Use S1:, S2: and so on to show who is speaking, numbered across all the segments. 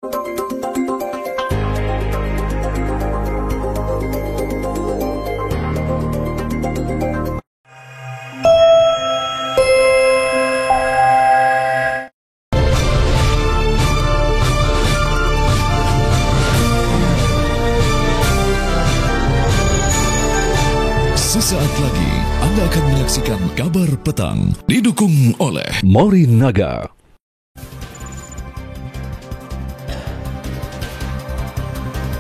S1: Sesaat lagi Anda akan menyaksikan Kabar Petang didukung oleh Morinaga.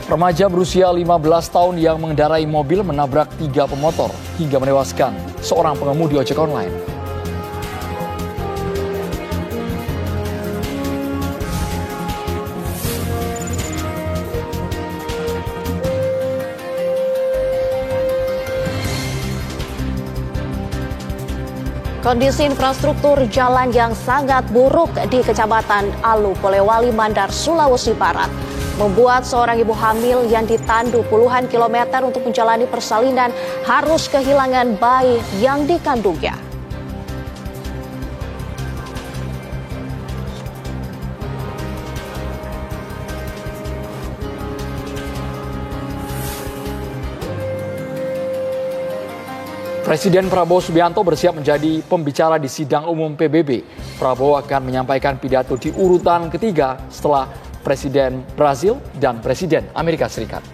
S2: Remaja berusia 15 tahun yang mengendarai mobil menabrak 3 pemotor hingga menewaskan seorang pengemudi ojek online.
S3: Kondisi infrastruktur jalan yang sangat buruk di Kecamatan Alu, Polewali Mandar, Sulawesi Barat membuat seorang ibu hamil yang ditandu puluhan kilometer untuk menjalani persalinan harus kehilangan bayi yang dikandungnya.
S2: Presiden Prabowo Subianto bersiap menjadi pembicara di sidang umum PBB. Prabowo akan menyampaikan pidato di urutan ketiga setelah Presiden Brazil dan Presiden Amerika Serikat.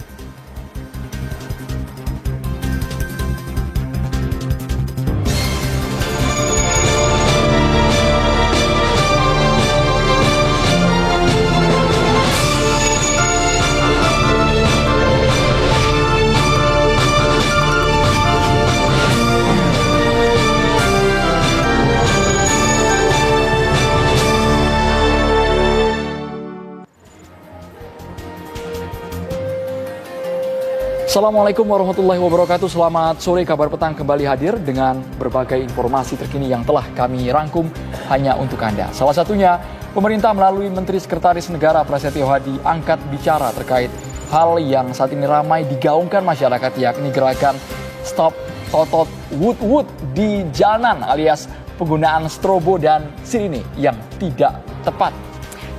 S2: Assalamualaikum warahmatullahi wabarakatuh. Selamat sore, Kabar Petang kembali hadir dengan berbagai informasi terkini yang telah kami rangkum hanya untuk Anda. Salah satunya, pemerintah melalui Menteri Sekretaris Negara Prasetyo Hadi angkat bicara terkait hal yang saat ini ramai digaungkan masyarakat, yakni gerakan Stop Totot Wut Wut di jalanan alias penggunaan strobo dan sirine yang tidak tepat.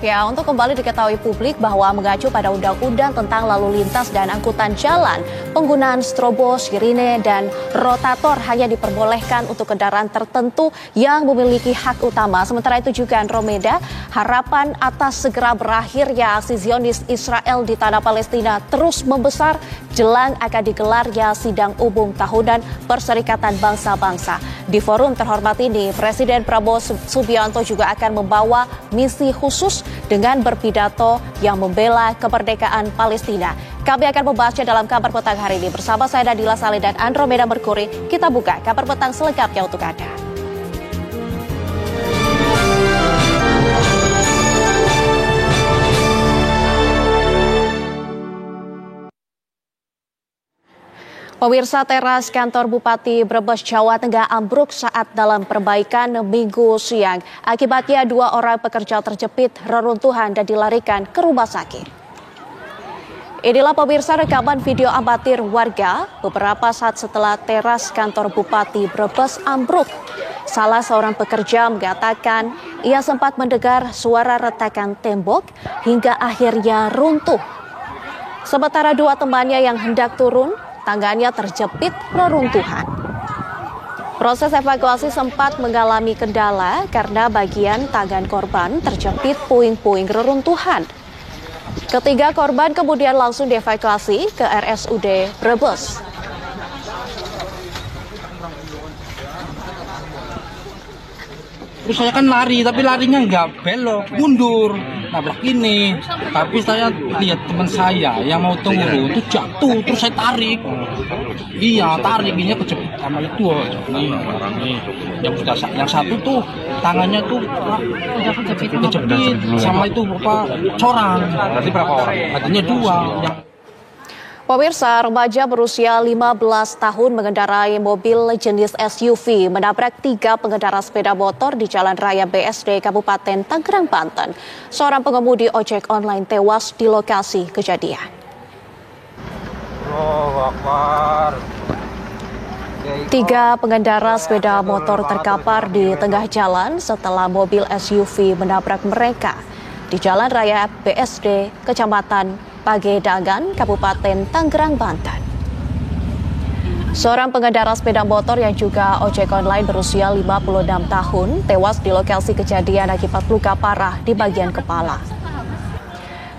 S3: Ya, untuk kembali diketahui publik bahwa mengacu pada Undang-Undang tentang Lalu Lintas dan Angkutan Jalan, penggunaan strobo, sirine, dan rotator hanya diperbolehkan untuk kendaraan tertentu yang memiliki hak utama. Sementara itu juga Andromeda, harapan atas segera berakhirnya aksi Zionis Israel di tanah Palestina terus membesar jelang akan digelarnya sidang umum tahunan Perserikatan Bangsa-Bangsa. Di forum terhormat ini, Presiden Prabowo Subianto juga akan membawa misi khusus dengan berpidato yang membela kemerdekaan Palestina. Kami akan membahasnya dalam Kabar Petang hari ini. Bersama saya Nadila Saleh dan Andromeda Merkuri, kita buka Kabar Petang selengkapnya untuk Anda. Pemirsa, teras kantor Bupati Brebes, Jawa Tengah ambruk saat dalam perbaikan Minggu siang. Akibatnya 2 orang pekerja terjepit reruntuhan dan dilarikan ke rumah sakit. Inilah pemirsa rekaman video amatir warga beberapa saat setelah teras kantor Bupati Brebes ambruk. Salah seorang pekerja mengatakan ia sempat mendengar suara retakan tembok hingga akhirnya runtuh. Sementara 2 temannya yang hendak turun, tangannya terjepit reruntuhan. Proses evakuasi sempat mengalami kendala karena bagian tangan korban terjepit puing-puing reruntuhan. Ketiga korban kemudian langsung dievakuasi ke RSUD Brebes.
S4: Terus saya kan lari, tapi larinya nggak belok, mundur, nabrak ini. Tapi saya lihat teman saya yang mau turun itu jatuh, terus saya tarik. Iya, tarik, ini kejepit sama itu. Nih, yang satu tuh tangannya tuh kejepit sama itu apa corang. Berarti berapa orang? Artinya 2.
S3: Pemirsa, remaja berusia 15 tahun mengendarai mobil jenis SUV menabrak 3 pengendara sepeda motor di Jalan Raya BSD Kabupaten Tangerang, Banten. Seorang pengemudi ojek online tewas di lokasi kejadian. Tiga pengendara sepeda motor terkapar di tengah jalan setelah mobil SUV menabrak mereka. di Jalan Raya BSD, Kecamatan Pagedangan, Kabupaten Tangerang, Banten. Seorang pengendara sepeda motor yang juga ojek online berusia 56 tahun tewas di lokasi kejadian akibat luka parah di bagian kepala.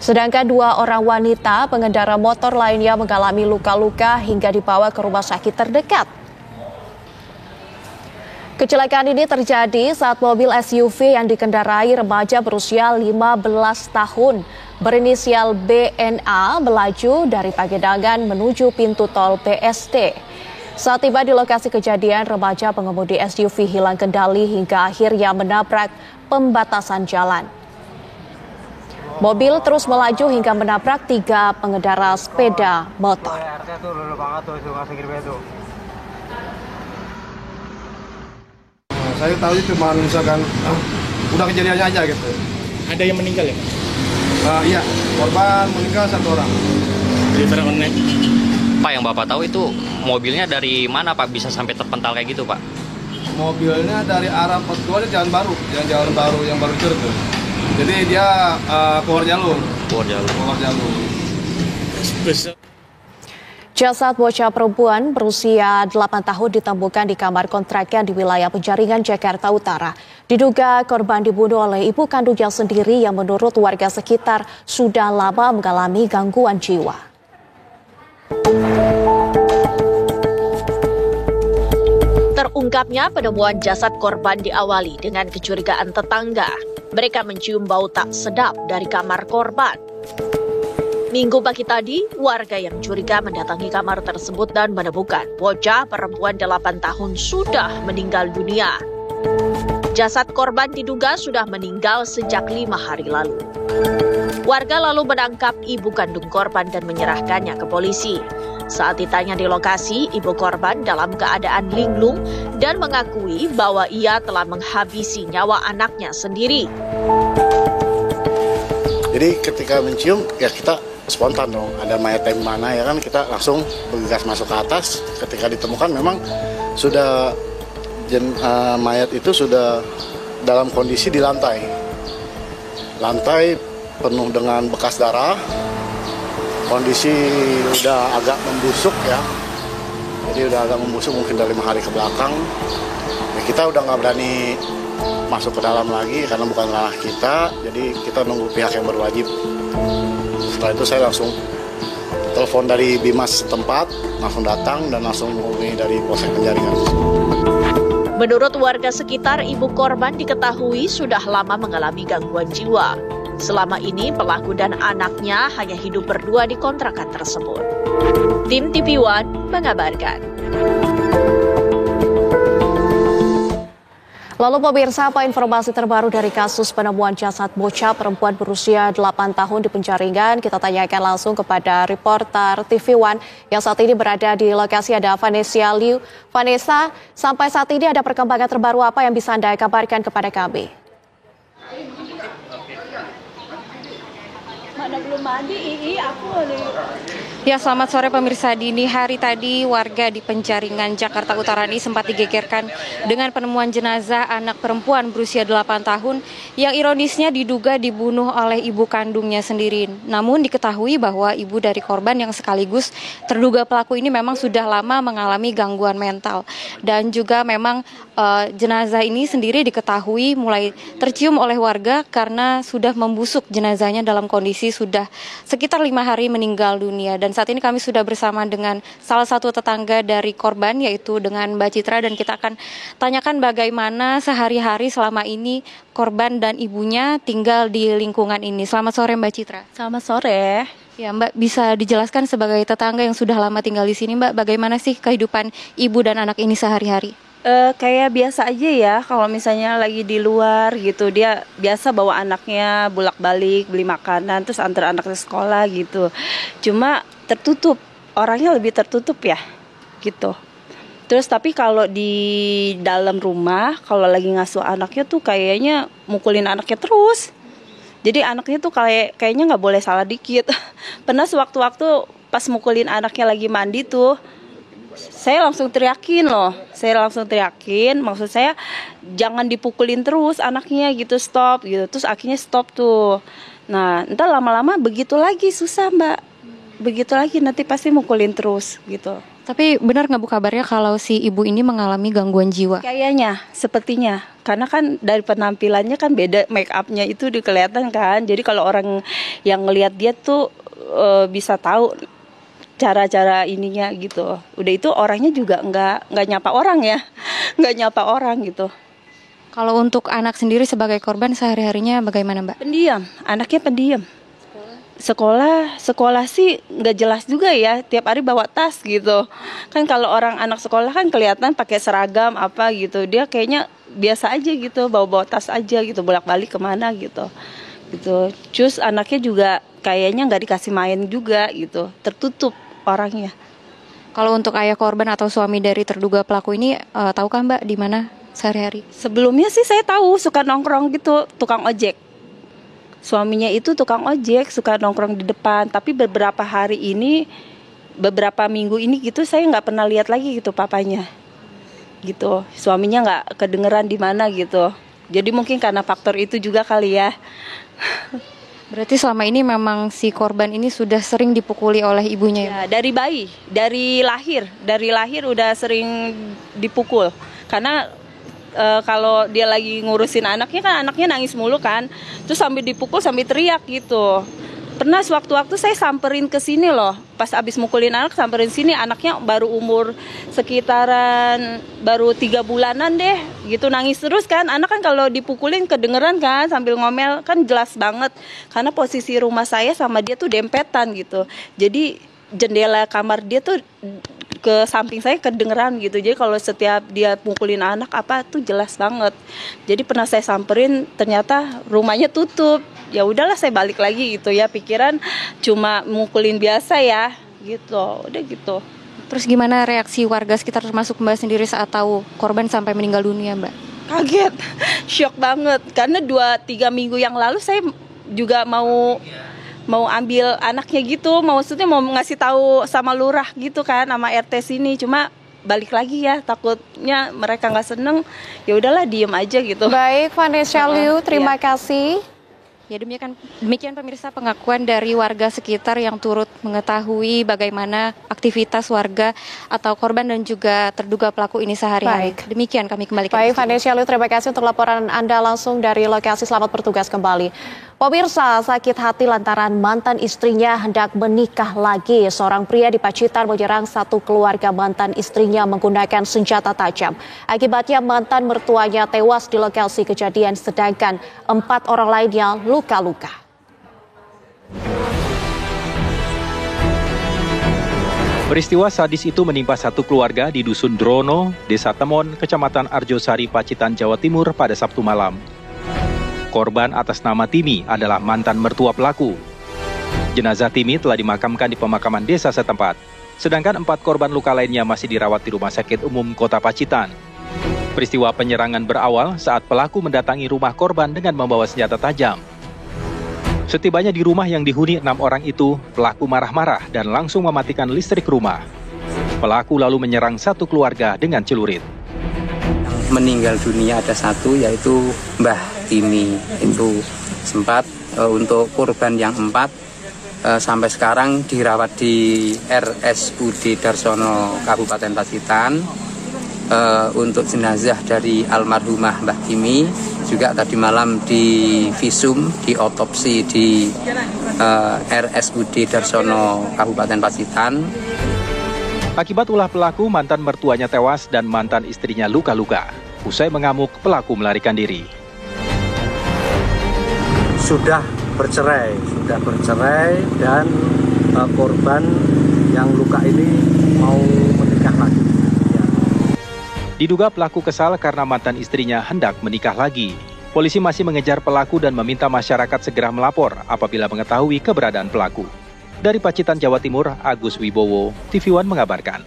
S3: Sedangkan 2 orang wanita pengendara motor lainnya mengalami luka-luka hingga dibawa ke rumah sakit terdekat. Kecelakaan ini terjadi saat mobil SUV yang dikendarai remaja berusia 15 tahun berinisial BNA melaju dari Pagedangan menuju pintu tol BSD. Saat tiba di lokasi kejadian, remaja pengemudi SUV hilang kendali hingga akhirnya menabrak pembatasan jalan. Mobil terus melaju hingga menabrak 3 pengendara sepeda motor.
S5: Saya tahu cuma misalkan udah kejadiannya aja gitu.
S6: Ada yang meninggal ya?
S5: Iya, korban meninggal 1 orang.
S6: Di online.
S7: Pak, yang Bapak tahu itu mobilnya dari mana Pak bisa sampai terpental kayak gitu Pak?
S5: Mobilnya dari arah Petua jalan baru, yang baru curut tuh. Jadi dia keluar jalur.
S3: Jasad bocah perempuan berusia 8 tahun ditemukan di kamar kontrakan di wilayah Penjaringan, Jakarta Utara. Diduga korban dibunuh oleh ibu kandungnya sendiri yang menurut warga sekitar sudah lama mengalami gangguan jiwa.
S8: Terungkapnya penemuan jasad korban diawali dengan kecurigaan tetangga. Mereka mencium bau tak sedap dari kamar korban. Minggu pagi tadi, warga yang curiga mendatangi kamar tersebut dan menemukan bocah perempuan 8 tahun sudah meninggal dunia. Jasad korban diduga sudah meninggal sejak 5 hari lalu. Warga lalu menangkap ibu kandung korban dan menyerahkannya ke polisi. Saat ditanya di lokasi, ibu korban dalam keadaan linglung dan mengakui bahwa ia telah menghabisi nyawa anaknya sendiri.
S9: Jadi ketika mencium, ya kita spontan dong, ada mayat yang mana ya kan, kita langsung bergegas masuk ke atas. Ketika ditemukan memang sudah mayat itu sudah dalam kondisi di lantai penuh dengan bekas darah, kondisi udah agak membusuk ya, jadi udah agak membusuk mungkin dari 5 hari ke belakang. Ya, kita udah nggak berani masuk ke dalam lagi karena bukan ranah kita, jadi kita nunggu pihak yang berwajib. Setelah itu saya langsung telepon dari Bimas setempat, langsung datang dan langsung menghubungi dari Polsek Penjaringan.
S8: Menurut warga sekitar, ibu korban diketahui sudah lama mengalami gangguan jiwa. Selama ini pelaku dan anaknya hanya hidup berdua di kontrakan tersebut. Tim TV One mengabarkan.
S3: Lalu pemirsa, apa informasi terbaru dari kasus penemuan jasad bocah perempuan berusia 8 tahun di Penjaringan? Kita tanyakan langsung kepada reporter TV One yang saat ini berada di lokasi, ada Vanessa Liu. Vanessa, sampai saat ini ada perkembangan terbaru apa yang bisa Anda kabarkan kepada kami?
S10: Ya, selamat sore pemirsa. Dini hari tadi warga di Penjaringan, Jakarta Utara ini sempat digegerkan dengan penemuan jenazah anak perempuan berusia 8 tahun yang ironisnya diduga dibunuh oleh ibu kandungnya sendiri. Namun diketahui bahwa ibu dari korban yang sekaligus terduga pelaku ini memang sudah lama mengalami gangguan mental. Dan juga memang jenazah ini sendiri diketahui mulai tercium oleh warga karena sudah membusuk jenazahnya dalam kondisi sudah sekitar 5 hari meninggal dunia. Dan saat ini kami sudah bersama dengan salah satu tetangga dari korban, yaitu dengan Mbak Citra, dan kita akan tanyakan bagaimana sehari-hari selama ini korban dan ibunya tinggal di lingkungan ini. Selamat sore Mbak Citra.
S11: Selamat sore.
S10: Ya Mbak, bisa dijelaskan sebagai tetangga yang sudah lama tinggal di sini Mbak, bagaimana sih kehidupan ibu dan anak ini sehari-hari?
S11: Kayak biasa aja ya, kalau misalnya lagi di luar gitu, dia biasa bawa anaknya bolak-balik beli makanan, terus antar anaknya sekolah gitu. Cuma tertutup, orangnya lebih tertutup ya, gitu. Terus tapi kalau di dalam rumah, kalau lagi ngasuh anaknya tuh kayaknya mukulin anaknya terus. Jadi anaknya tuh kayaknya nggak boleh salah dikit. Pernah sewaktu-waktu pas mukulin anaknya lagi mandi tuh, Saya langsung teriakin loh. Maksud saya jangan dipukulin terus anaknya gitu, stop gitu. Terus akhirnya stop tuh. Nah, entar lama-lama begitu lagi, susah Mbak. Begitu lagi nanti pasti mukulin terus gitu.
S10: Tapi benar nggak Bu kabarnya kalau si ibu ini mengalami gangguan jiwa?
S11: Kayaknya, sepertinya. Karena kan dari penampilannya kan beda, make up-nya itu kelihatan kan. Jadi kalau orang yang ngelihat dia tuh bisa tahu cara-cara ininya gitu. Udah itu orangnya juga nggak nyapa orang ya, nggak nyapa orang gitu.
S10: Kalau untuk anak sendiri sebagai korban sehari-harinya bagaimana Mbak?
S11: Pendiam, anaknya pendiam. Sekolah sih nggak jelas juga ya, tiap hari bawa tas gitu. Kan kalau orang anak sekolah kan kelihatan pakai seragam apa gitu. Dia kayaknya biasa aja gitu, bawa tas aja gitu, bolak-balik kemana gitu. Terus anaknya juga kayaknya nggak dikasih main juga gitu, tertutup orangnya.
S10: Kalau untuk ayah korban atau suami dari terduga pelaku ini, tahukah Mbak di mana sehari-hari?
S11: Sebelumnya sih saya tahu suka nongkrong gitu, tukang ojek. Suaminya itu tukang ojek, suka nongkrong di depan. Tapi beberapa minggu ini gitu saya nggak pernah lihat lagi gitu papanya. Gitu, suaminya nggak kedengeran di mana gitu. Jadi mungkin karena faktor itu juga kali ya.
S10: Berarti selama ini memang si korban ini sudah sering dipukuli oleh ibunya ya?
S11: Dari bayi, dari lahir udah sering dipukul. Karena kalau dia lagi ngurusin anaknya kan anaknya nangis mulu kan, terus sambil dipukul sambil teriak gitu. Pernah sewaktu-waktu saya samperin ke sini loh, pas abis mukulin anak samperin sini, anaknya baru umur sekitaran baru 3 bulanan deh gitu, nangis terus kan. Anak kan kalau dipukulin kedengeran kan sambil ngomel kan jelas banget, karena posisi rumah saya sama dia tuh dempetan gitu. Jadi jendela kamar dia tuh ke samping saya kedengeran gitu. Jadi kalau setiap dia pukulin anak apa tuh jelas banget. Jadi pernah saya samperin, ternyata rumahnya tutup. Ya udahlah saya balik lagi gitu ya, pikiran cuma mukulin biasa ya gitu. Udah gitu.
S10: Terus gimana reaksi warga sekitar termasuk Mbak sendiri saat tahu korban sampai meninggal dunia Mbak?
S11: Kaget, shock banget. Karena 2-3 minggu yang lalu saya juga mau ambil anaknya gitu, maksudnya mau ngasih tahu sama lurah gitu kan, sama RT sini, cuma balik lagi ya, takutnya mereka nggak seneng, ya udahlah diem aja gitu.
S3: Baik, Vanessa Liu, terima kasih.
S10: Ya demikian pemirsa pengakuan dari warga sekitar yang turut mengetahui bagaimana aktivitas warga atau korban dan juga terduga pelaku ini sehari-hari. Demikian kami kembalikan.
S3: Baik, Vanessa Liu, terima kasih untuk laporan Anda langsung dari lokasi. Selamat bertugas kembali. Pemirsa, sakit hati lantaran mantan istrinya hendak menikah lagi. Seorang pria di Pacitan menyerang satu keluarga mantan istrinya menggunakan senjata tajam. Akibatnya mantan mertuanya tewas di lokasi kejadian, sedangkan 4 orang lainnya luka-luka.
S12: Peristiwa sadis itu menimpa satu keluarga di Dusun Drono, Desa Temon, Kecamatan Arjosari, Pacitan, Jawa Timur pada Sabtu malam. Korban atas nama Timi adalah mantan mertua pelaku. Jenazah Timi telah dimakamkan di pemakaman desa setempat, sedangkan 4 korban luka lainnya masih dirawat di Rumah Sakit Umum Kota Pacitan. Peristiwa penyerangan berawal saat pelaku mendatangi rumah korban dengan membawa senjata tajam. Setibanya di rumah yang dihuni 6 orang itu, pelaku marah-marah dan langsung mematikan listrik rumah. Pelaku lalu menyerang satu keluarga dengan celurit.
S13: Meninggal dunia ada satu, yaitu Mbah Timi. Itu sempat untuk korban yang 4 sampai sekarang dirawat di RSUD Darsono Kabupaten Pacitan. Untuk jenazah dari almarhumah Mbah Timi juga tadi malam di visum, di otopsi di RSUD Darsono Kabupaten Pacitan.
S12: Akibat ulah pelaku, mantan mertuanya tewas dan mantan istrinya luka-luka. Usai mengamuk, pelaku melarikan diri.
S14: Sudah bercerai dan korban yang luka ini mau menikah lagi.
S12: Diduga pelaku kesal karena mantan istrinya hendak menikah lagi. Polisi masih mengejar pelaku dan meminta masyarakat segera melapor apabila mengetahui keberadaan pelaku. Dari Pacitan, Jawa Timur, Agus Wibowo, TV One mengabarkan.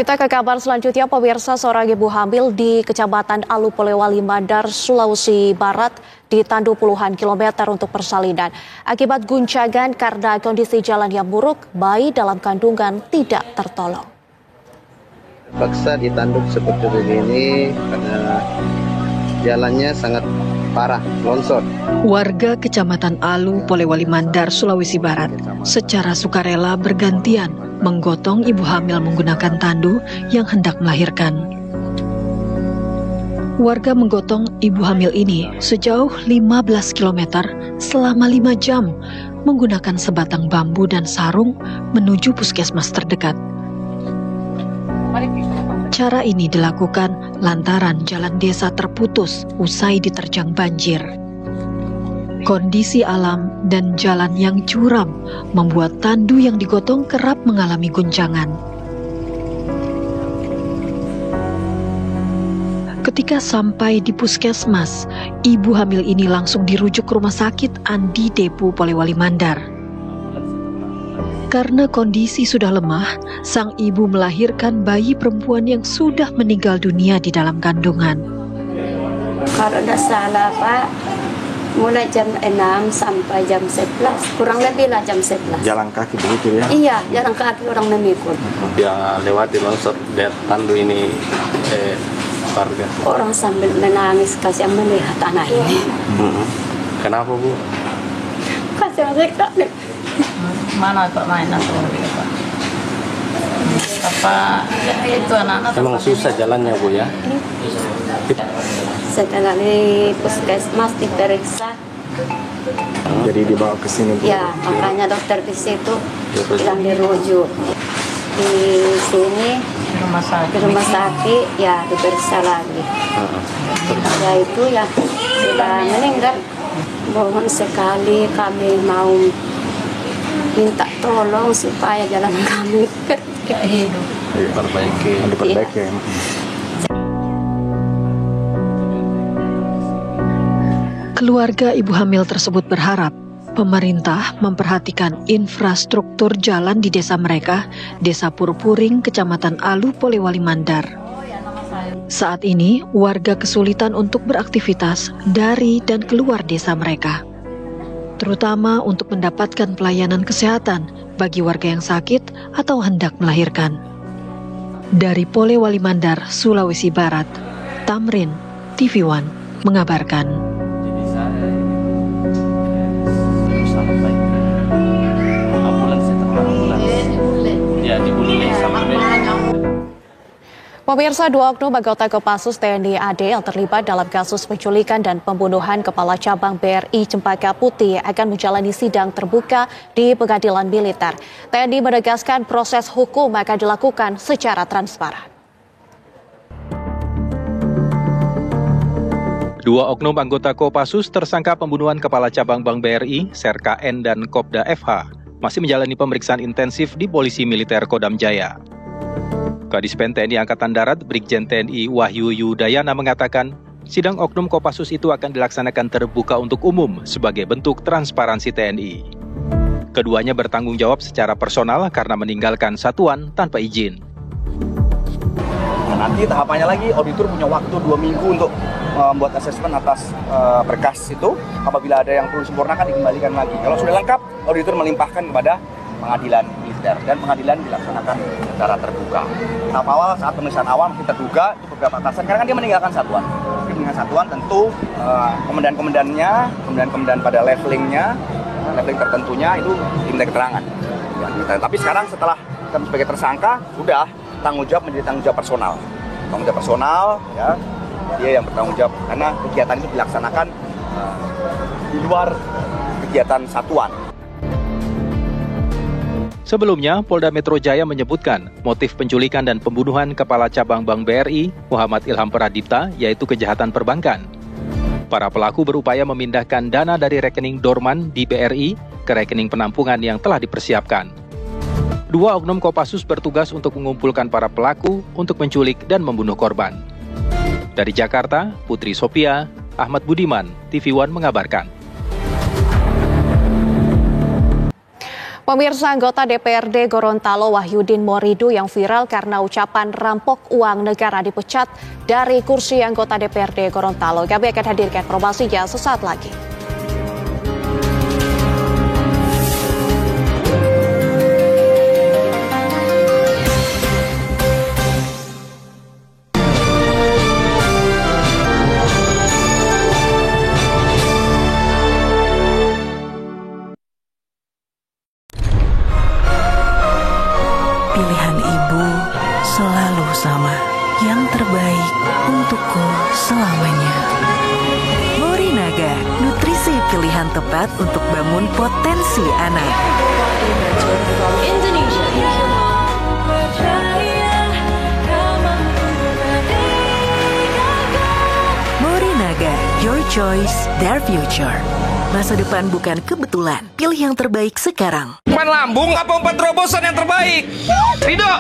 S3: Kita ke kabar selanjutnya, pemirsa. Seorang ibu hamil di Kecamatan Alu Polewali Mandar, Sulawesi Barat ditandu puluhan kilometer untuk persalinan. Akibat guncangan karena kondisi jalan yang buruk, bayi dalam kandungan tidak tertolong.
S15: Paksa ditanduk seperti begini karena jalannya sangat parah, longsor.
S16: Warga Kecamatan Alu, Polewali Mandar, Sulawesi Barat secara sukarela bergantian menggotong ibu hamil menggunakan tandu yang hendak melahirkan. Warga menggotong ibu hamil ini sejauh 15 km selama 5 jam menggunakan sebatang bambu dan sarung menuju puskesmas terdekat. Cara ini dilakukan lantaran jalan desa terputus usai diterjang banjir. Kondisi alam dan jalan yang curam membuat tandu yang digotong kerap mengalami guncangan. Ketika sampai di puskesmas, ibu hamil ini langsung dirujuk ke Rumah Sakit Andi Depu Polewali Mandar. Karena kondisi sudah lemah, sang ibu melahirkan bayi perempuan yang sudah meninggal dunia di dalam kandungan.
S17: Kalau tidak salah, Pak, mulai jam 6 sampai jam 11, kurang lebih lah jam 11.
S15: Jalan kaki begitu ya?
S17: Iya, jalan kaki orang memikul.
S15: Yang lewati longsor dari tandu ini warga.
S17: Orang sambil menangis kasihan melihat anak ini.
S15: Kenapa, Bu?
S17: Kasihan sekali.
S18: Mana Pak mainan tuh Pak? Apa itu anak-anak?
S15: Emang susah jalannya, Bu ya?
S17: Setelah di puskesmas diperiksa.
S15: Jadi dibawa ke sini, Bu?
S17: Ya, makanya dokter di situ bilang dirujuk. Di sini di rumah sakit ya diperiksa lagi. Ya itu ya sudah meninggal. Mohon sekali kami mau minta tolong supaya jalan kami hidup.
S15: Diperbaiki.
S16: Keluarga ibu hamil tersebut berharap pemerintah memperhatikan infrastruktur jalan di desa mereka, Desa Purpuring, Kecamatan Alu, Polewali Mandar. Saat ini, warga kesulitan untuk beraktivitas dari dan keluar desa mereka, terutama untuk mendapatkan pelayanan kesehatan bagi warga yang sakit atau hendak melahirkan. Dari Polewali Mandar, Sulawesi Barat, Tamrin, TV One mengabarkan.
S3: Pemirsa, 2 oknum anggota Kopassus TNI AD yang terlibat dalam kasus penculikan dan pembunuhan Kepala Cabang BRI Cempaka Putih akan menjalani sidang terbuka di Pengadilan Militer. TNI menegaskan proses hukum akan dilakukan secara transparan.
S12: 2 oknum anggota Kopassus tersangka pembunuhan Kepala Cabang Bank BRI, Serka N dan Kopda FH masih menjalani pemeriksaan intensif di Polisi Militer Kodam Jaya. Kadispen TNI Angkatan Darat Brigjen TNI Wahyu Yudayana mengatakan, sidang oknum Kopassus itu akan dilaksanakan terbuka untuk umum sebagai bentuk transparansi TNI. Keduanya bertanggung jawab secara personal karena meninggalkan satuan tanpa izin.
S19: Nanti tahapannya lagi, auditor punya waktu 2 minggu untuk membuat asesmen atas berkas itu. Apabila ada yang perlu disempurnakan, dikembalikan lagi. Kalau sudah lengkap, auditor melimpahkan kepada pengadilan militer dan pengadilan dilaksanakan secara terbuka. Tahap awal saat pemeriksaan awal masih terduga itu beberapa atasan karena kan dia meninggalkan satuan. Dia meninggalkan satuan tentu komandan pada leveling tertentunya itu diminta keterangan. Ya, tapi sekarang setelah kami sebagai tersangka sudah tanggung jawab menjadi tanggung jawab personal. Tanggung jawab personal ya dia yang bertanggung jawab karena kegiatan itu dilaksanakan di luar kegiatan satuan.
S12: Sebelumnya, Polda Metro Jaya menyebutkan motif penculikan dan pembunuhan Kepala Cabang Bank BRI, Muhammad Ilham Pradipta, yaitu kejahatan perbankan. Para pelaku berupaya memindahkan dana dari rekening dorman di BRI ke rekening penampungan yang telah dipersiapkan. 2 oknum Kopassus bertugas untuk mengumpulkan para pelaku untuk menculik dan membunuh korban. Dari Jakarta, Putri Sophia, Ahmad Budiman, TV One mengabarkan.
S3: Pemirsa, anggota DPRD Gorontalo Wahyudin Moridu yang viral karena ucapan rampok uang negara dipecat dari kursi anggota DPRD Gorontalo. Kami akan hadirkan informasinya sesaat lagi.
S20: Pilihan ibu selalu sama, yang terbaik untukku selamanya. Morinaga, nutrisi pilihan tepat untuk bangun potensi anak. Morinaga, your choice, their future. Masa depan bukan kebetulan, pilih yang terbaik sekarang.
S21: Umpan lambung apa umpan terobosan yang terbaik? Rido!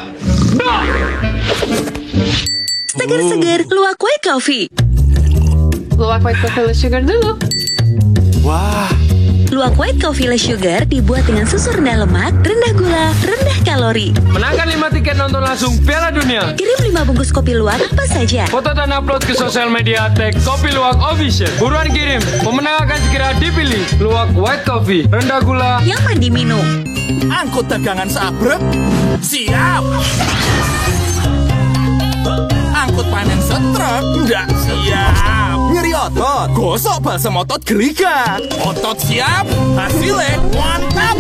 S20: Seger-seger, luwak white coffee.
S22: Luwak white coffee less sugar dulu.
S20: Wah. Luwak white coffee less sugar dibuat dengan susu rendah lemak, rendah gula, rendah kalori.
S21: Menangkan 5 tiket nonton langsung Piala Dunia.
S20: Kirim 5 bungkus kopi luwak apa saja.
S21: Foto dan upload ke sosial media tag Kopi Luwak Official. Buruan kirim, pemenang akan segera dipilih. Luwak white coffee, rendah gula,
S20: yang mandi minum.
S21: Angkut dagangan sabrek, siap.
S23: Angkut panen setrek, nggak siap. Nyeri otot, gosok balsam otot geligat. Otot siap, hasilnya mantap.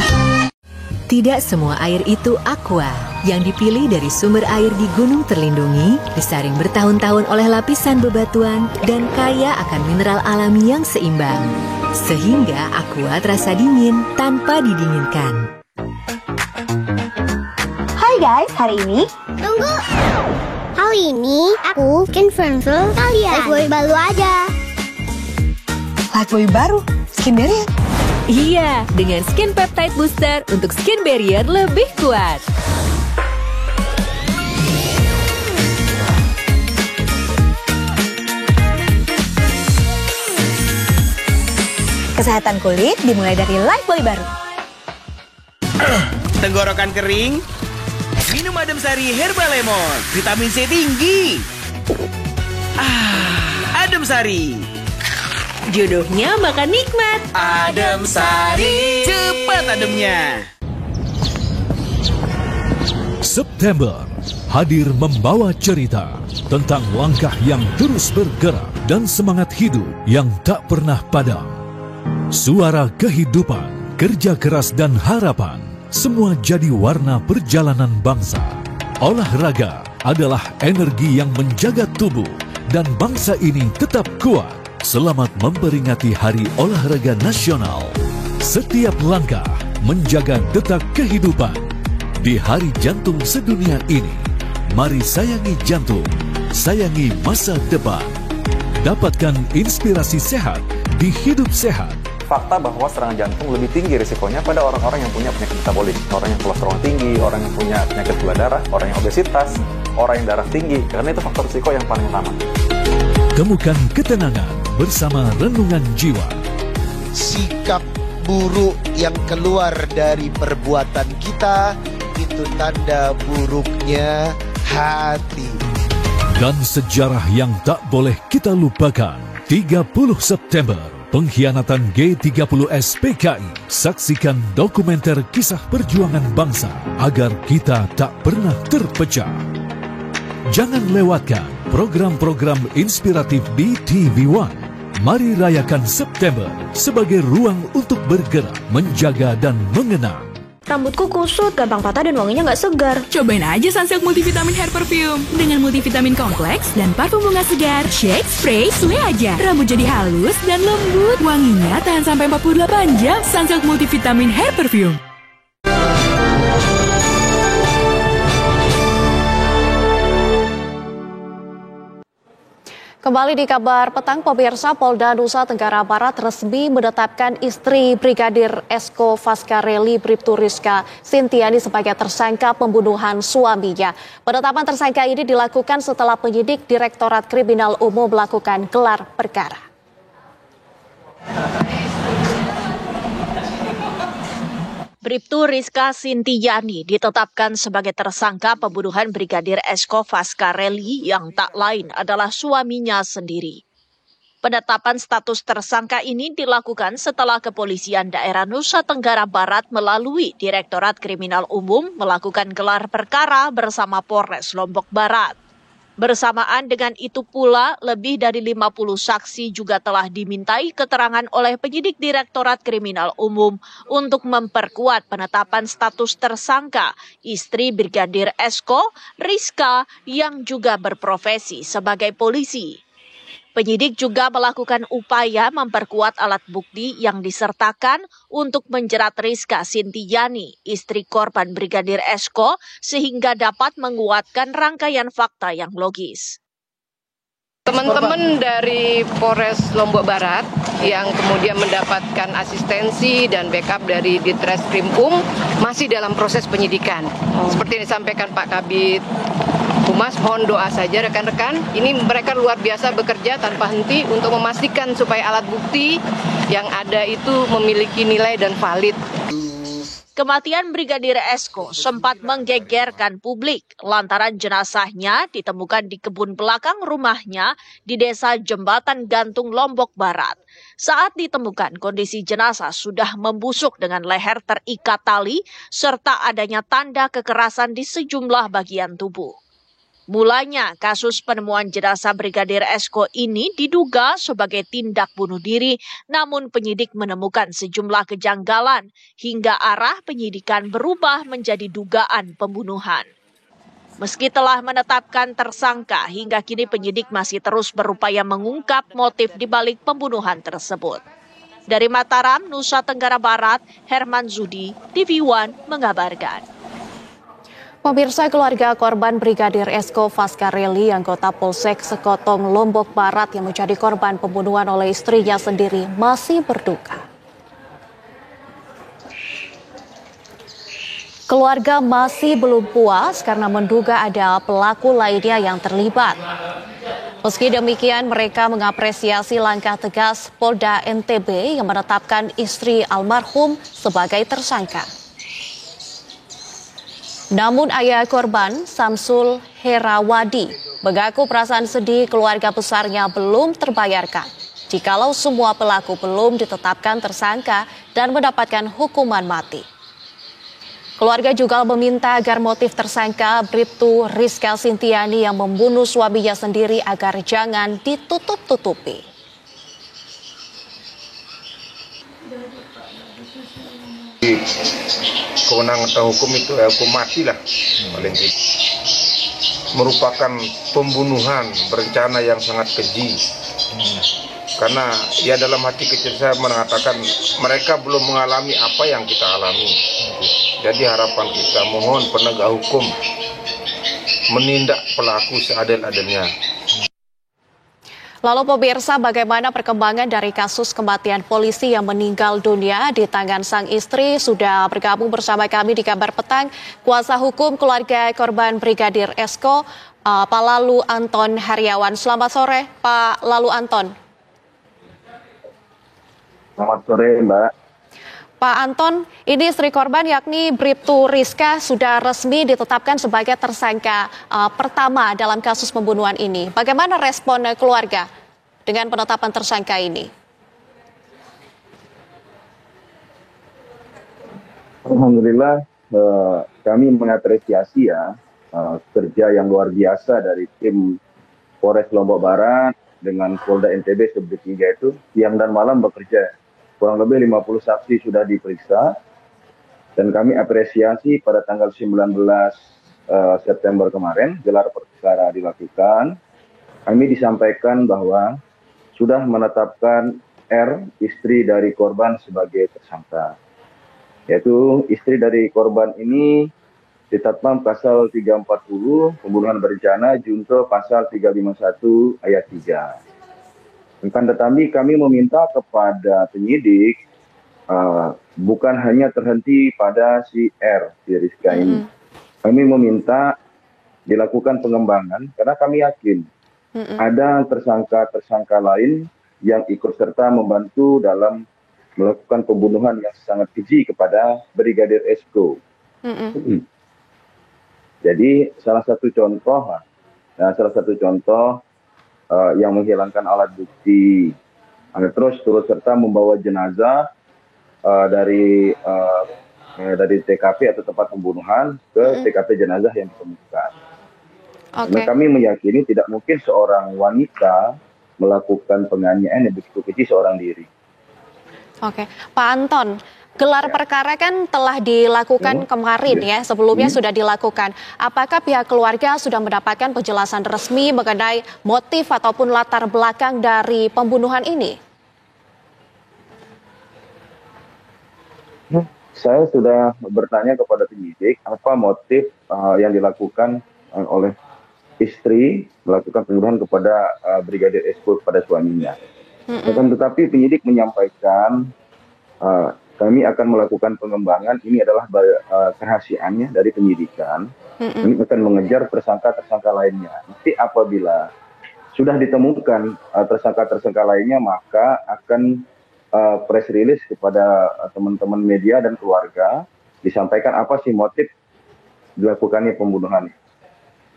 S24: Tidak semua air itu aqua. Yang dipilih dari sumber air di gunung terlindungi, disaring bertahun-tahun oleh lapisan bebatuan, dan kaya akan mineral alami yang seimbang. Sehingga aqua terasa dingin tanpa didinginkan.
S25: Hai guys, hari ini tunggu. Kali ini aku bikin friendful kalian. Lifebuoy baru aja.
S24: Lifebuoy baru? Skin barrier? Iya, dengan skin peptide booster untuk skin barrier lebih kuat.
S25: Kesehatan kulit dimulai dari Lifebuoy baru.
S23: Tenggorokan kering? Minum Adem Sari Herba Lemon, vitamin C tinggi. Adem Sari.
S24: Jodohnya makan nikmat.
S23: Adem Sari. Cepat ademnya.
S1: September hadir membawa cerita tentang langkah yang terus bergerak dan semangat hidup yang tak pernah padam. Suara kehidupan, kerja keras dan harapan, semua jadi warna perjalanan bangsa. Olahraga adalah energi yang menjaga tubuh dan bangsa ini tetap kuat. Selamat memperingati Hari Olahraga Nasional. Setiap langkah menjaga detak kehidupan. Di Hari Jantung Sedunia ini, mari sayangi jantung, sayangi masa depan. Dapatkan inspirasi sehat di Hidup Sehat.
S26: Fakta bahwa serangan jantung lebih tinggi risikonya pada orang-orang yang punya penyakit metabolik, orang yang kolesterol tinggi, orang yang punya penyakit gula darah, orang yang obesitas, orang yang darah tinggi, karena itu faktor risiko yang paling utama.
S1: Temukan ketenangan bersama Renungan Jiwa.
S27: Sikap buruk yang keluar dari perbuatan kita itu tanda buruknya hati.
S1: Dan sejarah yang tak boleh kita lupakan. 30 September. Pengkhianatan G30S PKI. Saksikan dokumenter kisah perjuangan bangsa agar kita tak pernah terpecah. Jangan lewatkan program-program inspiratif di TV One. Mari rayakan September sebagai ruang untuk bergerak, menjaga dan mengenang.
S28: Rambutku kusut, gampang patah dan wanginya nggak segar.
S29: Cobain aja Sunsilk Multivitamin Hair Perfume. Dengan multivitamin kompleks dan parfum bunga segar, shake, spray, suwe aja. Rambut jadi halus dan lembut. Wanginya tahan sampai 48 jam. Sunsilk Multivitamin Hair Perfume.
S3: Kembali di kabar petang, pemirsa, Polda Nusa Tenggara Barat resmi menetapkan istri Brigadir Esko Faskareli Bribtu Rizka Sintiani sebagai tersangka pembunuhan suaminya. Penetapan tersangka ini dilakukan setelah penyidik Direktorat Kriminal Umum melakukan gelar perkara.
S2: Bribtu Rizka Sintiyani ditetapkan sebagai tersangka pembunuhan Brigadir Esko Faskareli yang tak lain adalah suaminya sendiri. Penetapan status tersangka ini dilakukan setelah Kepolisian Daerah Nusa Tenggara Barat melalui Direktorat Kriminal Umum melakukan gelar perkara bersama Polres Lombok Barat. Bersamaan dengan itu pula, lebih dari 50 saksi juga telah dimintai keterangan oleh penyidik Direktorat Kriminal Umum untuk memperkuat penetapan status tersangka istri Brigadir Esko, Rizka, yang juga berprofesi sebagai polisi. Penyidik juga melakukan upaya memperkuat alat bukti yang disertakan untuk menjerat Rizka Sintiyani, istri korban Brigadir Esko, sehingga dapat menguatkan rangkaian fakta yang logis.
S4: Teman-teman dari Polres Lombok Barat yang kemudian mendapatkan asistensi dan backup dari Ditreskrimum masih dalam proses penyidikan. Seperti yang disampaikan Pak Kabid Humas, mohon doa saja rekan-rekan. Ini mereka luar biasa bekerja tanpa henti untuk memastikan supaya alat bukti yang ada itu memiliki nilai dan valid.
S2: Kematian Brigadir Esko sempat menggegerkan publik lantaran jenazahnya ditemukan di kebun belakang rumahnya di Desa Jembatan Gantung, Lombok Barat. Saat ditemukan, kondisi jenazah sudah membusuk dengan leher terikat tali serta adanya tanda kekerasan di sejumlah bagian tubuh. Mulanya, kasus penemuan jenazah Brigadir Esko ini diduga sebagai tindak bunuh diri, namun penyidik menemukan sejumlah kejanggalan hingga arah penyidikan berubah menjadi dugaan pembunuhan. Meski telah menetapkan tersangka, hingga kini penyidik masih terus berupaya mengungkap motif dibalik pembunuhan tersebut. Dari Mataram, Nusa Tenggara Barat, Herman Zudi, TV One mengabarkan.
S3: Pemirsa, keluarga korban Brigadir Esko Faskareli, anggota Polsek Sekotong, Lombok Barat yang menjadi korban pembunuhan oleh istrinya sendiri masih berduka. Keluarga masih belum puas karena menduga ada pelaku lainnya yang terlibat. Meski demikian, mereka mengapresiasi langkah tegas Polda NTB yang menetapkan istri almarhum sebagai tersangka. Namun ayah korban, Samsul Herawadi, mengaku perasaan sedih keluarga besarnya belum terbayarkan jikalau semua pelaku belum ditetapkan tersangka dan mendapatkan hukuman mati. Keluarga juga meminta agar motif tersangka Bribtu Rizka Sintiyani yang membunuh suaminya sendiri agar jangan ditutup-tutupi.
S5: Kewenangan hukum itu hukum mati lah, paling tidak. Merupakan pembunuhan berencana yang sangat keji. Karena ya dalam hati kecil saya mengatakan mereka belum mengalami apa yang kita alami. Jadi harapan kita mohon penegak hukum menindak pelaku seadil-adilnya.
S3: Lalu pemirsa, bagaimana perkembangan dari kasus kematian polisi yang meninggal dunia di tangan sang istri? Sudah bergabung bersama kami di Kabar Petang kuasa hukum keluarga korban Brigadir Esko, Pak Lalu Anton Heriawan. Selamat sore, Pak Lalu Anton.
S5: Selamat sore, Mbak.
S3: Pak Anton, ini istri korban yakni Bribtu Rizka sudah resmi ditetapkan sebagai tersangka pertama dalam kasus pembunuhan ini. Bagaimana respon keluarga dengan penetapan tersangka ini?
S5: Alhamdulillah, kami mengapresiasi kerja yang luar biasa dari tim Polres Lombok Barat dengan Polda NTB sebelumnya itu siang dan malam bekerja. Kurang lebih 50 saksi sudah diperiksa dan kami apresiasi pada tanggal 19 September kemarin gelar perkara dilakukan. Kami disampaikan bahwa sudah menetapkan R, istri dari korban, sebagai tersangka. Yaitu istri dari korban ini ditetapkan pasal 340 pembunuhan berencana junto pasal 351 ayat 3. Akan tetapi kami meminta kepada penyidik bukan hanya terhenti pada si R, si Rizka ini. Kami meminta dilakukan pengembangan karena kami yakin ada tersangka-tersangka lain yang ikut serta membantu dalam melakukan pembunuhan yang sangat keji kepada Brigadir Esko. Jadi salah satu contoh yang menghilangkan alat bukti, terus turut serta membawa jenazah dari TKP atau tempat pembunuhan ke TKP jenazah yang ditemukan. Nah, kami meyakini tidak mungkin seorang wanita melakukan penganiayaan yang begitu keji seorang diri.
S3: Oke, Pak Anton, gelar perkara kan telah dilakukan kemarin ya, sebelumnya sudah dilakukan. Apakah pihak keluarga sudah mendapatkan penjelasan resmi mengenai motif ataupun latar belakang dari pembunuhan ini?
S5: Saya sudah bertanya kepada penyidik apa motif yang dilakukan oleh istri melakukan pembunuhan kepada Brigadir Esko kepada suaminya. Tetapi penyidik menyampaikan kami akan melakukan pengembangan, ini adalah kerahasiaannya dari penyidikan. Kami akan mengejar tersangka-tersangka lainnya. Nanti apabila sudah ditemukan tersangka-tersangka lainnya, maka akan press release kepada teman-teman media dan keluarga, disampaikan apa sih motif dilakukannya pembunuhan.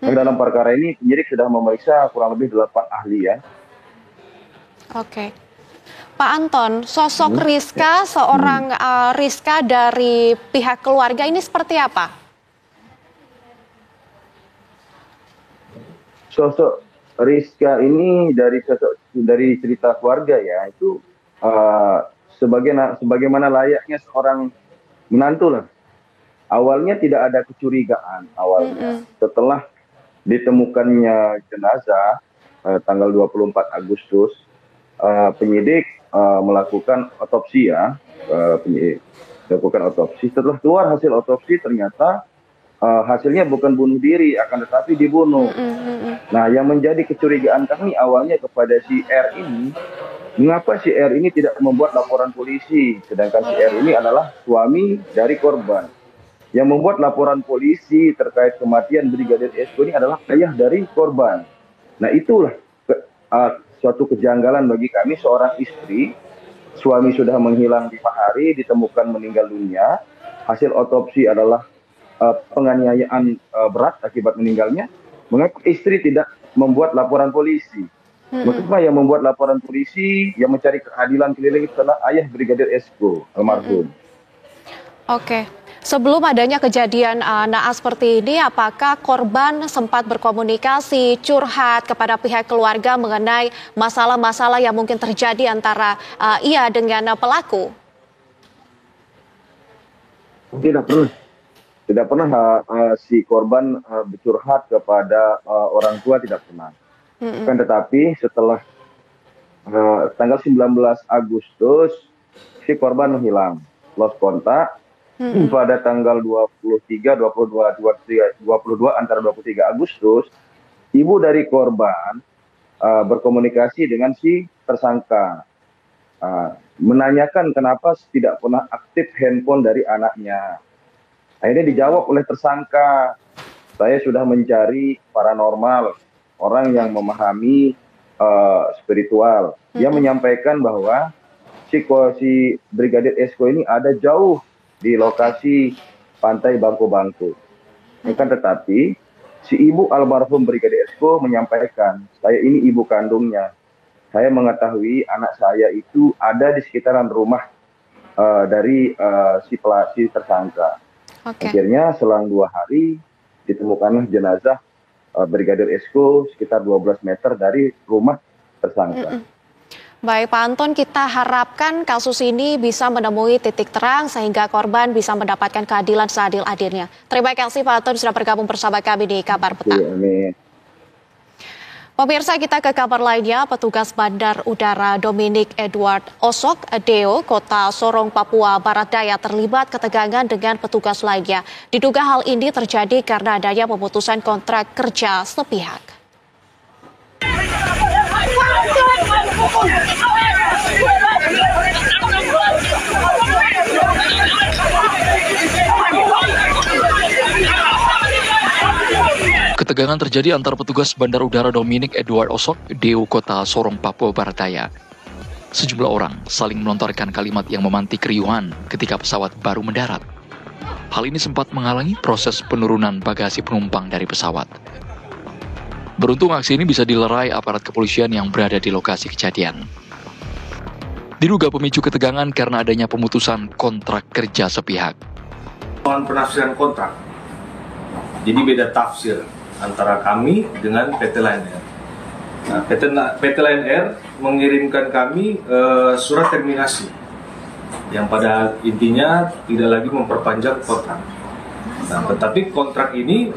S5: Dalam perkara ini penyidik sudah memeriksa kurang lebih 8 ahli ya.
S3: Oke. Pak Anton, sosok Rizka, seorang Rizka dari pihak keluarga ini seperti apa? Sosok
S5: Rizka ini dari cerita keluarga ya, itu sebagaimana layaknya seorang menantu lah. Awalnya tidak ada kecurigaan awalnya. Setelah ditemukannya jenazah tanggal 24 Agustus, penyidik melakukan otopsi ya, Setelah keluar hasil otopsi ternyata hasilnya bukan bunuh diri, akan tetapi dibunuh. Nah, yang menjadi kecurigaan kami awalnya kepada si R ini, mengapa si R ini tidak membuat laporan polisi, sedangkan si R ini adalah suami dari korban. Yang membuat laporan polisi terkait kematian Brigadir Esko ini adalah ayah dari korban. Nah, itulah suatu kejanggalan bagi kami, seorang istri, suami sudah menghilang 5 hari, ditemukan meninggal dunia. Hasil otopsi adalah penganiayaan berat akibat meninggalnya. Mengapa istri tidak membuat laporan polisi? Mengapa yang membuat laporan polisi, yang mencari keadilan keliling itu adalah ayah Brigadir Esko, almarhum.
S3: Oke. Sebelum adanya kejadian naas seperti ini, apakah korban sempat berkomunikasi, curhat kepada pihak keluarga mengenai masalah-masalah yang mungkin terjadi antara ia dengan pelaku?
S5: Tidak pernah si korban bercurhat kepada orang tua, tidak pernah. Kan tetapi setelah tanggal 19 Agustus si korban menghilang, lost kontak. Pada tanggal 22 antara 23 Agustus, ibu dari korban berkomunikasi dengan si tersangka, menanyakan kenapa tidak pernah aktif handphone dari anaknya. Akhirnya dijawab oleh tersangka, saya sudah mencari paranormal, orang yang memahami spiritual. Dia menyampaikan bahwa si Brigadir Esko ini ada jauh di lokasi pantai Bangko-Bangko. Kan tetapi si ibu almarhum Brigadir Esko menyampaikan, saya ini ibu kandungnya. Saya mengetahui anak saya itu ada di sekitaran rumah dari si tersangka. Akhirnya selang 2 hari ditemukanlah jenazah Brigadir Esko sekitar 12 meter dari rumah tersangka.
S3: Baik Pak Anton, kita harapkan kasus ini bisa menemui titik terang sehingga korban bisa mendapatkan keadilan seadil-adilnya. Terima kasih Pak Anton sudah bergabung bersama kami di Kabar Petang. Pemirsa, kita ke kabar lainnya. Petugas Bandar Udara Dominic Edward Osok, DO, Kota Sorong, Papua Barat Daya terlibat ketegangan dengan petugas lainnya. Diduga hal ini terjadi karena adanya pemutusan kontrak kerja sepihak.
S6: Ketegangan terjadi antara petugas Bandar Udara Dominic Edward Osok, DO Kota Sorong, Papua Barat Daya. sejumlah orang saling melontarkan kalimat yang memantik keriuhan ketika pesawat baru mendarat. Hal ini sempat menghalangi proses penurunan bagasi penumpang dari pesawat. Beruntung aksi ini bisa dilerai aparat kepolisian yang berada di lokasi kejadian. Diduga pemicu ketegangan karena adanya pemutusan kontrak kerja sepihak.
S7: Penafsiran kontrak, jadi beda tafsir antara kami dengan PT Lion Air. Nah, PT Lion Air mengirimkan kami surat terminasi yang pada intinya tidak lagi memperpanjang kontrak. Nah, tetapi kontrak ini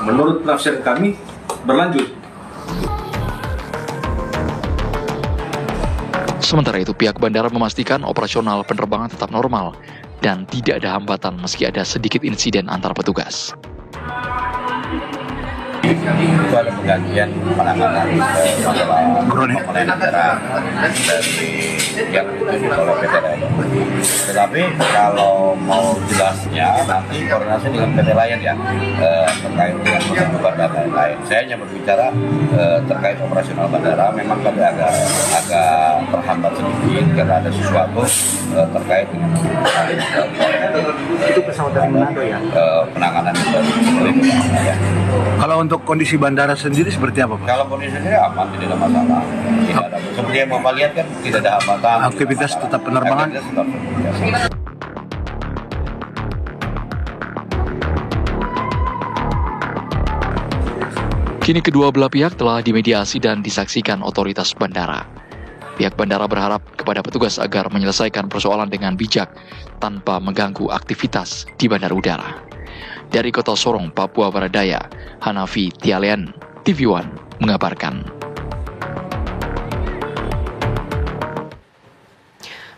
S7: menurut penafsiran kami berlanjut.
S6: Sementara itu, pihak bandara memastikan operasional penerbangan tetap normal dan tidak ada hambatan meski ada sedikit insiden antar petugas.
S8: Itu ada penggantian penanganan pemerintahan negara dari yang ditunjuk oleh PT Lion. Tetapi kalau mau jelasnya nanti koordinasi dengan PT Lion ya terkait dengan penerbangan dan lain-lain. Saya hanya berbicara terkait operasional bandara. Memang kami agak terhambat sedikit karena ada sesuatu terkait dengan
S19: itu pesawat dari Manado ya.
S8: Penanganan dari ya.
S19: Kalau untuk kondisi bandara sendiri seperti apa, Pak?
S8: Kalau kondisi sendiri aman, tidak ada masalah. Tidak ada. Seperti yang Bapak lihat kan, tidak ada hambatan.
S19: Aktivitas tetap penerbangan.
S6: Kini kedua belah pihak telah dimediasi dan disaksikan otoritas bandara. Pihak bandara berharap kepada petugas agar menyelesaikan persoalan dengan bijak tanpa mengganggu aktivitas di bandara udara. Dari Kota Sorong, Papua Barat Daya, Hanafi Tialean, TV One mengabarkan.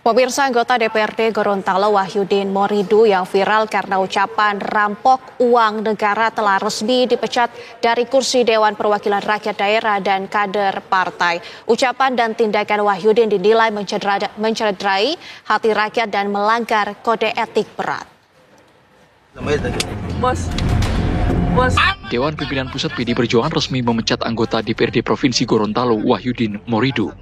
S3: Pemirsa, anggota DPRD Gorontalo Wahyudin Moridu yang viral karena ucapan rampok uang negara telah resmi dipecat dari kursi Dewan Perwakilan Rakyat Daerah dan kader partai. Ucapan dan tindakan Wahyudin dinilai mencederai hati rakyat dan melanggar kode etik berat.
S6: Dewan Pimpinan Pusat PD Perjuangan resmi memecat anggota DPRD Provinsi Gorontalo Wahyudin Moridu.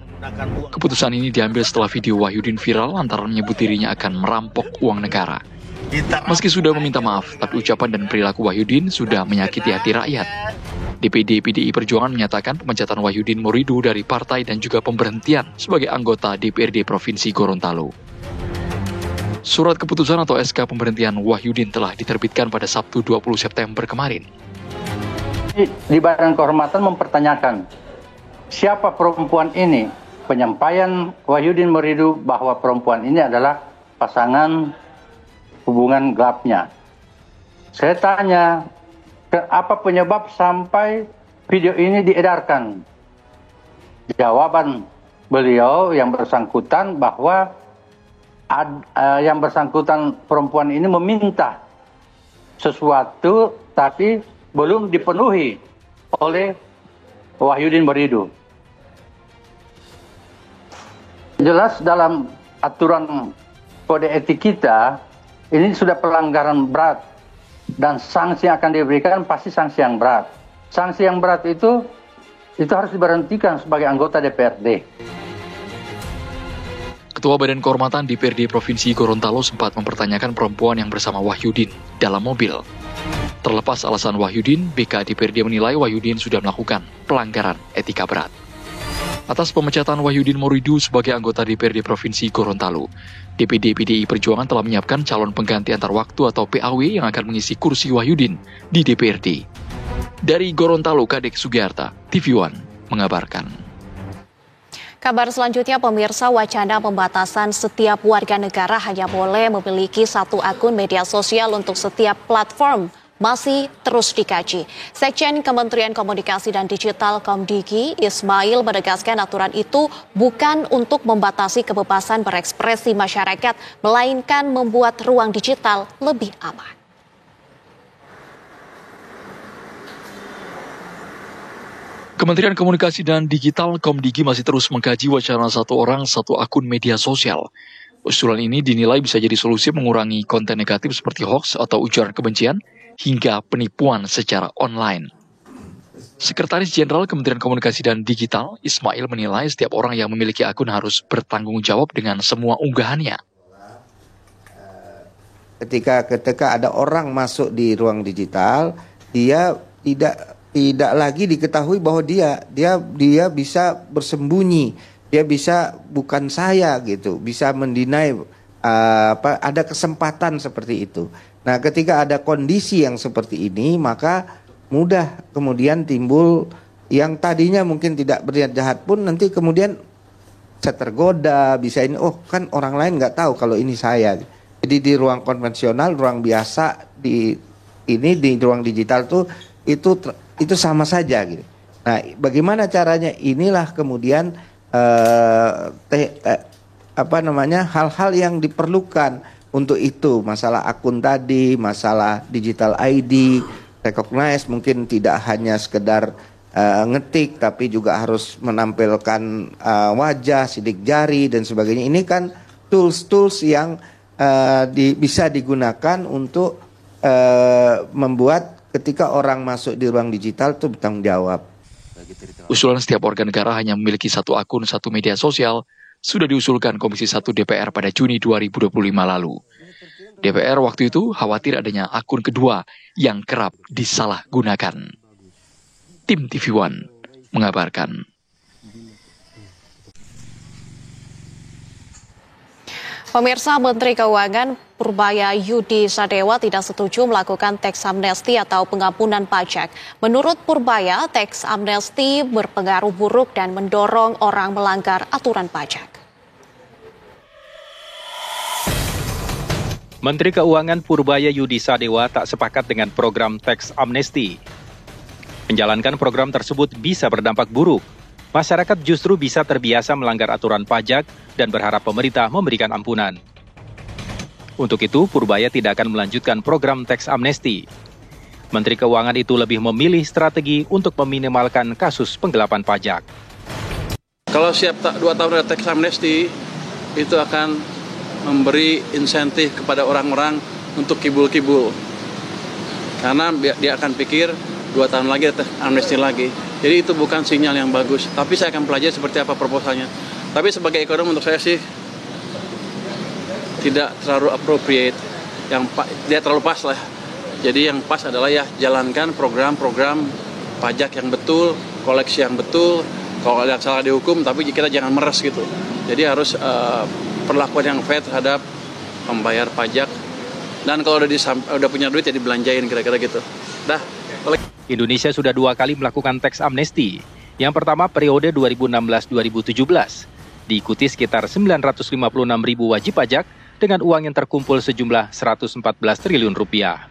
S6: Keputusan ini diambil setelah video Wahyudin viral lantaran menyebut dirinya akan merampok uang negara. Meski sudah meminta maaf, tapi ucapan dan perilaku Wahyudin sudah menyakiti hati rakyat. DPD PDI Perjuangan menyatakan pemecatan Wahyudin Moridu dari partai dan juga pemberhentian sebagai anggota DPRD Provinsi Gorontalo. Surat keputusan atau SK pemberhentian Wahyudin telah diterbitkan pada Sabtu 20 September kemarin.
S9: Di Badan Kehormatan mempertanyakan, siapa perempuan ini? Penyampaian Wahyudin Moridu bahwa perempuan ini adalah pasangan hubungan gelapnya. Saya tanya, apa penyebab sampai video ini diedarkan? Jawaban beliau yang bersangkutan bahwa yang bersangkutan perempuan ini meminta sesuatu tapi belum dipenuhi oleh Wahyudin Moridu. Jelas dalam aturan kode etik kita ini sudah pelanggaran berat dan sanksi yang akan diberikan pasti sanksi yang berat. Sanksi yang berat itu harus diberhentikan sebagai anggota DPRD.
S6: Ketua Badan Kehormatan DPRD Provinsi Gorontalo sempat mempertanyakan perempuan yang bersama Wahyudin dalam mobil. Terlepas alasan Wahyudin, BK DPRD menilai Wahyudin sudah melakukan pelanggaran etika berat. Atas pemecatan Wahyudin Moridu sebagai anggota DPRD Provinsi Gorontalo, DPD PDI Perjuangan telah menyiapkan calon pengganti antar waktu atau PAW yang akan mengisi kursi Wahyudin di DPRD. Dari Gorontalo, Kadek Sugiyarta, TV One mengabarkan.
S3: Kabar selanjutnya, pemirsa, wacana pembatasan setiap warga negara hanya boleh memiliki satu akun media sosial untuk setiap platform masih terus dikaji. Sekjen Kementerian Komunikasi dan Digital Komdigi Ismail menegaskan aturan itu bukan untuk membatasi kebebasan berekspresi masyarakat, melainkan membuat ruang digital lebih aman.
S6: Kementerian Komunikasi dan Digital Komdigi masih terus mengkaji wacana satu orang satu akun media sosial. Usulan ini dinilai bisa jadi solusi mengurangi konten negatif seperti hoax atau ujaran kebencian hingga penipuan secara online. Sekretaris Jenderal Kementerian Komunikasi dan Digital, Ismail, menilai setiap orang yang memiliki akun harus bertanggung jawab dengan semua unggahannya.
S10: Ketika ada orang masuk di ruang digital, dia tidak lagi diketahui bahwa dia bisa bersembunyi, dia bisa bukan saya gitu, bisa mendinai ada kesempatan seperti itu. Nah, ketika ada kondisi yang seperti ini, maka mudah kemudian timbul yang tadinya mungkin tidak berniat jahat pun nanti kemudian bisa tergoda, bisa ini, oh kan orang lain nggak tahu kalau ini saya. Jadi di ruang konvensional, ruang biasa, di ruang digital tuh itu sama saja gitu. Nah, bagaimana caranya? Inilah kemudian hal-hal yang diperlukan untuk itu, masalah akun tadi, masalah digital ID, recognize, mungkin tidak hanya sekedar ngetik, tapi juga harus menampilkan wajah, sidik jari dan sebagainya. Ini kan tools-tools yang bisa digunakan untuk membuat ketika orang masuk di ruang digital itu bertanggung jawab.
S6: Usulan setiap warga negara hanya memiliki satu akun, satu media sosial sudah diusulkan Komisi 1 DPR pada Juni 2025 lalu. DPR waktu itu khawatir adanya akun kedua yang kerap disalahgunakan. Tim TV One mengabarkan.
S3: Pemirsa, Menteri Keuangan Purbaya Yudi Sadewa tidak setuju melakukan teks amnesti atau pengampunan pajak. Menurut Purbaya, teks amnesti berpengaruh buruk dan mendorong orang melanggar aturan pajak.
S11: Menteri Keuangan Purbaya Yudi Sadewa tak sepakat dengan program teks amnesti. Menjalankan program tersebut bisa berdampak buruk. Masyarakat justru bisa terbiasa melanggar aturan pajak dan berharap pemerintah memberikan ampunan. Untuk itu, Purbaya tidak akan melanjutkan program teks amnesti. Menteri Keuangan itu lebih memilih strategi untuk meminimalkan kasus penggelapan pajak.
S12: Kalau siap 2 tahun ada teks amnesti, itu akan memberi insentif kepada orang-orang untuk kibul-kibul. Karena dia akan pikir 2 tahun lagi ada amnesti lagi. Jadi itu bukan sinyal yang bagus. Tapi saya akan pelajari seperti apa proposalnya. Tapi sebagai ekonom untuk saya sih tidak terlalu appropriate. Dia terlalu pas lah. Jadi yang pas adalah ya jalankan program-program pajak yang betul, koleksi yang betul. Kalau ada salah dihukum, tapi kita jangan meres gitu. Jadi harus perlakuan yang fair terhadap pembayar pajak. Dan kalau udah punya duit ya dibelanjain kira-kira gitu.
S11: Indonesia sudah 2 kali melakukan teks amnesti. Yang pertama periode 2016-2017. Diikuti sekitar 956 ribu wajib pajak dengan uang yang terkumpul sejumlah 114 triliun rupiah.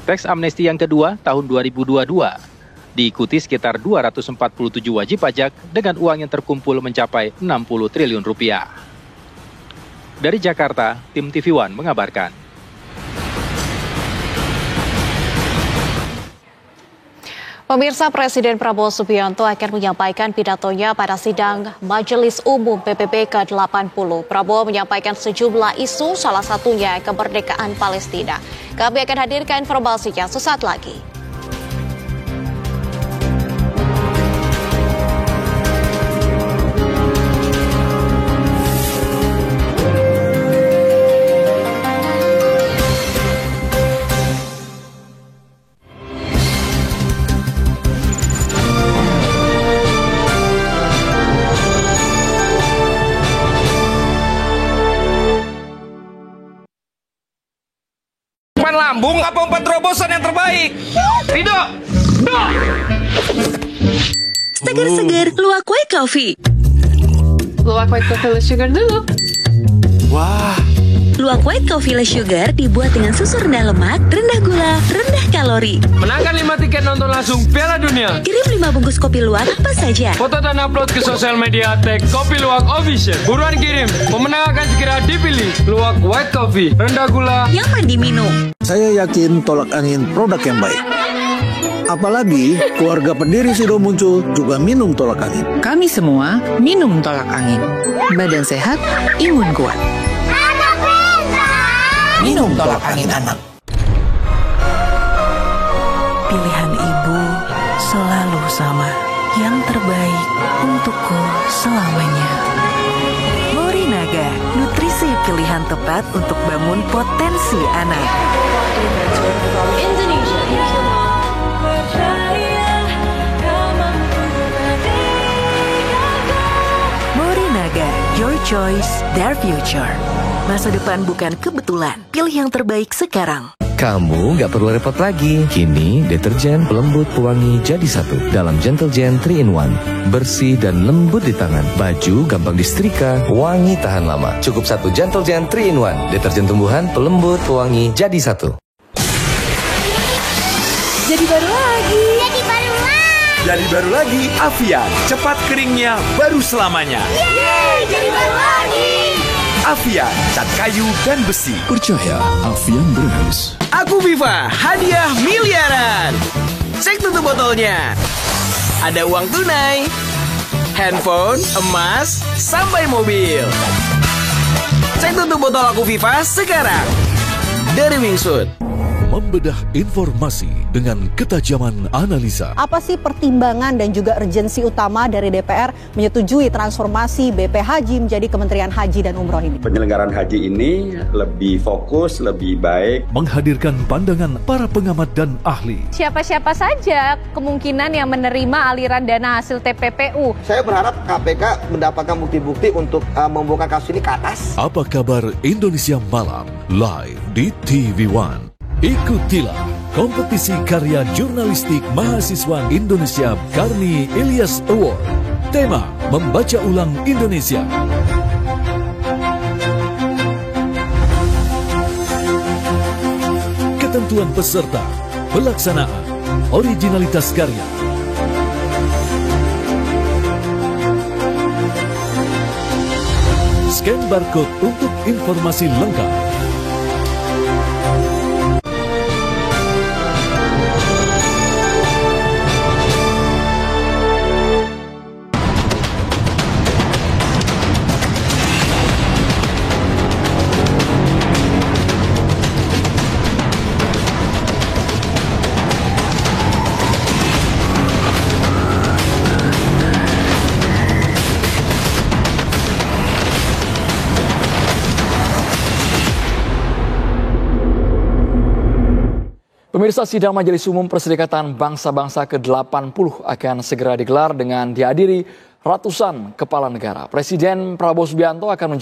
S11: Teks amnesti yang kedua tahun 2022. Diikuti sekitar 247 wajib pajak dengan uang yang terkumpul mencapai 60 triliun rupiah. Dari Jakarta, tim TV One mengabarkan.
S3: Pemirsa, Presiden Prabowo Subianto akan menyampaikan pidatonya pada sidang Majelis Umum PBB ke-80. Prabowo menyampaikan sejumlah isu, salah satunya kemerdekaan Palestina. Kami akan hadirkan informasinya sesaat lagi.
S23: Lambung apa 4 terobosan yang terbaik? Ridho!
S20: Segar-segar luwak white coffee.
S22: Luwak white coffee less sugar dulu.
S23: Wah.
S20: Luwak white coffee less sugar dibuat dengan susu rendah lemak, rendah gula, rendah kalori.
S21: Menangkan 5 tiket nonton langsung Piala Dunia.
S20: Kirim 5 bungkus kopi luwak apa saja.
S21: Foto dan upload ke sosial media tag Kopi Luwak Official. Buruan kirim, pemenang akan segera dipilih. Luwak white coffee, rendah gula,
S20: nyaman diminum.
S13: Saya yakin tolak angin produk yang baik. Apalagi keluarga pendiri Sido Muncul juga minum tolak angin.
S14: Kami semua minum tolak angin. Badan sehat, imun kuat.
S13: Minum tolak angin anak.
S14: Pilihan ibu
S20: selalu sama. Yang terbaik untukku selamanya. Morinaga, nutrisi pilihan tepat untuk bangun potensi anak. Morinaga, your choice, their future. Masa depan bukan kebetulan, pilih yang terbaik sekarang.
S1: Kamu nggak perlu repot lagi. Kini deterjen pelembut pewangi jadi satu dalam Gentle Gen 3-in-1. Bersih dan lembut di tangan. Baju gampang disetrika, wangi tahan lama. Cukup satu Gentle Gen 3-in-1. Deterjen tumbuhan pelembut pewangi jadi satu.
S29: Jadi baru lagi.
S23: Jadi baru lagi, Avian. Cepat keringnya baru selamanya.
S29: Yeay, jadi baru lagi.
S23: Avian, cat kayu dan besi.
S15: Percaya, Avian Brands.
S23: Aku Viva, hadiah miliaran. Cek tutup botolnya. Ada uang tunai, handphone, emas, sampai mobil. Cek tutup botol Aku Viva sekarang. Dari Wingsuit.
S15: Membedah informasi dengan ketajaman analisa.
S16: Apa sih pertimbangan dan juga urgensi utama dari DPR menyetujui transformasi BP Haji menjadi Kementerian Haji dan Umroh ini?
S17: Penyelenggaraan haji ini lebih fokus, lebih baik.
S15: Menghadirkan pandangan para pengamat dan ahli.
S18: Siapa-siapa saja kemungkinan yang menerima aliran dana hasil TPPU.
S24: Saya berharap KPK mendapatkan bukti-bukti untuk membongkar kasus ini ke atas.
S15: Apa kabar Indonesia Malam live di TV One? Ikutilah kompetisi karya jurnalistik mahasiswa Indonesia Karni Ilyas Award. Tema membaca ulang Indonesia. Ketentuan peserta, pelaksanaan, originalitas karya. Scan barcode untuk informasi lengkap.
S6: Pemirsa, sidang Majelis Umum Perserikatan Bangsa-Bangsa ke-80 akan segera digelar dengan dihadiri ratusan kepala negara. Presiden Prabowo Subianto akan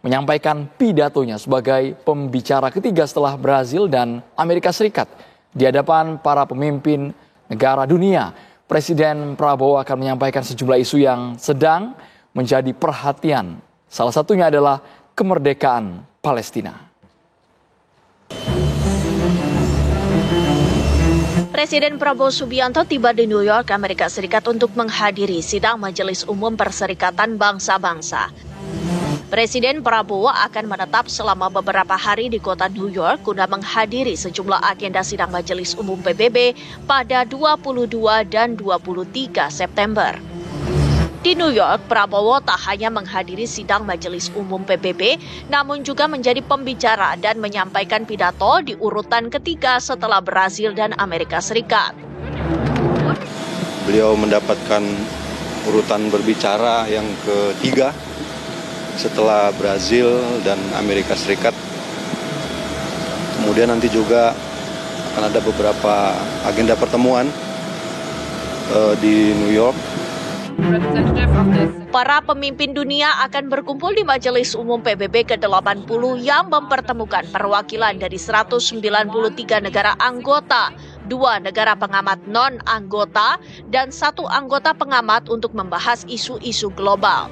S6: menyampaikan pidatonya sebagai pembicara ketiga setelah Brazil dan Amerika Serikat. Di hadapan para pemimpin negara dunia, Presiden Prabowo akan menyampaikan sejumlah isu yang sedang menjadi perhatian. Salah satunya adalah kemerdekaan Palestina.
S2: Presiden Prabowo Subianto tiba di New York, Amerika Serikat untuk menghadiri sidang Majelis Umum Perserikatan Bangsa-Bangsa. Presiden Prabowo akan menetap selama beberapa hari di kota New York guna menghadiri sejumlah agenda sidang Majelis Umum PBB pada 22 dan 23 September. Di New York, Prabowo tak hanya menghadiri sidang Majelis Umum PBB, namun juga menjadi pembicara dan menyampaikan pidato di urutan ketiga setelah Brazil dan Amerika Serikat.
S25: Beliau mendapatkan urutan berbicara yang ketiga setelah Brazil dan Amerika Serikat. Kemudian nanti juga akan ada beberapa agenda pertemuan di New York.
S2: Para pemimpin dunia akan berkumpul di Majelis Umum PBB ke-80 yang mempertemukan perwakilan dari 193 negara anggota, 2 negara pengamat non-anggota, dan 1 anggota pengamat untuk membahas isu-isu global.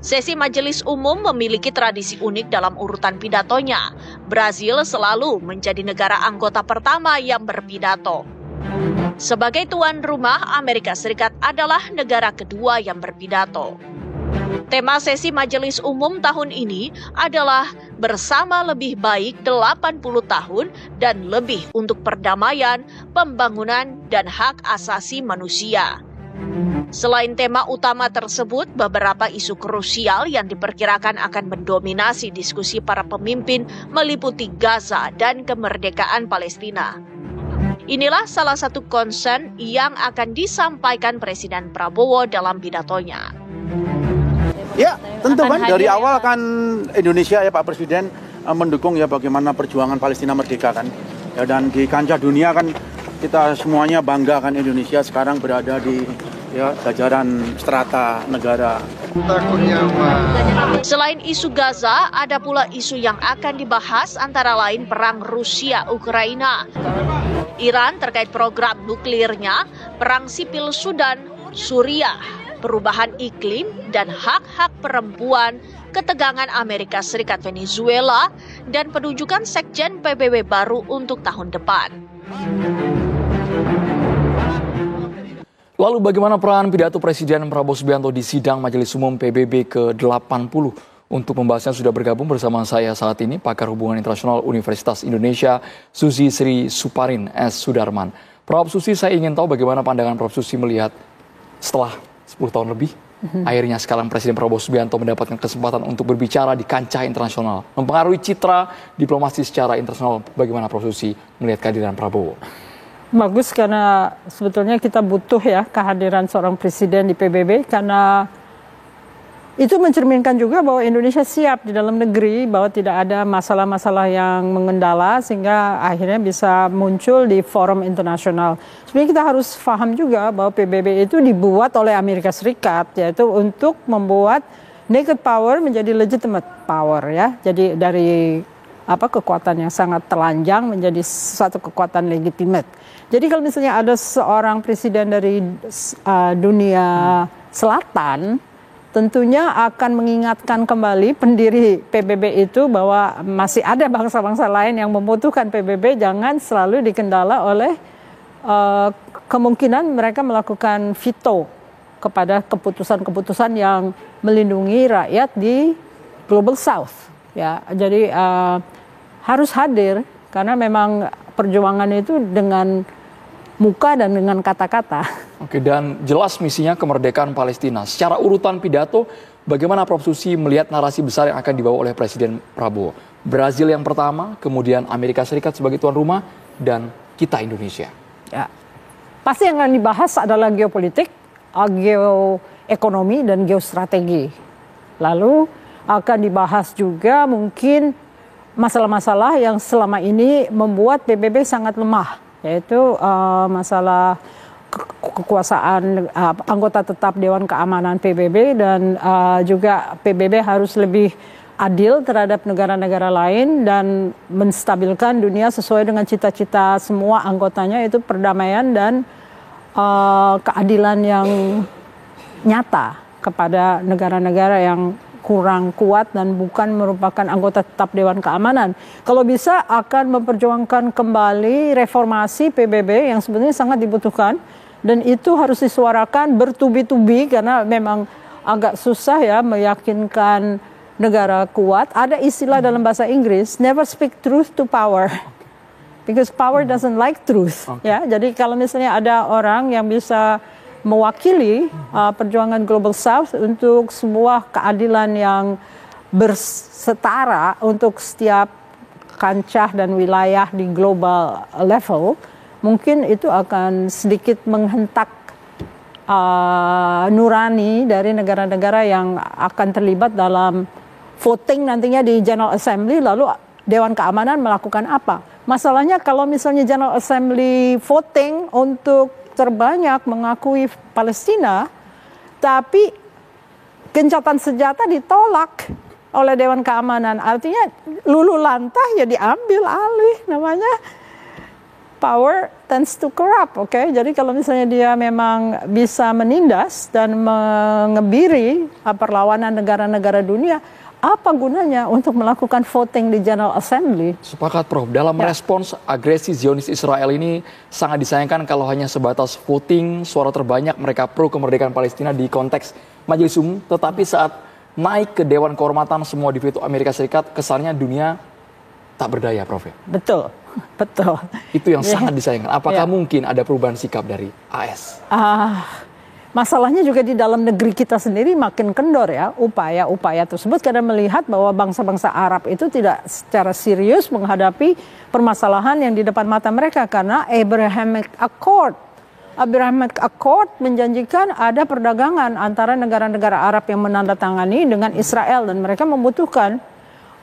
S2: Sesi Majelis Umum memiliki tradisi unik dalam urutan pidatonya. Brazil selalu menjadi negara anggota pertama yang berpidato. Sebagai tuan rumah, Amerika Serikat adalah negara kedua yang berpidato. Tema sesi Majelis Umum tahun ini adalah Bersama Lebih Baik 80 Tahun dan Lebih untuk Perdamaian, Pembangunan, dan Hak Asasi Manusia. Selain tema utama tersebut, beberapa isu krusial yang diperkirakan akan mendominasi diskusi para pemimpin meliputi Gaza dan kemerdekaan Palestina. Inilah salah satu concern yang akan disampaikan Presiden Prabowo dalam pidatonya.
S4: Ya, tentu kan dari awal kan Indonesia ya Pak Presiden mendukung ya bagaimana perjuangan Palestina merdeka kan. Ya, dan di kancah dunia kan kita semuanya bangga kan Indonesia sekarang berada di jajaran strata negara.
S2: Selain isu Gaza, ada pula isu yang akan dibahas antara lain perang Rusia-Ukraina, Iran terkait program nuklirnya, perang sipil Sudan, Suriah, perubahan iklim, dan hak-hak perempuan, ketegangan Amerika Serikat Venezuela, dan penunjukan sekjen PBB baru untuk tahun depan.
S6: Lalu bagaimana peran pidato Presiden Prabowo Subianto di sidang Majelis Umum PBB ke-80? Untuk membahasnya sudah bergabung bersama saya saat ini Pakar Hubungan Internasional Universitas Indonesia, Susi Sri Suparin S. Sudarman. Prof. Susi, saya ingin tahu bagaimana pandangan Prof. Susi melihat setelah 10 tahun lebih, akhirnya sekarang Presiden Prabowo Subianto mendapatkan kesempatan untuk berbicara di kancah internasional, mempengaruhi citra diplomasi secara internasional. Bagaimana Prof. Susi melihat kehadiran Prabowo?
S5: Bagus, karena sebetulnya kita butuh ya kehadiran seorang presiden di PBB, karena itu mencerminkan juga bahwa Indonesia siap di dalam negeri, bahwa tidak ada masalah-masalah yang mengendala sehingga akhirnya bisa muncul di forum internasional. Sebenarnya kita harus paham juga bahwa PBB itu dibuat oleh Amerika Serikat, yaitu untuk membuat naked power menjadi legitimate power ya. Jadi dari kekuatan yang sangat telanjang menjadi suatu kekuatan legitimate. Jadi kalau misalnya ada seorang presiden dari dunia selatan, tentunya akan mengingatkan kembali pendiri PBB itu bahwa masih ada bangsa-bangsa lain yang membutuhkan PBB, jangan selalu dikendala oleh kemungkinan mereka melakukan veto kepada keputusan-keputusan yang melindungi rakyat di Global South. Ya, jadi harus hadir karena memang perjuangan itu dengan muka dan dengan kata-kata.
S6: Oke, dan jelas misinya kemerdekaan Palestina. Secara urutan pidato, bagaimana Prof. Susi melihat narasi besar yang akan dibawa oleh Presiden Prabowo? Brazil yang pertama, kemudian Amerika Serikat sebagai tuan rumah, dan kita Indonesia.
S5: Ya, pasti yang akan dibahas adalah geopolitik, geoekonomi, dan geostrategi. Lalu akan dibahas juga mungkin masalah-masalah yang selama ini membuat PBB sangat lemah, yaitu masalah kekuasaan anggota tetap Dewan Keamanan PBB, dan juga PBB harus lebih adil terhadap negara-negara lain dan menstabilkan dunia sesuai dengan cita-cita semua anggotanya, itu perdamaian dan keadilan yang nyata kepada negara-negara yang kurang kuat dan bukan merupakan anggota tetap Dewan Keamanan. Kalau bisa akan memperjuangkan kembali reformasi PBB yang sebenarnya sangat dibutuhkan, dan itu harus disuarakan bertubi-tubi karena memang agak susah ya meyakinkan negara kuat. Ada istilah dalam bahasa Inggris, never speak truth to power. Because power doesn't like truth. Ya, jadi kalau misalnya ada orang yang bisa mewakili perjuangan Global South untuk sebuah keadilan yang bersetara untuk setiap kancah dan wilayah di global level, mungkin itu akan sedikit menghentak nurani dari negara-negara yang akan terlibat dalam voting nantinya di General Assembly. Lalu Dewan Keamanan melakukan apa? Masalahnya kalau misalnya General Assembly voting untuk terbanyak mengakui Palestina, tapi gencatan senjata ditolak oleh Dewan Keamanan. Artinya luluh lantah ya diambil alih, namanya power tends to corrupt. Oke, jadi kalau misalnya dia memang bisa menindas dan mengebiri perlawanan negara-negara dunia, apa gunanya untuk melakukan voting di General Assembly?
S6: Sepakat, Prof. Dalam respons agresi Zionis Israel ini sangat disayangkan kalau hanya sebatas voting suara terbanyak mereka pro kemerdekaan Palestina di konteks Majelis Umum, tetapi saat naik ke Dewan Kehormatan semua diveto Amerika Serikat, kesannya dunia tak berdaya, Prof.
S5: Betul, betul.
S6: Itu yang sangat disayangkan. Apakah mungkin ada perubahan sikap dari AS?
S5: Masalahnya juga di dalam negeri kita sendiri makin kendor ya upaya-upaya tersebut karena melihat bahwa bangsa-bangsa Arab itu tidak secara serius menghadapi permasalahan yang di depan mata mereka karena Abrahamic Accord menjanjikan ada perdagangan antara negara-negara Arab yang menandatangani dengan Israel dan mereka membutuhkan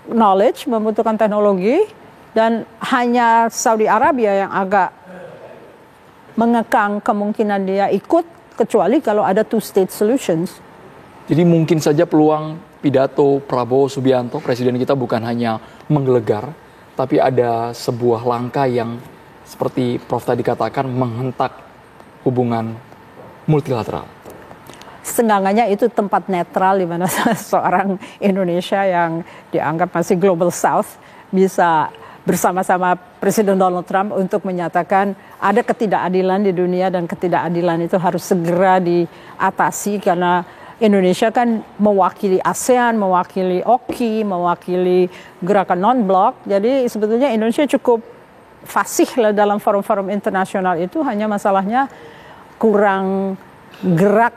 S5: knowledge, membutuhkan teknologi dan hanya Saudi Arabia yang agak mengekang kemungkinan dia ikut kecuali kalau ada two-state solutions.
S6: Jadi mungkin saja peluang pidato Prabowo Subianto, presiden kita bukan hanya menggelegar, tapi ada sebuah langkah yang seperti Prof tadi katakan menghentak hubungan multilateral.
S5: Setengahnya itu tempat netral di mana seorang Indonesia yang dianggap masih global south bisa bersama-sama Presiden Donald Trump untuk menyatakan ada ketidakadilan di dunia dan ketidakadilan itu harus segera diatasi karena Indonesia kan mewakili ASEAN, mewakili OKI, mewakili gerakan non-blok. Jadi sebetulnya Indonesia cukup fasih lah dalam forum-forum internasional itu, hanya masalahnya kurang gerak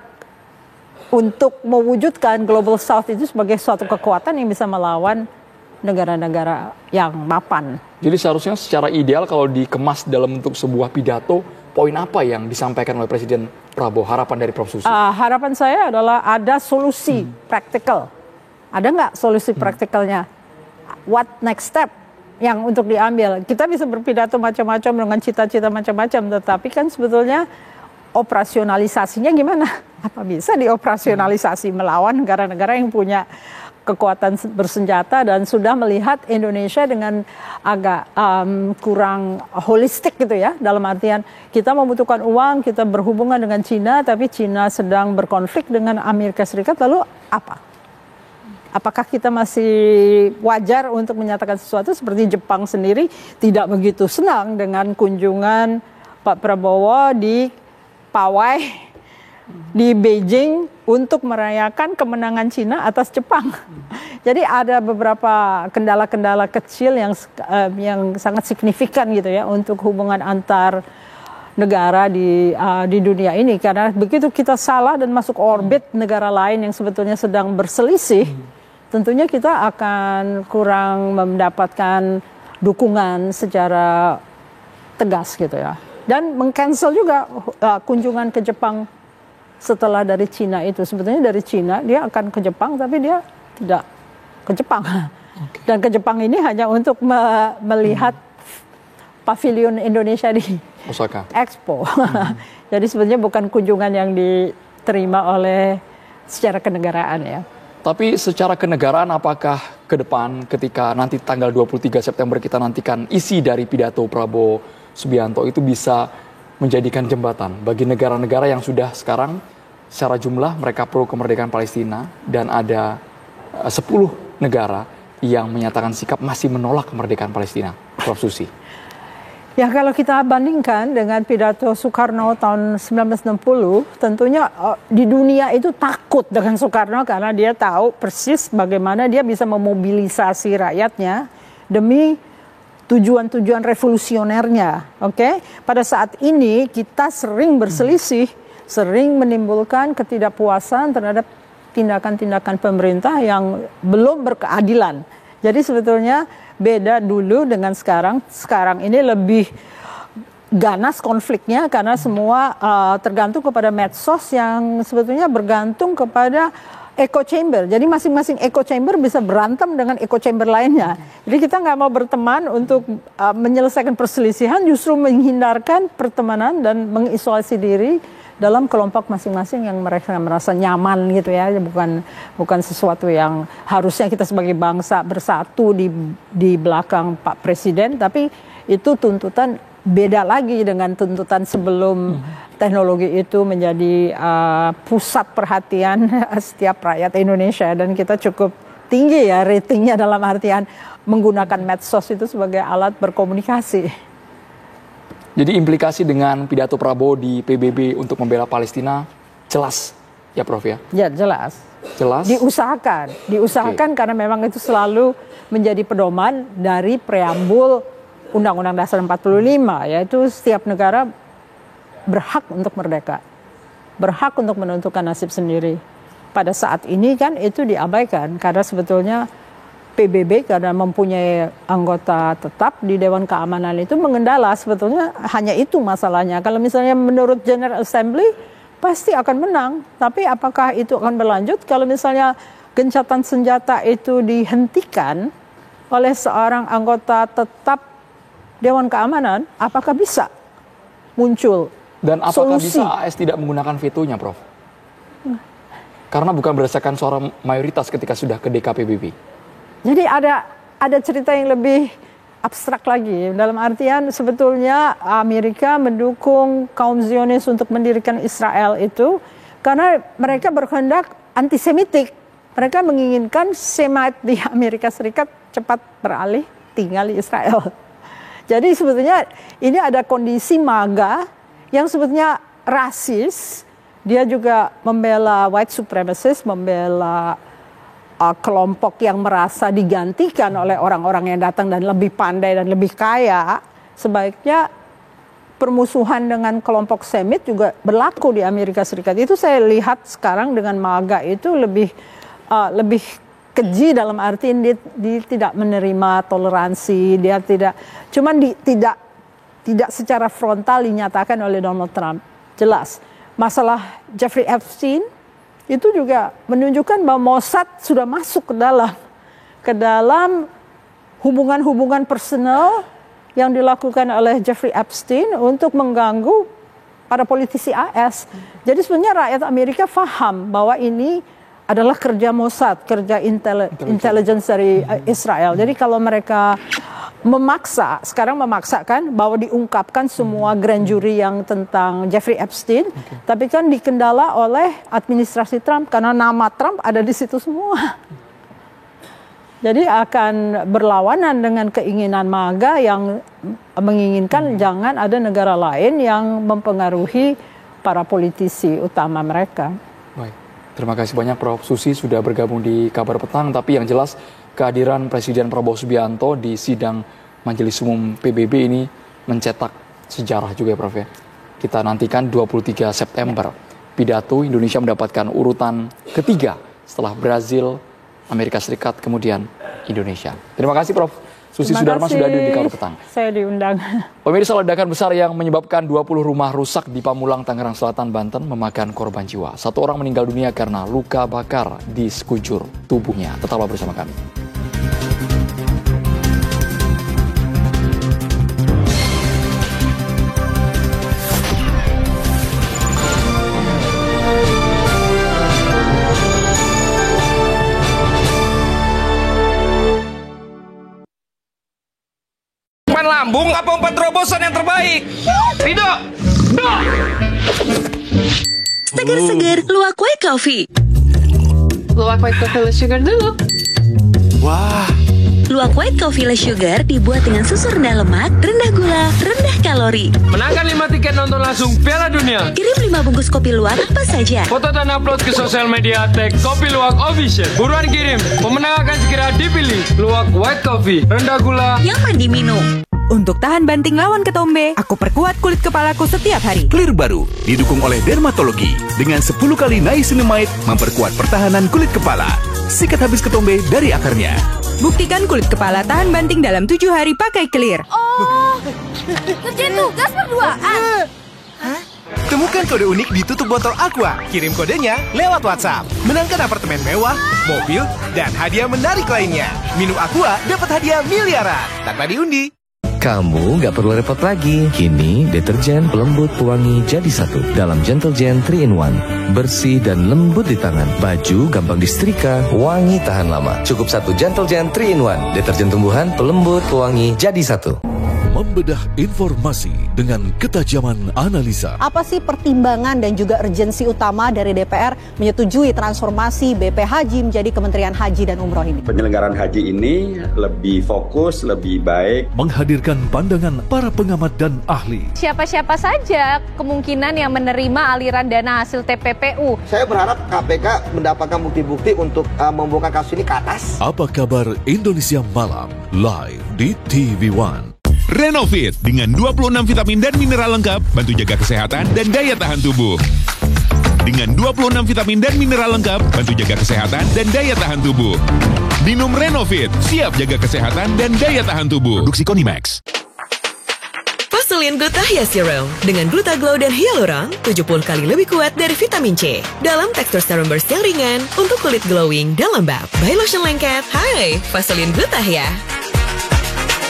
S5: untuk mewujudkan Global South itu sebagai suatu kekuatan yang bisa melawan negara-negara yang mapan.
S6: Jadi seharusnya secara ideal kalau dikemas dalam bentuk sebuah pidato, poin apa yang disampaikan oleh Presiden Prabowo? Harapan dari Prof Susi?
S5: Harapan saya adalah ada solusi praktikal. Ada nggak solusi praktikalnya? What next step yang untuk diambil? Kita bisa berpidato macam-macam dengan cita-cita macam-macam, tetapi kan sebetulnya operasionalisasinya gimana? Apa bisa dioperasionalisasi melawan negara-negara yang punya kekuatan bersenjata dan sudah melihat Indonesia dengan agak kurang holistik gitu ya, dalam artian kita membutuhkan uang, kita berhubungan dengan Cina, tapi Cina sedang berkonflik dengan Amerika Serikat, lalu apa? Apakah kita masih wajar untuk menyatakan sesuatu? Seperti Jepang sendiri tidak begitu senang dengan kunjungan Pak Prabowo di pawai di Beijing untuk merayakan kemenangan Cina atas Jepang. Jadi ada beberapa kendala-kendala kecil yang sangat signifikan gitu ya untuk hubungan antar negara di dunia ini, karena begitu kita salah dan masuk orbit negara lain yang sebetulnya sedang berselisih, tentunya kita akan kurang mendapatkan dukungan secara tegas gitu ya. Dan meng-cancel juga kunjungan ke Jepang setelah dari Cina itu. Sebetulnya dari Cina dia akan ke Jepang tapi dia tidak ke Jepang. Dan ke Jepang ini hanya untuk melihat pavilion Indonesia di
S6: Osaka
S5: Expo. Jadi sebetulnya bukan kunjungan yang diterima oleh secara kenegaraan ya.
S6: Tapi secara kenegaraan apakah ke depan ketika nanti tanggal 23 September kita nantikan isi dari pidato Prabowo Subianto itu bisa menjadikan jembatan bagi negara-negara yang sudah sekarang secara jumlah mereka pro kemerdekaan Palestina dan ada 10 negara yang menyatakan sikap masih menolak kemerdekaan Palestina. Prof Susi.
S5: Ya kalau kita bandingkan dengan pidato Soekarno tahun 1960, tentunya di dunia itu takut dengan Soekarno karena dia tahu persis bagaimana dia bisa memobilisasi rakyatnya demi tujuan-tujuan revolusionernya. Oke? Pada saat ini kita sering berselisih, sering menimbulkan ketidakpuasan terhadap tindakan-tindakan pemerintah yang belum berkeadilan. Jadi sebetulnya beda dulu dengan sekarang. Sekarang ini lebih ganas konfliknya karena semua tergantung kepada medsos yang sebetulnya bergantung kepada echo chamber. Jadi masing-masing echo chamber bisa berantem dengan echo chamber lainnya. Jadi kita nggak mau berteman untuk menyelesaikan perselisihan, justru menghindarkan pertemanan dan mengisolasi diri dalam kelompok masing-masing yang mereka merasa nyaman gitu ya. Bukan sesuatu yang harusnya kita sebagai bangsa bersatu di belakang Pak Presiden, tapi itu tuntutan beda lagi dengan tuntutan sebelum teknologi itu menjadi pusat perhatian setiap rakyat Indonesia, dan kita cukup tinggi ya ratingnya dalam artian menggunakan medsos itu sebagai alat berkomunikasi.
S6: Jadi implikasi dengan pidato Prabowo di PBB untuk membela Palestina jelas ya Prof ya? Ya
S5: jelas.
S6: Jelas?
S5: Diusahakan karena memang itu selalu menjadi pedoman dari preambul Undang-Undang Dasar 45, yaitu setiap negara berhak untuk merdeka. berhak untuk menentukan nasib sendiri. Pada saat ini kan itu diabaikan karena sebetulnya PBB karena mempunyai anggota tetap di Dewan Keamanan itu mengendala, sebetulnya hanya itu masalahnya. Kalau misalnya menurut General Assembly pasti akan menang, tapi apakah itu akan berlanjut kalau misalnya gencatan senjata itu dihentikan oleh seorang anggota tetap Dewan Keamanan, apakah bisa muncul
S6: dan apakah
S5: solusi?
S6: Bisa AS tidak menggunakan vetonya, Prof? Karena bukan berdasarkan suara mayoritas ketika sudah ke DKPBB.
S5: Jadi ada cerita yang lebih abstrak lagi, dalam artian sebetulnya Amerika mendukung kaum Zionis untuk mendirikan Israel itu karena mereka berkehendak antisemitik. Mereka menginginkan Semite di Amerika Serikat cepat beralih tinggal di Israel. Jadi sebetulnya ini ada kondisi MAGA yang sebetulnya rasis. Dia juga membela white supremacist, membela kelompok yang merasa digantikan oleh orang-orang yang datang dan lebih pandai dan lebih kaya. Sebaiknya permusuhan dengan kelompok Semit juga berlaku di Amerika Serikat. Itu saya lihat sekarang dengan MAGA itu lebih keji, dalam arti dia tidak menerima toleransi, dia tidak, cuman tidak secara frontal dinyatakan oleh Donald Trump. Jelas masalah Jeffrey Epstein itu juga menunjukkan bahwa Mossad sudah masuk ke dalam hubungan-hubungan personal yang dilakukan oleh Jeffrey Epstein untuk mengganggu para politisi AS. Jadi sebenarnya rakyat Amerika paham bahwa ini adalah kerja Mossad, kerja intelligence dari Israel. Jadi kalau mereka sekarang memaksakan bahwa diungkapkan semua grand jury yang tentang Jeffrey Epstein, tapi kan dikendala oleh administrasi Trump karena nama Trump ada di situ semua. Jadi akan berlawanan dengan keinginan MAGA yang menginginkan jangan ada negara lain yang mempengaruhi para politisi utama mereka.
S6: Baik, terima kasih banyak Prof. Susi sudah bergabung di Kabar Petang, tapi yang jelas kehadiran Presiden Prabowo Subianto di sidang Majelis Umum PBB ini mencetak sejarah juga ya Prof ya. Kita nantikan 23 September. Pidato Indonesia mendapatkan urutan ketiga setelah Brazil, Amerika Serikat, kemudian Indonesia. Terima kasih Prof. Susi Sudarma sudah hadir di Kabar Petang.
S5: Saya diundang.
S6: Pemirsa, ledakan besar yang menyebabkan 20 rumah rusak di Pamulang, Tangerang Selatan, Banten memakan korban jiwa. 1 orang meninggal dunia karena luka bakar di sekujur tubuhnya. Tetaplah bersama kami.
S23: Lambung apa 4 terobosan yang terbaik? Rido!
S20: Segar-segar luwak white coffee.
S22: Luwak white coffee less sugar dulu.
S23: Wah.
S20: Luwak white coffee less sugar dibuat dengan susu rendah lemak, rendah gula, rendah kalori.
S21: Menangkan 5 tiket nonton langsung Piala Dunia.
S20: Kirim 5 bungkus kopi luwak apa saja.
S21: Foto dan upload ke sosial media tag Kopi Luwak Official. Buruan kirim, pemenang akan segera dipilih. Luwak white coffee, rendah gula,
S20: nyaman diminum.
S29: Untuk tahan banting lawan ketombe, aku perkuat kulit kepalaku setiap hari.
S7: Clear baru didukung oleh dermatologi dengan 10 kali niacinamide memperkuat pertahanan kulit kepala. Sikat habis ketombe dari akarnya.
S29: Buktikan kulit kepala tahan banting dalam 7 hari pakai Clear.
S8: Oh, kerjain tugas berduaan.
S23: Temukan kode unik di tutup botol Aqua. Kirim kodenya lewat WhatsApp. Menangkan apartemen mewah, mobil, dan hadiah menarik lainnya. Minum Aqua dapat hadiah miliaran tanpa diundi.
S1: Kamu nggak perlu repot lagi. Kini deterjen pelembut pewangi jadi satu dalam Gentle Gen 3-in-1. Bersih dan lembut di tangan. Baju gampang disetrika, wangi tahan lama. Cukup 1 Gentle Gen 3-in-1. Deterjen tumbuhan pelembut pewangi jadi satu.
S15: Membedah informasi dengan ketajaman analisa.
S16: Apa sih pertimbangan dan juga urgensi utama dari DPR menyetujui transformasi BP Haji menjadi Kementerian Haji dan Umroh ini?
S17: Penyelenggaraan haji ini lebih fokus, lebih baik.
S15: Menghadirkan pandangan para pengamat dan ahli.
S18: Siapa-siapa saja kemungkinan yang menerima aliran dana hasil TPPU.
S24: Saya berharap KPK mendapatkan bukti-bukti untuk membuka kasus ini ke atas.
S15: Apa kabar Indonesia Malam live di TV One.
S9: Renovit dengan 26 vitamin dan mineral lengkap, bantu jaga kesehatan dan daya tahan tubuh.
S7: Dengan 26 vitamin dan mineral lengkap, bantu jaga kesehatan dan daya tahan tubuh. Minum Renovit, siap jaga kesehatan dan daya tahan tubuh. Produksi Konimax.
S20: Vaseline Glutathione Serum dengan Glutaglow dan Hyaluron 70 kali lebih kuat dari vitamin C dalam tekstur serum burst yang ringan untuk kulit glowing dan lembab. By Lotion Lengket, hai Vaseline Glutathione.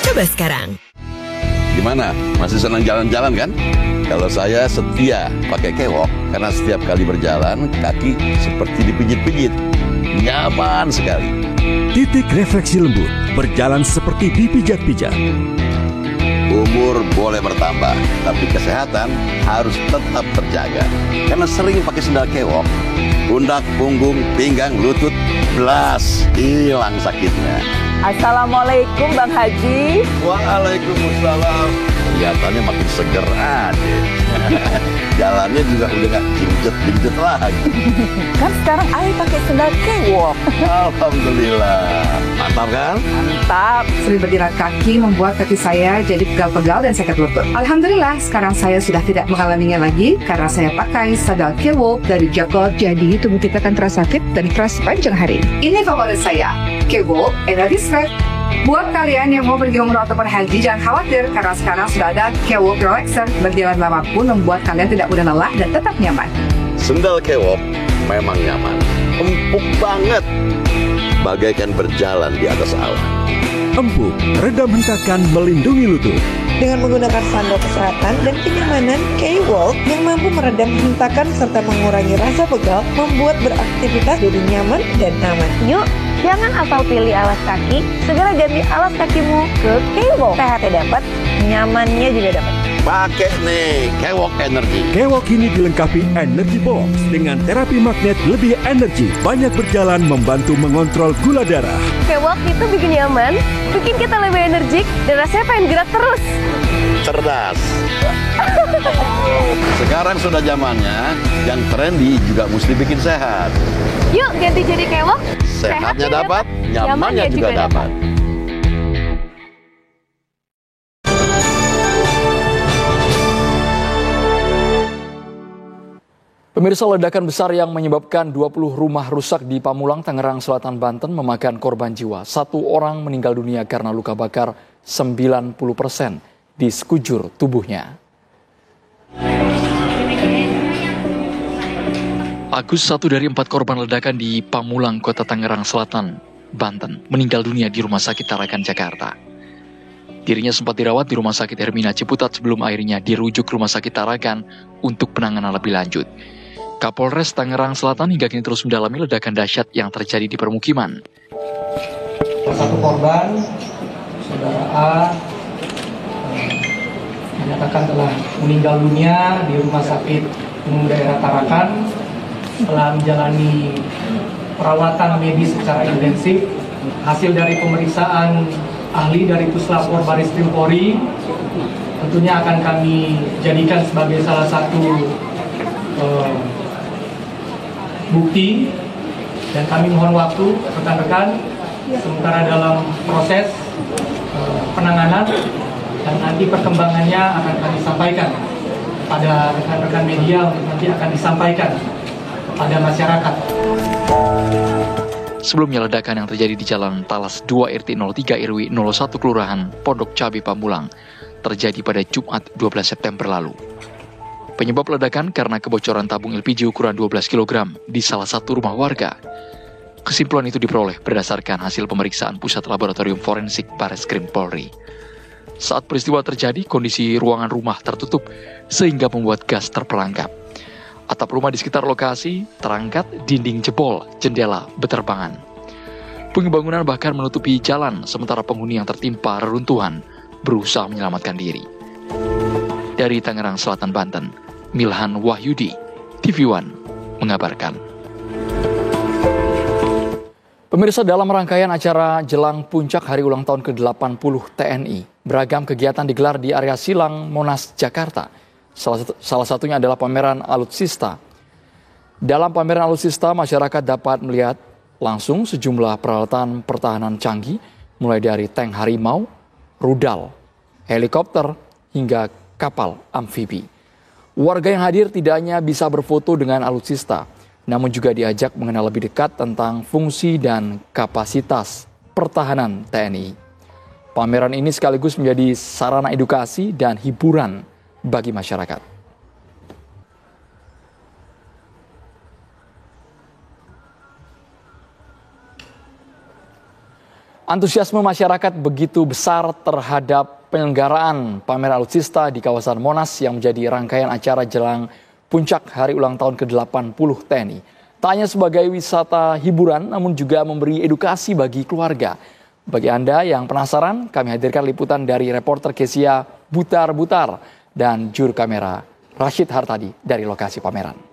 S20: Coba sekarang.
S3: Gimana? Masih senang jalan-jalan kan? Kalau saya setia pakai Kewok karena setiap kali berjalan kaki seperti dipijit-pijit. Nyaman sekali.
S15: Titik refleksi lembut, berjalan seperti dipijat-pijat.
S3: Umur boleh bertambah, tapi kesehatan harus tetap terjaga. Karena sering pakai sendal Kewok, pundak, punggung, pinggang, lutut, belas, hilang sakitnya.
S9: Assalamualaikum Bang Haji.
S3: Waalaikumsalam. Kelihatannya makin seger aja. Jalannya juga udah gak jinjet-jinjet lagi.
S9: Kan sekarang Ayah pakai sendal Kewok.
S3: Alhamdulillah. Mantap kan?
S9: Mantap.
S10: Sering berjalan kaki membuat kaki saya jadi pegal-pegal dan sakit lutut. Alhamdulillah, sekarang saya sudah tidak mengalaminya lagi karena saya pakai sandal Kewok dari Jogor. Jadi tubuh kita akan terasa fit dan fresh sepanjang hari. Ini favorit saya, Kewok Energy Strength. Buat kalian yang mau pergi umroh ataupun haji, jangan khawatir karena sekarang sudah ada Kewok Relaxer. Berjalan lama pun membuat kalian tidak mudah lelah dan tetap nyaman.
S3: Sendal Kewok memang nyaman, empuk banget, bagaikan berjalan di atas awan.
S15: Empuk, redam hentakan, melindungi lutut.
S9: Dengan menggunakan sandal kesehatan dan kenyamanan, Kewok yang mampu meredam hentakan serta mengurangi rasa pegal, membuat beraktivitas jadi nyaman dan aman.
S18: Yuk, jangan asal pilih alas kaki, segera ganti alas kakimu ke Kewok. Sehatnya dapat, nyamannya juga dapat.
S3: Pakai nih Kewok Energy.
S15: Kewok ini dilengkapi Energy Box dengan terapi magnet lebih energi, banyak berjalan membantu mengontrol gula darah.
S18: Kewok itu bikin nyaman, bikin kita lebih energik, dan rasanya pengen gerak terus.
S3: Cerdas. Sekarang sudah zamannya, yang trendy juga mesti bikin sehat.
S18: Yuk ganti jadi Kewok.
S3: Sehatnya dapat, nyamannya juga dapat.
S6: Pemirsa, ledakan besar yang menyebabkan 20 rumah rusak di Pamulang, Tangerang Selatan, Banten memakan korban jiwa. 1 orang meninggal dunia karena luka bakar 90% di sekujur tubuhnya. Agus, 1 dari 4 korban ledakan di Pamulang, Kota Tangerang Selatan, Banten, meninggal dunia di Rumah Sakit Tarakan, Jakarta. Dirinya sempat dirawat di Rumah Sakit Hermina Ciputat sebelum akhirnya dirujuk ke Rumah Sakit Tarakan untuk penanganan lebih lanjut. Kapolres Tangerang Selatan hingga kini terus mendalami ledakan dahsyat yang terjadi di permukiman.
S11: 1 korban, saudara A, dinyatakan telah meninggal dunia di Rumah Sakit Umum Daerah Tarakan setelah menjalani perawatan medis secara intensif. Hasil dari pemeriksaan ahli dari Puslapor Barreskrim Polri tentunya akan kami jadikan sebagai salah satu bukti, dan kami mohon waktu rekan-rekan sementara dalam proses penanganan, dan nanti perkembangannya akan kami sampaikan pada rekan-rekan media untuk nanti akan disampaikan kepada masyarakat.
S6: Sebelumnya ledakan yang terjadi di Jalan Talas 2 RT 03 RW 01 Kelurahan Pondok Cabe Pamulang terjadi pada Jumat 12 September lalu. Penyebab ledakan karena kebocoran tabung LPG ukuran 12 kg di salah satu rumah warga. Kesimpulan itu diperoleh berdasarkan hasil pemeriksaan Pusat Laboratorium Forensik Barreskrim Polri. Saat peristiwa terjadi, kondisi ruangan rumah tertutup sehingga membuat gas terperangkap. Atap rumah di sekitar lokasi terangkat, dinding jebol, jendela beterbangan. Puing bangunan bahkan menutupi jalan, sementara penghuni yang tertimpa reruntuhan berusaha menyelamatkan diri. Dari Tangerang Selatan, Banten, Milhan Wahyudi, TV One, mengabarkan. Pemirsa, dalam rangkaian acara jelang puncak hari ulang tahun ke-80 TNI, beragam kegiatan digelar di area Silang, Monas, Jakarta. Salah satunya adalah pameran alutsista. Dalam pameran alutsista, masyarakat dapat melihat langsung sejumlah peralatan pertahanan canggih, mulai dari tank harimau, rudal, helikopter, hingga kapal amfibi. Warga yang hadir tidak hanya bisa berfoto dengan alutsista, namun juga diajak mengenal lebih dekat tentang fungsi dan kapasitas pertahanan TNI. Pameran ini sekaligus menjadi sarana edukasi dan hiburan bagi masyarakat. Antusiasme masyarakat begitu besar terhadap penyelenggaraan pameran alutsista di kawasan Monas yang menjadi rangkaian acara jelang puncak hari ulang tahun ke-80 TNI. Tak hanya sebagai wisata hiburan, namun juga memberi edukasi bagi keluarga. Bagi Anda yang penasaran, kami hadirkan liputan dari reporter Kesia Butar-Butar dan juru kamera Rashid Hartadi dari lokasi pameran.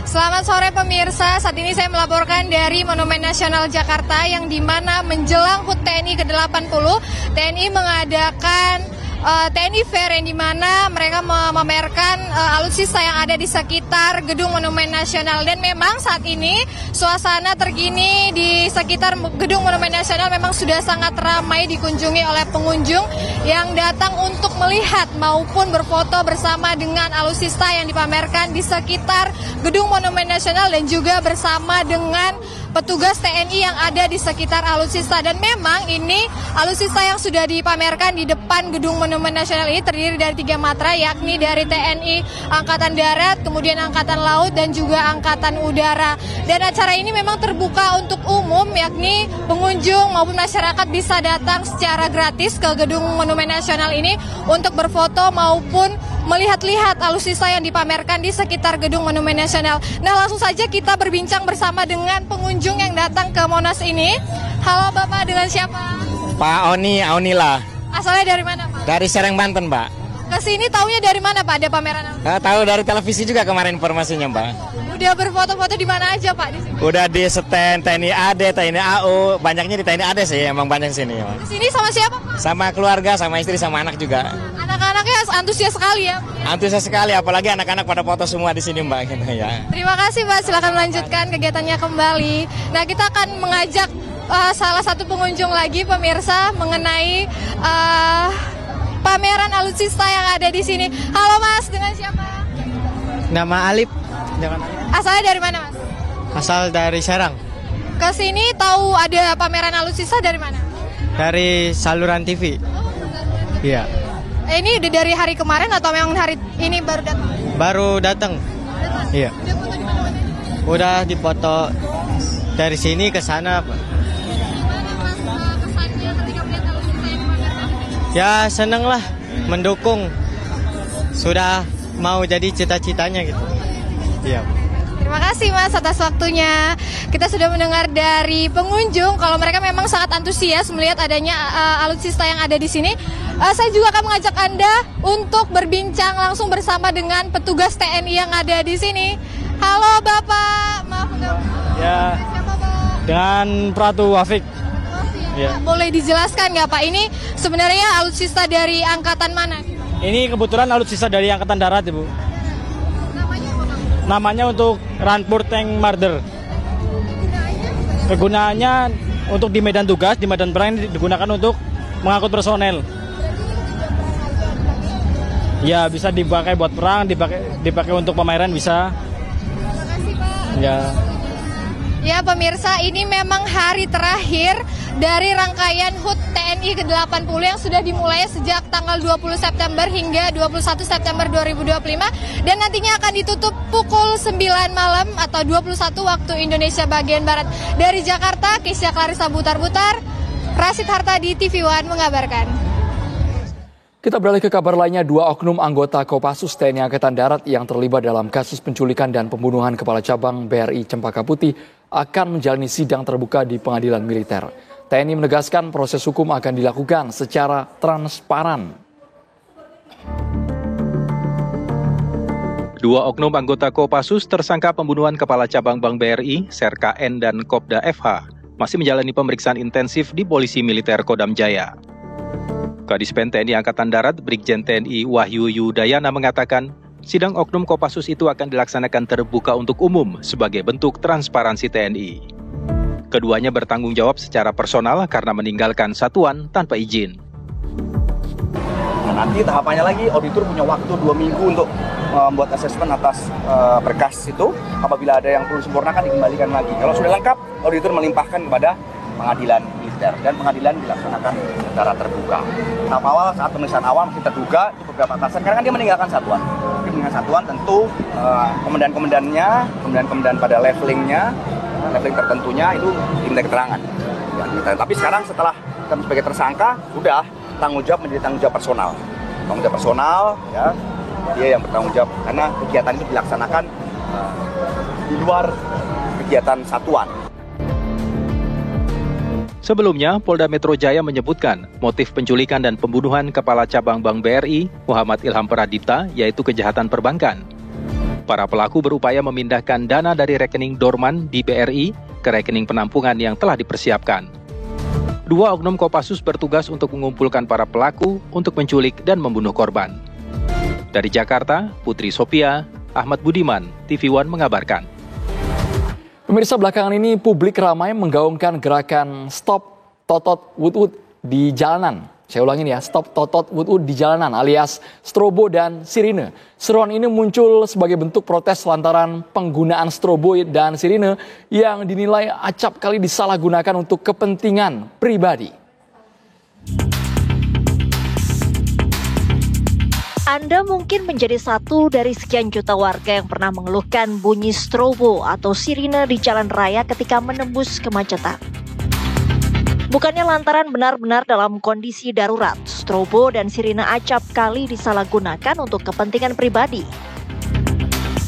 S4: Selamat sore pemirsa, saat ini saya melaporkan dari Monumen Nasional Jakarta yang dimana menjelang HUT TNI ke-80, TNI mengadakan TNI Fair yang dimana mereka memamerkan alutsista yang ada di sekitar Gedung Monumen Nasional. Dan memang saat ini suasana terkini di sekitar Gedung Monumen Nasional memang sudah sangat ramai dikunjungi oleh pengunjung yang datang untuk melihat maupun berfoto bersama dengan alutsista yang dipamerkan di sekitar Gedung Monumen Nasional dan juga bersama dengan petugas TNI yang ada di sekitar alutsista. Dan memang ini alutsista yang sudah dipamerkan di depan Gedung Monumen Nasional ini terdiri dari 3 matra, yakni dari TNI Angkatan Darat, kemudian Angkatan Laut dan juga Angkatan Udara. Dan acara ini memang terbuka untuk umum, yakni pengunjung maupun masyarakat bisa datang secara gratis ke Gedung Monumen Nasional ini untuk berfoto maupun melihat-lihat alutsista yang dipamerkan di sekitar Gedung Monumen Nasional. Nah, langsung saja kita berbincang bersama dengan pengunjung yang datang ke Monas ini. Halo Bapak, dengan siapa?
S12: Pak Aunila.
S4: Asalnya dari mana Pak?
S12: Dari Serang, Banten Pak.
S4: Kesini taunya dari mana Pak, ada pameran?
S12: Tahu dari televisi juga kemarin informasinya Pak.
S4: Udah berfoto-foto di mana aja Pak di sini?
S12: Udah di stand TNI AD, TNI AU, banyaknya di TNI AD sih, emang banyak sini.
S4: Di sini sama siapa Pak?
S12: Sama keluarga, sama istri, sama anak juga.
S4: Anak-anaknya antusias sekali ya?
S12: Antusias sekali, apalagi anak-anak pada foto semua di sini Mbak. Gitu, ya.
S4: Terima kasih Pak, silakan melanjutkan kegiatannya kembali. Nah, kita akan mengajak salah satu pengunjung lagi pemirsa mengenai pameran alutsista yang ada di sini. Halo Mas, dengan siapa?
S13: Nama Alip.
S4: Asalnya dari mana Mas?
S13: Asal dari Serang.
S4: Kesini tahu ada pameran alutsista dari mana?
S13: Dari saluran TV. Iya.
S4: Ini udah dari hari kemarin atau memang hari ini baru datang?
S13: Baru datang. Iya.
S4: Udah foto di mana?
S13: Udah dipoto dari sini ke sana.
S4: Gimana Mas kesannya ketika melihat alutsista yang dipamerkan?
S13: Ya seneng lah, mendukung. Sudah mau jadi cita-citanya gitu. Iya.
S4: Terima kasih Mas atas waktunya. Kita sudah mendengar dari pengunjung kalau mereka memang sangat antusias melihat adanya alutsista yang ada di sini. Saya juga akan mengajak Anda untuk berbincang langsung bersama dengan petugas TNI yang ada di sini. Halo Bapak, maaf enggak.
S13: Ya.
S4: Siapa Pak?
S13: Dengan Pratu Wafik.
S4: Ya. Boleh dijelaskan nggak Pak, ini sebenarnya alutsista dari angkatan mana?
S13: Ini kebetulan alutsista dari Angkatan Darat Ibu. Namanya untuk Ranpur Tank Marder. Kegunaannya untuk di medan tugas, di medan perang digunakan untuk mengangkut personel. Ya bisa dipakai buat perang, dipakai untuk pameran bisa.
S4: Terima kasih Pak.
S13: Ya.
S4: Ya pemirsa, ini memang hari terakhir dari rangkaian HUT TNI ke-80 yang sudah dimulai sejak tanggal 20 September hingga 21 September 2025 dan nantinya akan ditutup pukul 9 malam atau 21 waktu Indonesia bagian Barat. Dari Jakarta, Kesia Clarissa Butar-Butar, Rashid Hartadi, TV One mengabarkan.
S6: Kita beralih ke kabar lainnya, 2 oknum anggota Kopassus TNI Angkatan Darat yang terlibat dalam kasus penculikan dan pembunuhan Kepala Cabang BRI Cempaka Putih akan menjalani sidang terbuka di pengadilan militer. TNI menegaskan proses hukum akan dilakukan secara transparan.
S14: 2 oknum anggota Kopassus tersangka pembunuhan Kepala Cabang Bank BRI, Serka N dan Kopda FH, masih menjalani pemeriksaan intensif di Polisi Militer Kodam Jaya. Kadispen TNI Angkatan Darat, Brigjen TNI Wahyu Yudayana mengatakan, sidang oknum Kopassus itu akan dilaksanakan terbuka untuk umum sebagai bentuk transparansi TNI. Keduanya bertanggung jawab secara personal karena meninggalkan satuan tanpa izin.
S2: Nanti tahapannya lagi, auditor punya waktu 2 minggu untuk membuat asesmen atas berkas itu. Apabila ada yang perlu disempurnakan, dikembalikan lagi. Kalau sudah lengkap, auditor melimpahkan kepada pengadilan militer, dan pengadilan dilaksanakan secara terbuka. Tahap awal, saat pemeriksaan awal masih terduga itu beberapa atasan, karena kan dia meninggalkan satuan. Dia meninggalkan satuan, tentu komandan-komandan pada leveling tertentunya itu diminta keterangan. Ya, tapi sekarang setelah kami sebagai tersangka, sudah tanggung jawab menjadi tanggung jawab personal. Tanggung jawab personal, ya, dia yang bertanggung jawab karena kegiatan itu dilaksanakan di luar kegiatan satuan.
S14: Sebelumnya, Polda Metro Jaya menyebutkan motif penculikan dan pembunuhan Kepala Cabang Bank BRI, Muhammad Ilham Pradipta, yaitu kejahatan perbankan. Para pelaku berupaya memindahkan dana dari rekening dorman di BRI ke rekening penampungan yang telah dipersiapkan. 2 oknum Kopassus bertugas untuk mengumpulkan para pelaku untuk menculik dan membunuh korban. Dari Jakarta, Putri Sophia, Ahmad Budiman, TV One mengabarkan.
S5: Pemirsa, belakangan ini publik ramai menggaungkan gerakan Stop Totot Wood di jalanan. Saya ulangin ya, Stop Totot Wood di jalanan alias strobo dan sirine. Seruan ini muncul sebagai bentuk protes lantaran penggunaan strobo dan sirine yang dinilai acap kali disalahgunakan untuk kepentingan pribadi.
S19: Anda mungkin menjadi satu dari sekian juta warga yang pernah mengeluhkan bunyi strobo atau sirine di jalan raya ketika menembus kemacetan. Bukannya lantaran benar-benar dalam kondisi darurat, strobo dan sirine acap kali disalahgunakan untuk kepentingan pribadi.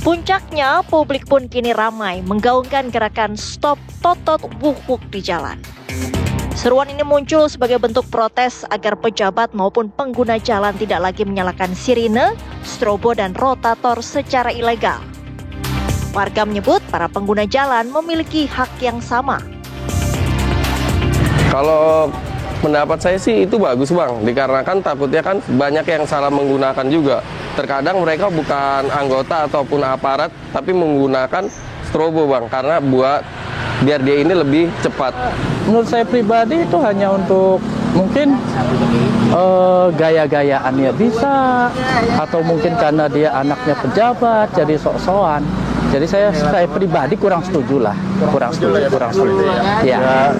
S19: Puncaknya, publik pun kini ramai menggaungkan gerakan Stop Totot Wuk di jalan. Seruan ini muncul sebagai bentuk protes agar pejabat maupun pengguna jalan tidak lagi menyalakan sirine, strobo, dan rotator secara ilegal. Warga menyebut para pengguna jalan memiliki hak yang sama.
S21: Kalau pendapat saya sih itu bagus, Bang, dikarenakan takutnya kan banyak yang salah menggunakan juga. Terkadang mereka bukan anggota ataupun aparat, tapi menggunakan strobo, Bang, karena biar dia ini lebih cepat.
S22: Menurut saya pribadi itu hanya untuk mungkin gaya-gayaannya bisa, atau mungkin karena dia anaknya pejabat jadi sok-sokan. Jadi saya pribadi kurang setuju lah, kurang setuju. Ya.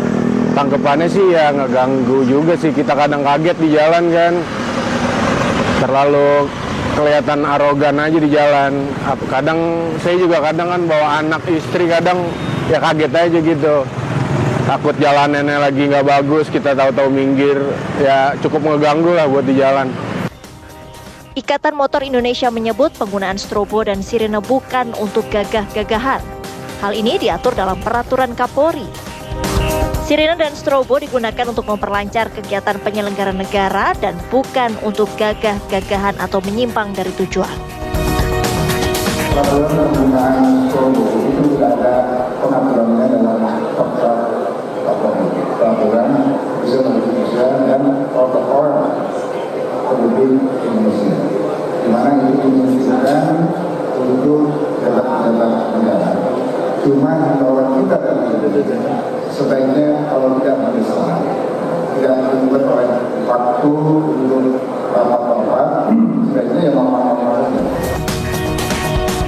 S25: Tangkepannya sih ya ngeganggu juga sih, kita kadang kaget di jalan kan, terlalu kelihatan arogan aja di jalan. Kadang saya juga kan bawa anak istri, kadang ya kaget aja gitu. Takut jalanannya lagi nggak bagus, kita tahu-tahu minggir, ya cukup ngeganggu lah buat di jalan.
S19: Ikatan Motor Indonesia menyebut penggunaan strobo dan sirine bukan untuk gagah-gagahan. Hal ini diatur dalam peraturan Kapolri. Sirine dan strobo digunakan untuk memperlancar kegiatan penyelenggara negara dan bukan untuk gagah-gagahan atau menyimpang dari tujuan.
S26: Peraturan penggunaan strobo itu tidak ada pengaturannya dalam peraturan Indonesia dan protokol Republik Indonesia, di mana itu dimungkinkan untuk jabat-jabat negara. Cuma orang kita sebaiknya kalau tidak mendesak, tidak dibuat oleh waktu untuk rapat-rapat, sebaiknya yang ngomong-ngomong.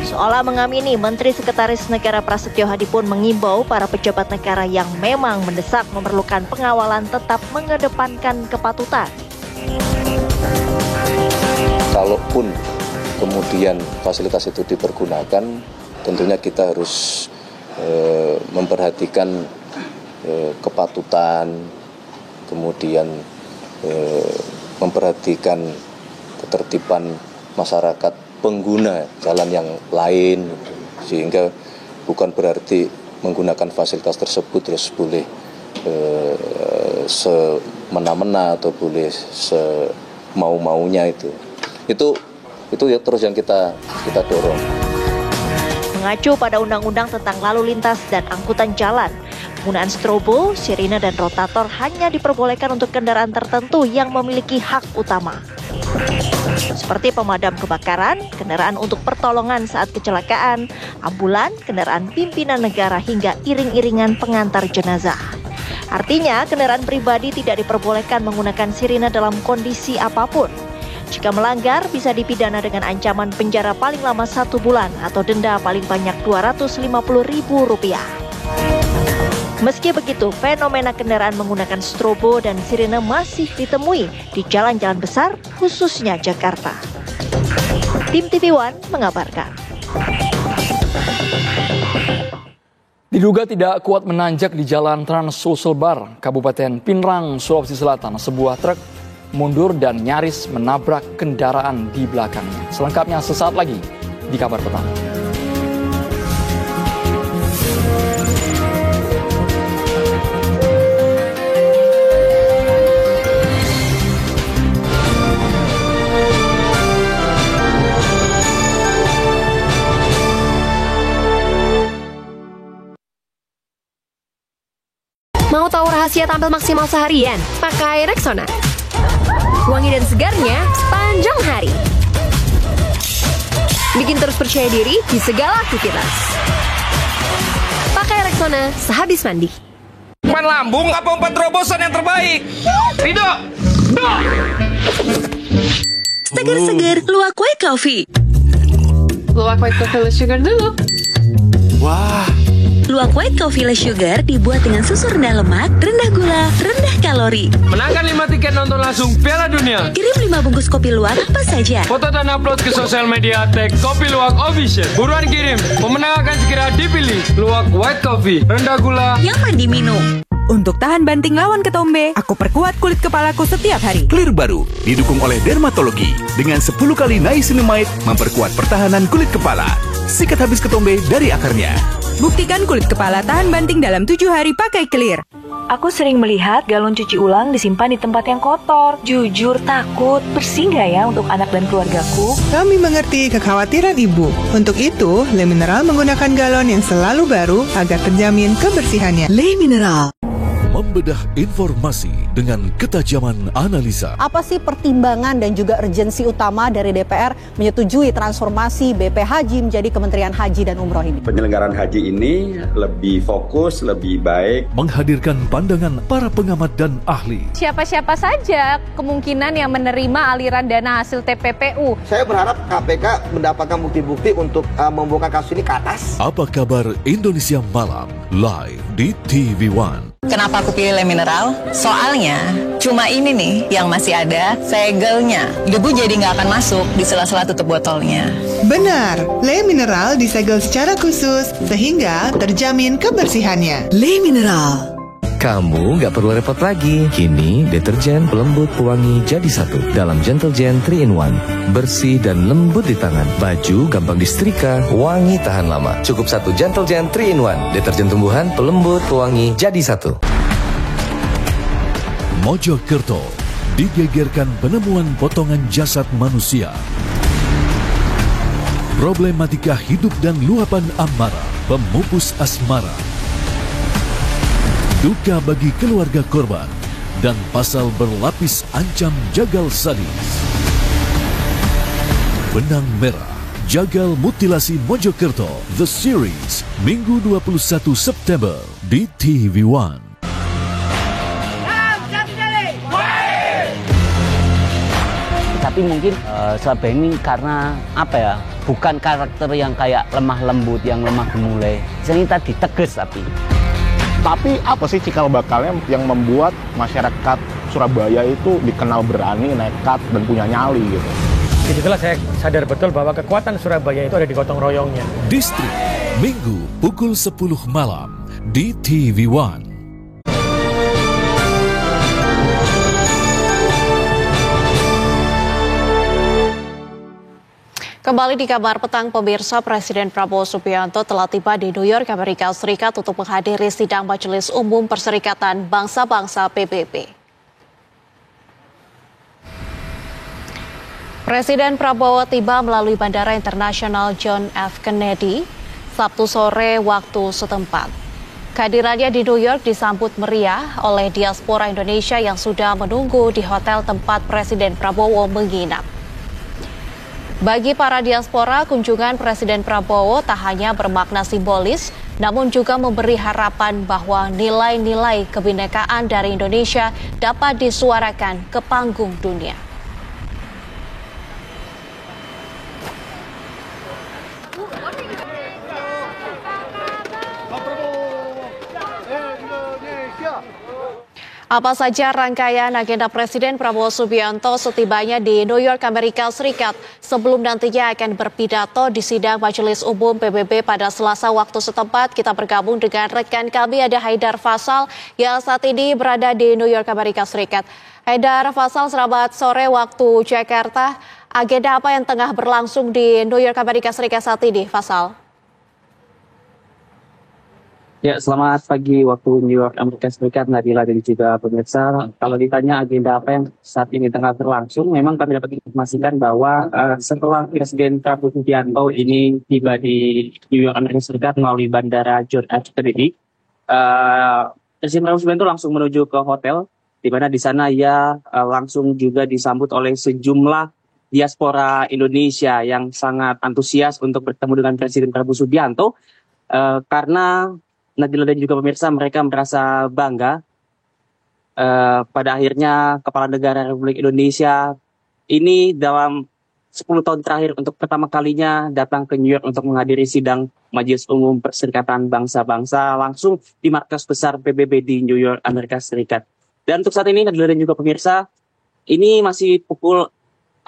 S19: Seolah mengamini, Menteri Sekretaris Negara Prasetyo Hadi pun mengimbau para pejabat negara yang memang mendesak memerlukan pengawalan tetap mengedepankan kepatutan.
S27: Kalaupun kemudian fasilitas itu dipergunakan, tentunya kita harus memperhatikan kepatutan, kemudian memperhatikan ketertiban masyarakat pengguna jalan yang lain, sehingga bukan berarti menggunakan fasilitas tersebut terus boleh semena-mena atau boleh semau-maunya itu ya terus yang kita dorong.
S19: Mengacu pada Undang-Undang tentang Lalu Lintas dan Angkutan Jalan, penggunaan strobo, sirine, dan rotator hanya diperbolehkan untuk kendaraan tertentu yang memiliki hak utama. Seperti pemadam kebakaran, kendaraan untuk pertolongan saat kecelakaan, ambulan, kendaraan pimpinan negara, hingga iring-iringan pengantar jenazah. Artinya, kendaraan pribadi tidak diperbolehkan menggunakan sirine dalam kondisi apapun. Jika melanggar, bisa dipidana dengan ancaman penjara paling lama 1 bulan atau denda paling banyak Rp250.000. Meski begitu, fenomena kendaraan menggunakan strobo dan sirine masih ditemui di jalan-jalan besar, khususnya Jakarta. Tim TV One mengabarkan.
S5: Diduga tidak kuat menanjak di Jalan Trans Sulselbar, Kabupaten Pinrang, Sulawesi Selatan, sebuah truk mundur dan nyaris menabrak kendaraan di belakangnya. Selengkapnya sesaat lagi di Kabar Petang.
S1: Mau tahu rahasia tampil maksimal seharian? Pakai Rexona. Wangi dan segarnya sepanjang hari. Bikin terus percaya diri di segala aktivitas. Pakai Rexona sehabis mandi.
S7: Umpan lambung apa umpan terobosan yang terbaik? Ridho!
S8: Seger-seger, luwak white coffee.
S1: Luwak white coffee less sugar dulu.
S7: Wah.
S8: Luwak white coffee less sugar dibuat dengan susu rendah lemak, rendah gula, rendah kalori.
S7: Menangkan 5 tiket nonton langsung Piala Dunia.
S8: Kirim 5 bungkus kopi luwak apa saja.
S7: Foto dan upload ke sosial media tag Kopi Luwak Official. Buruan kirim, pemenang akan segera dipilih. Luwak white coffee, rendah gula,
S8: nyaman diminum.
S16: Untuk tahan banting lawan ketombe, aku perkuat kulit kepalaku setiap hari.
S17: Clear baru didukung oleh dermatologi dengan 10 kali niacinamide memperkuat pertahanan kulit kepala. Sikat habis ketombe dari akarnya.
S16: Buktikan kulit kepala tahan banting dalam 7 hari pakai Clear.
S23: Aku sering melihat galon cuci ulang disimpan di tempat yang kotor. Jujur takut, bersih nggak ya untuk anak dan keluargaku?
S24: Kami mengerti kekhawatiran ibu. Untuk itu, Le Mineral menggunakan galon yang selalu baru agar terjamin kebersihannya.
S23: Le Mineral.
S15: Membedah informasi dengan ketajaman analisa.
S28: Apa sih pertimbangan dan juga urgensi utama dari DPR menyetujui transformasi BP Haji menjadi Kementerian Haji dan Umroh ini?
S29: Penyelenggaraan haji ini lebih fokus, lebih baik.
S15: Menghadirkan pandangan para pengamat dan ahli.
S30: Siapa-siapa saja kemungkinan yang menerima aliran dana hasil TPPU.
S31: Saya berharap KPK mendapatkan bukti-bukti untuk membuka kasus ini ke atas.
S15: Apa kabar Indonesia Malam live di TV One?
S32: Kenapa aku pilih Le Mineral? Soalnya cuma ini nih yang masih ada segelnya. Debu jadi nggak akan masuk di sela-sela tutup botolnya.
S24: Benar, Le Mineral disegel secara khusus sehingga terjamin kebersihannya.
S23: Le Mineral.
S33: Kamu nggak perlu repot lagi. Kini deterjen pelembut pewangi jadi satu dalam Gentle Gen 3-in-1. Bersih dan lembut di tangan. Baju gampang disetrika, wangi tahan lama. Cukup satu Gentle Gen 3-in-1. Deterjen tumbuhan pelembut pewangi jadi satu.
S15: Mojokerto digegerkan penemuan potongan jasad manusia. Problematika hidup dan luapan amarah, pemupus asmara. Duka bagi keluarga korban dan pasal berlapis ancam jagal sadis. Benang merah, jagal mutilasi Mojokerto, The Series, Minggu 21 September di TV One.
S22: Tapi mungkin selama ini karena apa ya, bukan karakter yang kayak lemah lembut, yang lemah gemulai. Jadi tadi tegas
S25: Tapi apa sih cikal bakalnya yang membuat masyarakat Surabaya itu dikenal berani, nekat, dan punya nyali gitu?
S11: Disitulah saya sadar betul bahwa kekuatan Surabaya itu ada di gotong royongnya.
S15: Distrik, Minggu pukul 10 malam di TV One.
S19: Kembali di Kabar Petang, pemirsa, Presiden Prabowo Subianto telah tiba di New York, Amerika Serikat untuk menghadiri sidang Majelis Umum Perserikatan Bangsa-Bangsa PBB. Presiden Prabowo tiba melalui Bandara Internasional John F. Kennedy Sabtu sore waktu setempat. Kehadirannya di New York disambut meriah oleh diaspora Indonesia yang sudah menunggu di hotel tempat Presiden Prabowo menginap. Bagi para diaspora, kunjungan Presiden Prabowo tak hanya bermakna simbolis, namun juga memberi harapan bahwa nilai-nilai kebinekaan dari Indonesia dapat disuarakan ke panggung dunia.
S2: Apa saja rangkaian agenda Presiden Prabowo Subianto setibanya di New York, Amerika Serikat sebelum nantinya akan berpidato di sidang Majelis Umum PBB pada Selasa waktu setempat? Kita bergabung dengan rekan kami ada Haidar Faisal yang saat ini berada di New York, Amerika Serikat. Haidar Faisal, selamat sore waktu Jakarta. Agenda apa yang tengah berlangsung di New York, Amerika Serikat saat ini, Faisal?
S22: Ya, selamat pagi waktu New York, Amerika Serikat, Nadila dan juga pemirsa. Kalau ditanya agenda apa yang saat ini tengah berlangsung, memang kami dapat informasikan bahwa setelah Presiden Prabowo Subianto ini tiba di New York, Amerika Serikat melalui Bandara John F. Kennedy, Presiden Prabowo Subianto langsung menuju ke hotel, di mana di sana ia langsung juga disambut oleh sejumlah diaspora Indonesia yang sangat antusias untuk bertemu dengan Presiden Prabowo Subianto, karena Nadila dan juga pemirsa, mereka merasa bangga pada akhirnya Kepala Negara Republik Indonesia ini dalam 10 tahun terakhir untuk pertama kalinya datang ke New York untuk menghadiri sidang Majelis Umum Perserikatan Bangsa-Bangsa langsung di markas besar PBB di New York, Amerika Serikat. Dan untuk saat ini Nadila dan juga pemirsa, ini masih pukul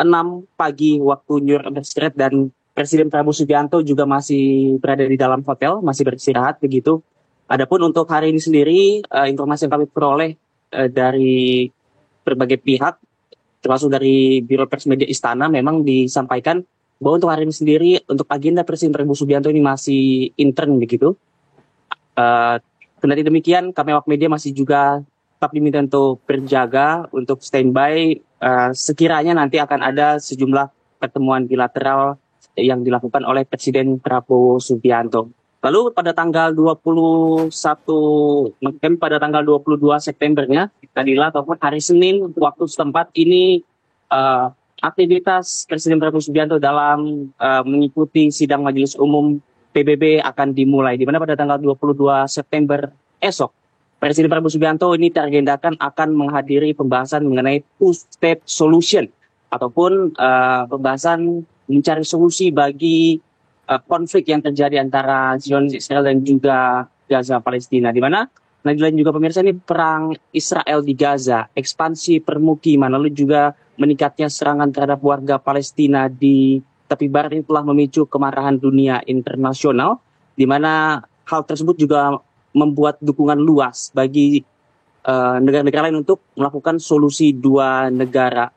S22: 6 pagi waktu New York, Amerika Serikat, dan Presiden Prabowo Subianto juga masih berada di dalam hotel, masih beristirahat begitu. Adapun untuk hari ini sendiri, informasi yang kami peroleh dari berbagai pihak, termasuk dari Biro Pers Media Istana, memang disampaikan bahwa untuk hari ini sendiri, untuk agenda Presiden Prabowo Subianto ini masih intern begitu. Kendati demikian, kami awak media masih juga tetap diminta untuk berjaga, untuk standby. Sekiranya nanti akan ada sejumlah pertemuan bilateral yang dilakukan oleh Presiden Prabowo Subianto. Lalu pada tanggal 22 Septembernya, Nadila, ataupun hari Senin waktu setempat ini, aktivitas Presiden Prabowo Subianto dalam mengikuti sidang Majelis Umum PBB akan dimulai, di mana pada tanggal 22 September esok Presiden Prabowo Subianto ini teragendakan akan menghadiri pembahasan mengenai two-state solution, ataupun pembahasan mencari solusi bagi konflik yang terjadi antara Zionis Israel dan juga Gaza Palestina, di mana Nadila juga pemirsa, ini perang Israel di Gaza, ekspansi permukiman, lalu juga meningkatnya serangan terhadap warga Palestina di tepi barat ini telah memicu kemarahan dunia internasional, di mana hal tersebut juga membuat dukungan luas bagi negara-negara lain untuk melakukan solusi dua negara.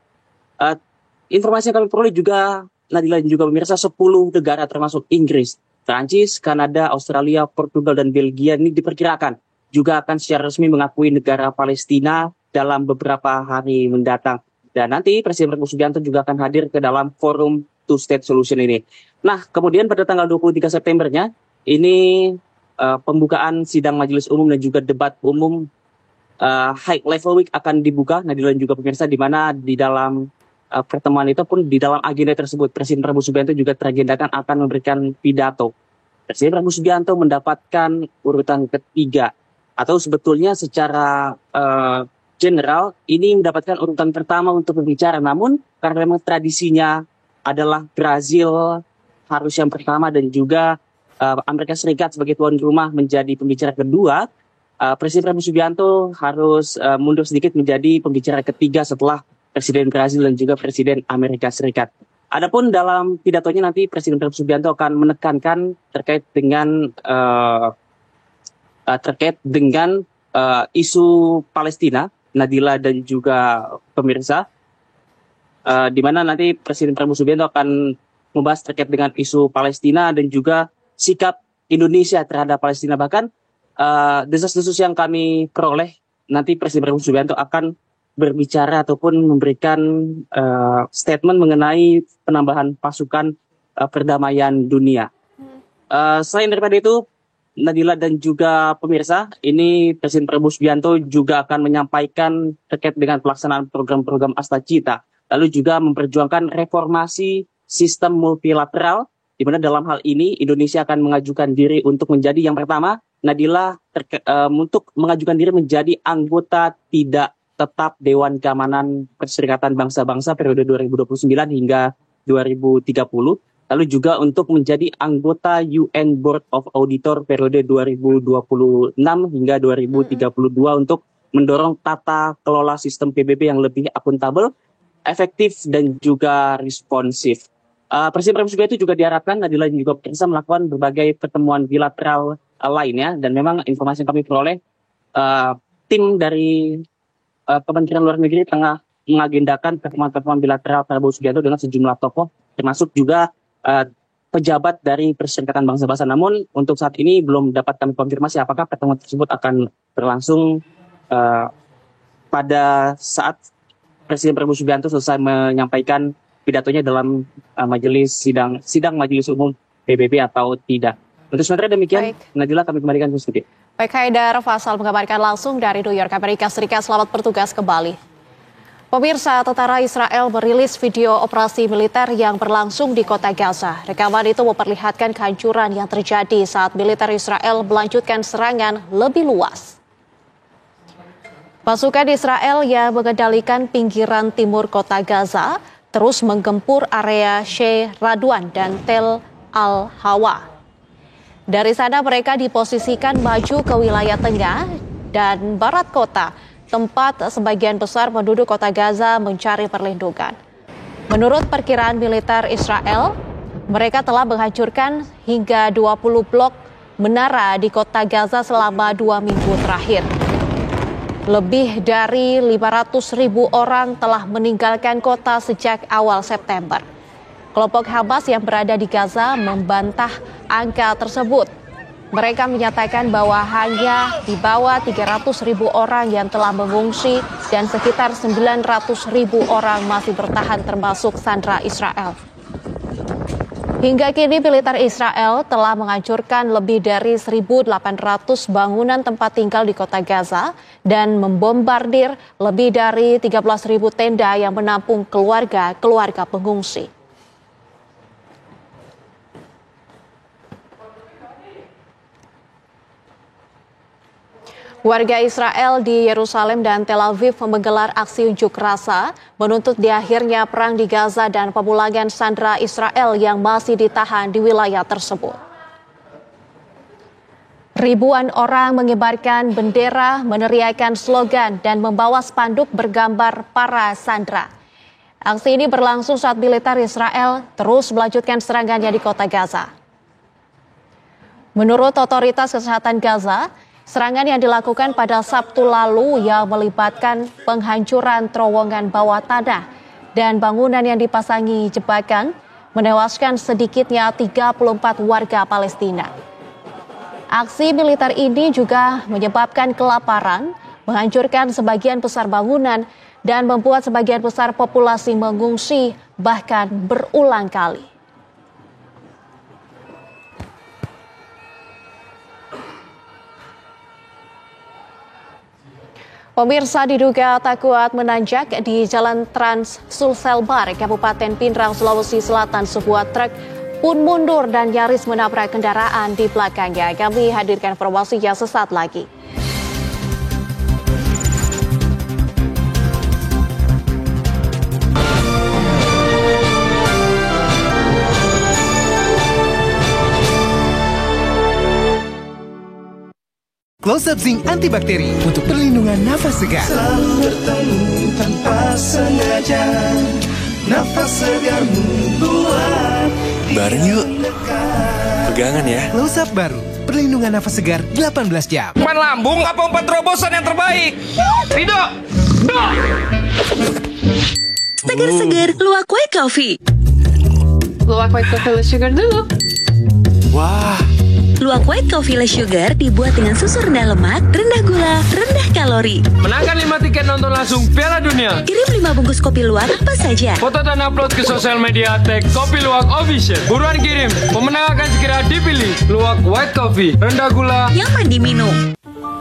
S22: Informasi yang kami peroleh juga, Nadila dan juga pemirsa, 10 negara termasuk Inggris, Prancis, Kanada, Australia, Portugal, dan Belgia ini diperkirakan juga akan secara resmi mengakui negara Palestina dalam beberapa hari mendatang. Dan nanti Presiden Prabowo Subianto juga akan hadir ke dalam forum two-state solution ini. Nah, kemudian pada tanggal 23 Septembernya, ini pembukaan sidang Majelis Umum dan juga debat umum High Level Week akan dibuka, Nadila dan juga pemirsa, di mana di dalam pertemuan itu pun di dalam agenda tersebut Presiden Prabowo Subianto juga teragendakan akan memberikan pidato. Presiden Prabowo Subianto mendapatkan urutan ketiga, atau sebetulnya secara general ini mendapatkan urutan pertama untuk berbicara. Namun karena memang tradisinya adalah Brazil harus yang pertama dan juga Amerika Serikat sebagai tuan rumah menjadi pembicara kedua, Presiden Prabowo Subianto harus mundur sedikit menjadi pembicara ketiga setelah Presiden Brazil dan juga Presiden Amerika Serikat. Adapun dalam pidatonya nanti Presiden Prabowo Subianto akan menekankan terkait dengan isu Palestina, Nadila dan juga pemirsa, di mana nanti Presiden Prabowo Subianto akan membahas terkait dengan isu Palestina dan juga sikap Indonesia terhadap Palestina. Bahkan desas-desus yang kami peroleh, nanti Presiden Prabowo Subianto akan berbicara ataupun memberikan statement mengenai penambahan pasukan perdamaian dunia. Selain daripada itu, Nadila dan juga pemirsa, ini Presiden Prabowo Subianto juga akan menyampaikan terkait dengan pelaksanaan program-program Astacita, lalu juga memperjuangkan reformasi sistem multilateral, di mana dalam hal ini Indonesia akan mengajukan diri untuk menjadi yang pertama, Nadila, untuk mengajukan diri menjadi anggota tidak tetap Dewan Keamanan Perserikatan Bangsa-Bangsa periode 2029 hingga 2030. Lalu juga untuk menjadi anggota UN Board of Auditor periode 2026 hingga 2032 untuk mendorong tata kelola sistem PBB yang lebih akuntabel, efektif, dan juga responsif. Presiden Prabowo Subianto juga diharapkan Nadila juga bisa melakukan berbagai pertemuan bilateral lainnya, dan memang informasi yang kami peroleh, tim dari Kementerian Luar Negeri tengah mengagendakan pertemuan-pertemuan bilateral Prabowo Subianto dengan sejumlah tokoh, termasuk juga pejabat dari Perserikatan Bangsa-Bangsa. Namun untuk saat ini belum dapat kami konfirmasi apakah pertemuan tersebut akan berlangsung pada saat Presiden Prabowo Subianto selesai menyampaikan pidatonya dalam sidang Majelis Umum PBB atau tidak. Untuk sementara demikian, Nadila, kami kembalikan ke studio.
S2: Baik, Haidar Faisal mengabarkan langsung dari New York, Amerika Serikat. Selamat bertugas kembali. Pemirsa, tentara Israel merilis video operasi militer yang berlangsung di kota Gaza. Rekaman itu memperlihatkan kehancuran yang terjadi saat militer Israel melanjutkan serangan lebih luas. Pasukan Israel yang mengendalikan pinggiran timur kota Gaza terus menggempur area Sheikh Radwan dan Tel Al-Hawa. Dari sana mereka diposisikan maju ke wilayah tengah dan barat kota, tempat sebagian besar penduduk kota Gaza mencari perlindungan. Menurut perkiraan militer Israel, mereka telah menghancurkan hingga 20 blok menara di kota Gaza selama 2 minggu terakhir. Lebih dari 500.000 orang telah meninggalkan kota sejak awal September. Kelompok Hamas yang berada di Gaza membantah angka tersebut. Mereka menyatakan bahwa hanya di bawah 300.000 orang yang telah mengungsi dan sekitar 900.000 orang masih bertahan termasuk sandera Israel. Hingga kini militer Israel telah menghancurkan lebih dari 1.800 bangunan tempat tinggal di kota Gaza dan membombardir lebih dari 13.000 tenda yang menampung keluarga pengungsi. Warga Israel di Yerusalem dan Tel Aviv menggelar aksi unjuk rasa menuntut diakhirnya perang di Gaza dan pemulangan sandera Israel yang masih ditahan di wilayah tersebut. Ribuan orang mengibarkan bendera, meneriakkan slogan, dan membawa spanduk bergambar para sandera. Aksi ini berlangsung saat militer Israel terus melanjutkan serangannya di kota Gaza. Menurut otoritas kesehatan Gaza, serangan yang dilakukan pada Sabtu lalu yang melibatkan penghancuran terowongan bawah tanah dan bangunan yang dipasangi jebakan menewaskan sedikitnya 34 warga Palestina. Aksi militer ini juga menyebabkan kelaparan, menghancurkan sebagian besar bangunan, dan membuat sebagian besar populasi mengungsi bahkan berulang kali. Pemirsa, diduga tak kuat menanjak di Jalan Trans Sulselbar, Kabupaten Pindrang, Sulawesi Selatan, sebuah truk pun mundur dan nyaris menabrak kendaraan di belakangnya. Kami hadirkan informasinya sesaat lagi.
S3: Close Up Zinc Antibakteri untuk perlindungan nafas segar.
S4: Selalu bertemu tanpa sengaja, nafas segar membuat.
S3: Bareng yuk. Pegangan ya. Close Up baru, perlindungan nafas segar 18 jam.
S6: Umpan lambung apa umpan terobosan yang terbaik? Rido!
S8: Segar-segar Luwak White Coffee.
S4: Luwak White Coffee less sugar dulu.
S3: Wah.
S8: Luwak White Coffee less sugar dibuat dengan susu rendah lemak, rendah gula, rendah kalori.
S7: Menangkan 5 tiket nonton langsung Piala Dunia.
S8: Kirim 5 bungkus kopi luwak apa saja.
S7: Foto dan upload ke sosial media tag Kopi Luwak Official. Buruan kirim, pemenang akan segera dipilih. Luwak White Coffee, rendah gula,
S8: nyaman diminum.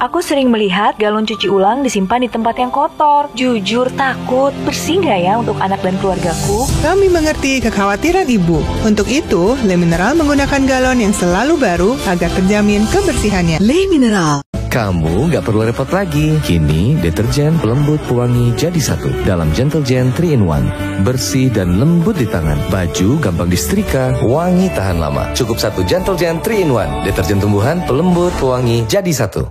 S23: Aku sering melihat galon cuci ulang disimpan di tempat yang kotor. Jujur takut, bersih nggak ya untuk anak dan keluargaku?
S24: Kami mengerti kekhawatiran ibu. Untuk itu, Le Mineral menggunakan galon yang selalu baru agar terjamin kebersihannya.
S33: Le Mineral. Kamu nggak perlu repot lagi. Kini deterjen pelembut pewangi jadi satu dalam Gentle Gen 3-in-1. Bersih dan lembut di tangan. Baju gampang disetrika, wangi tahan lama. Cukup satu Gentle Gen 3-in-1. Deterjen tumbuhan pelembut pewangi jadi satu.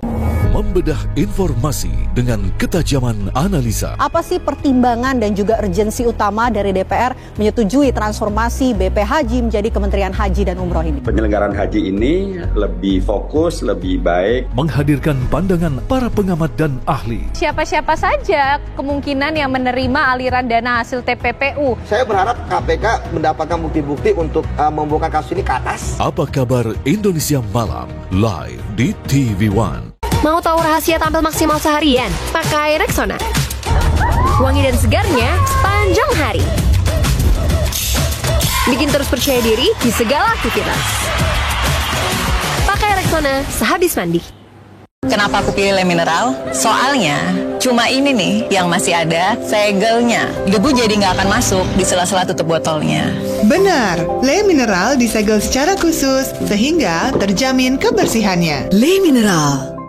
S15: Membedah informasi dengan ketajaman analisa.
S28: Apa sih pertimbangan dan juga urgensi utama dari DPR menyetujui transformasi BP Haji menjadi Kementerian Haji dan Umroh ini?
S29: Penyelenggaraan haji ini lebih fokus, lebih baik.
S15: Menghadirkan pandangan para pengamat dan ahli.
S30: Siapa-siapa saja kemungkinan yang menerima aliran dana hasil TPPU.
S31: Saya berharap KPK mendapatkan bukti-bukti untuk membuka kasus ini ke atas.
S15: Apa kabar Indonesia Malam live di TV One.
S1: Mau tahu rahasia tampil maksimal seharian? Pakai Rexona. Wangi dan segarnya sepanjang hari. Bikin terus percaya diri di segala aktivitas. Pakai Rexona sehabis mandi.
S32: Kenapa aku pilih Le Mineral? Soalnya cuma ini nih yang masih ada segelnya. Debu jadi nggak akan masuk di sela-sela tutup botolnya.
S24: Benar, Le Mineral disegel secara khusus sehingga terjamin kebersihannya. Le Mineral.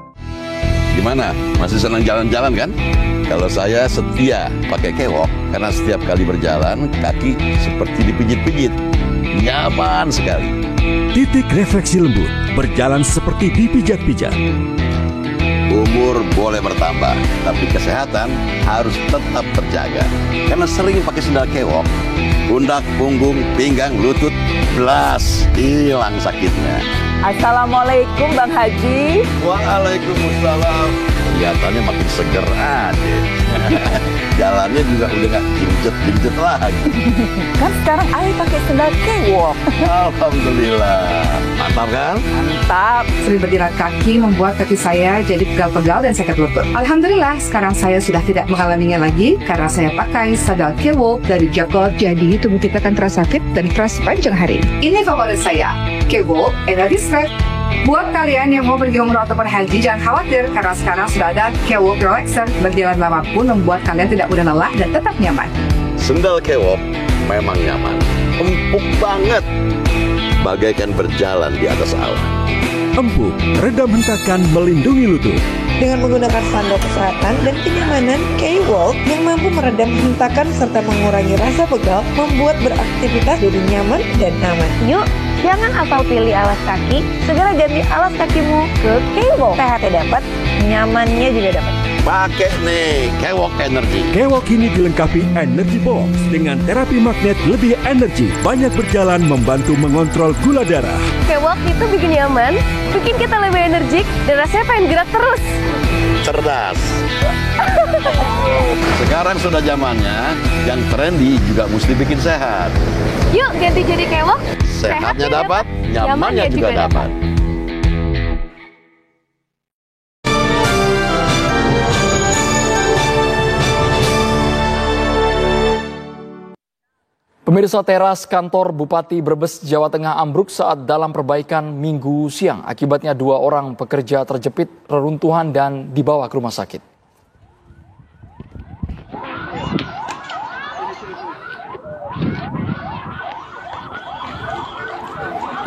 S5: Gimana? Masih senang jalan-jalan kan? Kalau saya setia pakai Kewok karena setiap kali berjalan kaki seperti dipijit-pijit. Nyaman sekali.
S3: Titik refleksi lembut, berjalan seperti dipijat-pijat.
S5: Umur boleh bertambah, tapi kesehatan harus tetap terjaga. Karena sering pakai sendal Kewok, pundak, punggung, pinggang, lutut, belas hilang sakitnya.
S9: Assalamualaikum Bang Haji.
S5: Waalaikumsalam. Kelihatannya makin seger aja. Jalannya juga udah gak jinjet-jinjet lagi.
S9: Kan sekarang Ayah pakai sendal Kewok.
S5: Alhamdulillah. Mantap kan?
S9: Mantap.
S10: Sering berjalan kaki membuat kaki saya jadi pegal-pegal dan sakit lutut. Alhamdulillah sekarang saya sudah tidak mengalaminya lagi karena saya pakai sandal Kewok dari Jogor. Jadi tubuh kita akan terasa fit dan keras sepanjang hari. Ini favorit saya, Kewok Energy Strength. Buat kalian yang mau pergi umroh ataupun haji, jangan khawatir karena sekarang sudah ada Kewok Relaxer. Berjalan lama pun membuat kalian tidak mudah lelah dan tetap nyaman.
S5: Sendal Kewok memang nyaman, empuk banget, bagaikan berjalan di atas awan.
S3: Empuk, redam hentakan, melindungi lutut.
S12: Dengan menggunakan sandal kesehatan dan kenyamanan, Kewok yang mampu meredam hentakan serta mengurangi rasa pegal membuat beraktivitas jadi nyaman dan aman.
S13: Yuk, jangan asal pilih alas kaki, segera ganti alas kakimu ke Kewok. Sehatnya dapat, nyamannya juga dapat.
S5: Pakai nih, Kewok Energy.
S3: Kewok ini dilengkapi Energy Box dengan terapi magnet lebih energi. Banyak berjalan membantu mengontrol gula darah.
S13: Kewok itu bikin nyaman, bikin kita lebih energik, dan rasanya pengen gerak terus.
S5: Cerdas. Sekarang sudah zamannya, yang trendy juga mesti bikin sehat.
S13: Yuk ganti jadi Kewok.
S5: Sehatnya dapat, nyamannya juga dapat.
S14: Pemirsa, teras kantor Bupati Brebes, Jawa Tengah ambruk saat dalam perbaikan Minggu siang. Akibatnya 2 orang pekerja terjepit reruntuhan dan dibawa ke rumah sakit.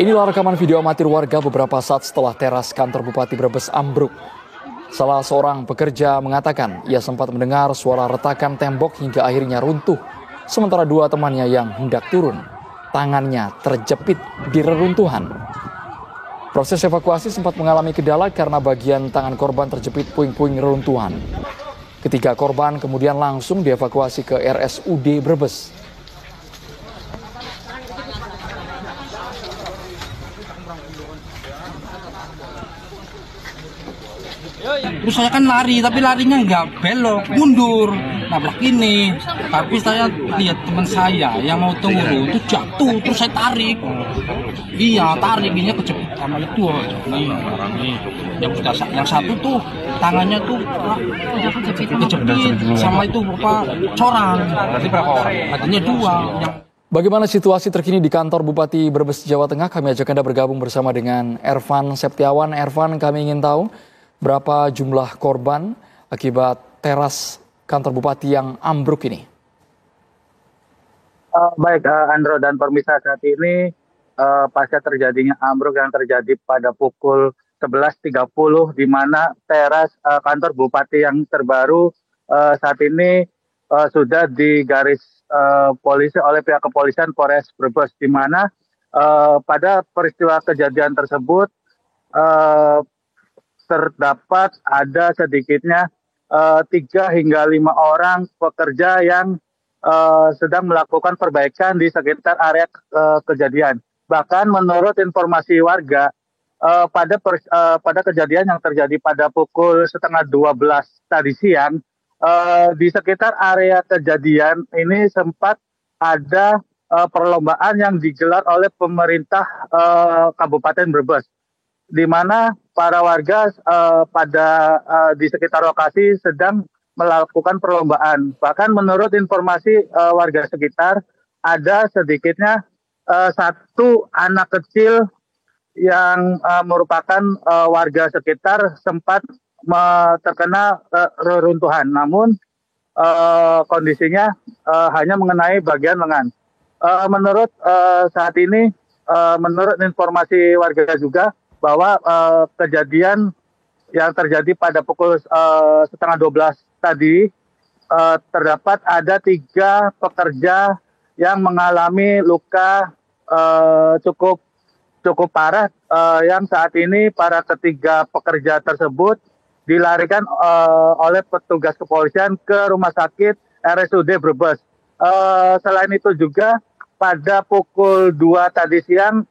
S14: Inilah rekaman video amatir warga beberapa saat setelah teras kantor Bupati Brebes ambruk. Salah seorang pekerja mengatakan ia sempat mendengar suara retakan tembok hingga akhirnya runtuh. Sementara 2 temannya yang hendak turun, tangannya terjepit di reruntuhan. Proses evakuasi sempat mengalami kendala karena bagian tangan korban terjepit puing-puing reruntuhan. Ketiga korban kemudian langsung dievakuasi ke RSUD Brebes.
S17: Terus saya kan lari, tapi larinya nggak belok, mundur, nabrak ini. Tapi saya lihat teman saya yang mau turun itu jatuh, terus saya tarik. Iya, tarik ini kejepit sama itu. Nih, yang satu tuh tangannya tuh kejepit sama itu berupa corang. Berarti berapa orang? Artinya 2.
S14: Bagaimana situasi terkini di kantor Bupati Brebes, Jawa Tengah? Kami ajak Anda bergabung bersama dengan Ervan Septiawan. Ervan, kami ingin tahu berapa jumlah korban akibat teras kantor Bupati yang ambruk ini?
S18: Baik, Andro dan pemirsa, saat ini pasca terjadinya ambruk yang terjadi pada pukul 11.30 di mana teras kantor Bupati yang terbaru saat ini sudah digaris polisi oleh pihak kepolisian Polres Brebes, di mana pada peristiwa kejadian tersebut terdapat ada sedikitnya 3 hingga 5 orang pekerja yang sedang melakukan perbaikan di sekitar area kejadian. Bahkan menurut informasi warga, pada kejadian yang terjadi pada pukul 11:30 tadi siang, di sekitar area kejadian ini sempat ada perlombaan yang digelar oleh pemerintah Kabupaten Brebes, di mana para warga di sekitar lokasi sedang melakukan perlombaan. Bahkan menurut informasi warga sekitar, ada sedikitnya 1 anak kecil yang merupakan warga sekitar sempat terkena reruntuhan. Namun kondisinya hanya mengenai bagian lengan. Menurut saat ini, menurut informasi warga juga, bahwa kejadian yang terjadi pada pukul 11:30 tadi, terdapat ada 3 pekerja yang mengalami luka cukup parah, yang saat ini para ketiga pekerja tersebut dilarikan oleh petugas kepolisian ke Rumah Sakit RSUD Brebes. Selain itu juga pada pukul 2 tadi siang,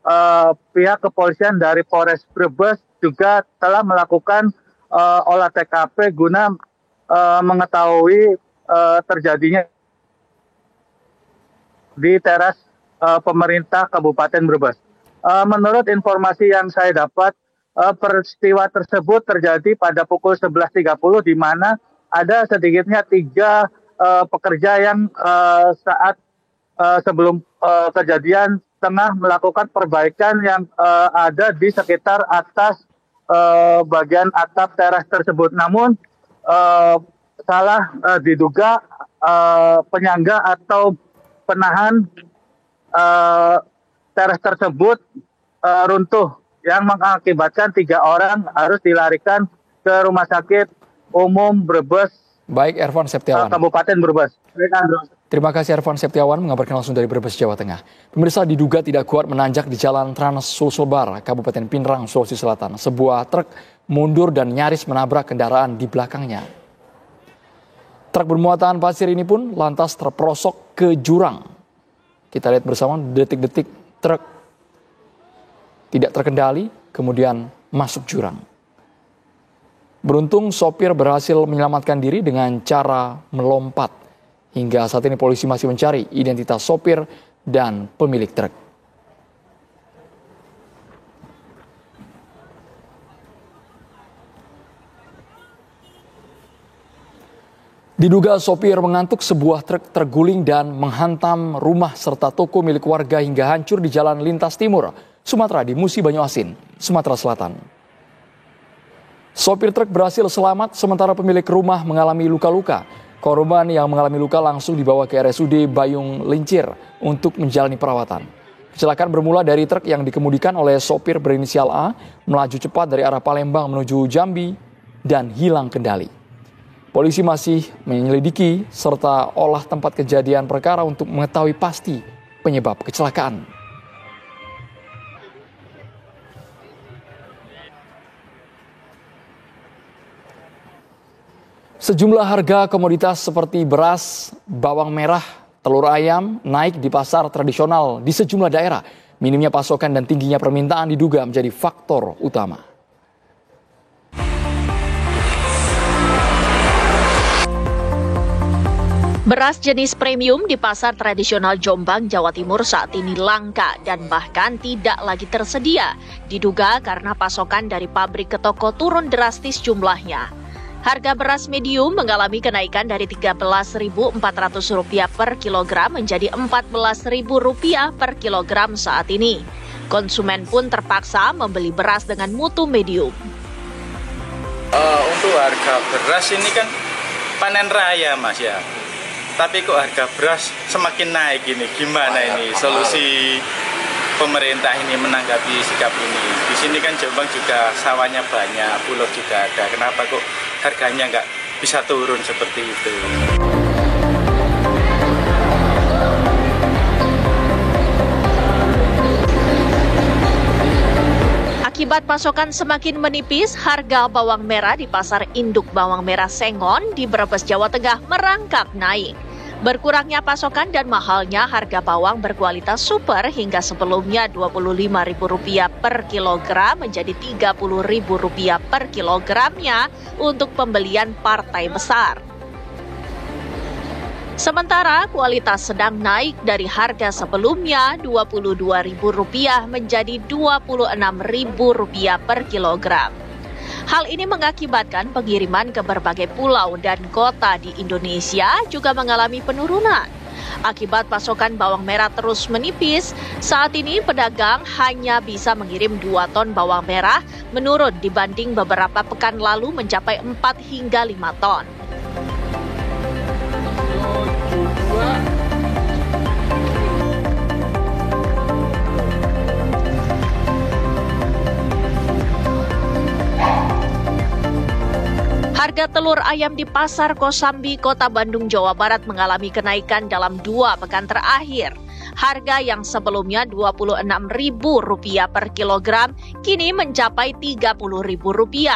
S18: pihak kepolisian dari Polres Brebes juga telah melakukan olah TKP guna mengetahui terjadinya di teras pemerintah Kabupaten Brebes. Menurut informasi yang saya dapat, peristiwa tersebut terjadi pada pukul 11:30, di mana ada sedikitnya 3 pekerja yang saat sebelum kejadian tengah melakukan perbaikan yang ada di sekitar atas bagian atap teras tersebut. Namun salah diduga penyangga atau penahan teras tersebut runtuh, yang mengakibatkan 3 orang harus dilarikan ke Rumah Sakit Umum Brebes.
S14: Baik, Ervan Septiawan.
S18: Kabupaten Brebes.
S14: Terima kasih Ervan Septiawan mengabarkan langsung dari Brebes, Jawa Tengah. Pemirsa, diduga tidak kuat menanjak di Jalan Trans Sulselbar, Kabupaten Pinrang, Sulawesi Selatan. Sebuah truk mundur dan nyaris menabrak kendaraan di belakangnya. Truk bermuatan pasir ini pun lantas terperosok ke jurang. Kita lihat bersama detik-detik truk tidak terkendali, kemudian masuk jurang. Beruntung sopir berhasil menyelamatkan diri dengan cara melompat. Hingga saat ini polisi masih mencari identitas sopir dan pemilik truk. Diduga sopir mengantuk, sebuah truk terguling dan menghantam rumah serta toko milik warga hingga hancur di Jalan Lintas Timur, Sumatera di Musi Banyuasin, Sumatera Selatan. Sopir truk berhasil selamat, sementara pemilik rumah mengalami luka-luka. Korban yang mengalami luka langsung dibawa ke RSUD Bayung Lincir untuk menjalani perawatan. Kecelakaan bermula dari truk yang dikemudikan oleh sopir berinisial A melaju cepat dari arah Palembang menuju Jambi dan hilang kendali. Polisi masih menyelidiki serta olah tempat kejadian perkara untuk mengetahui pasti penyebab kecelakaan. Sejumlah harga komoditas seperti beras, bawang merah, telur ayam naik di pasar tradisional di sejumlah daerah. Minimnya pasokan dan tingginya permintaan diduga menjadi faktor utama.
S2: Beras jenis premium di pasar tradisional Jombang, Jawa Timur saat ini langka dan bahkan tidak lagi tersedia. Diduga karena pasokan dari pabrik ke toko turun drastis jumlahnya. Harga beras medium mengalami kenaikan dari Rp13.400 per kilogram menjadi Rp14.000 per kilogram saat ini. Konsumen pun terpaksa membeli beras dengan mutu medium.
S4: Untuk harga beras ini kan panen raya, Mas, ya. Tapi kok harga beras semakin naik ini, gimana ini solusi pemerintah ini menanggapi sikap ini? Di sini kan Jombang juga sawahnya banyak, Bulog juga ada. Kenapa kok harganya nggak bisa turun seperti itu?
S2: Akibat pasokan semakin menipis, harga bawang merah di pasar induk bawang merah Sengon di Brebes, Jawa Tengah merangkak naik. Berkurangnya pasokan dan mahalnya harga bawang berkualitas super hingga sebelumnya Rp25.000 per kilogram menjadi Rp30.000 per kilogramnya untuk pembelian partai besar. Sementara kualitas sedang naik dari harga sebelumnya Rp22.000 menjadi Rp26.000 per kilogram. Hal ini mengakibatkan pengiriman ke berbagai pulau dan kota di Indonesia juga mengalami penurunan. Akibat pasokan bawang merah terus menipis, saat ini pedagang hanya bisa mengirim 2 ton bawang merah, menurun dibanding beberapa pekan lalu mencapai 4 hingga 5 ton. Harga telur ayam di Pasar Kosambi, Kota Bandung, Jawa Barat mengalami kenaikan dalam 2 pekan terakhir. Harga yang sebelumnya Rp26.000 per kilogram kini mencapai Rp30.000.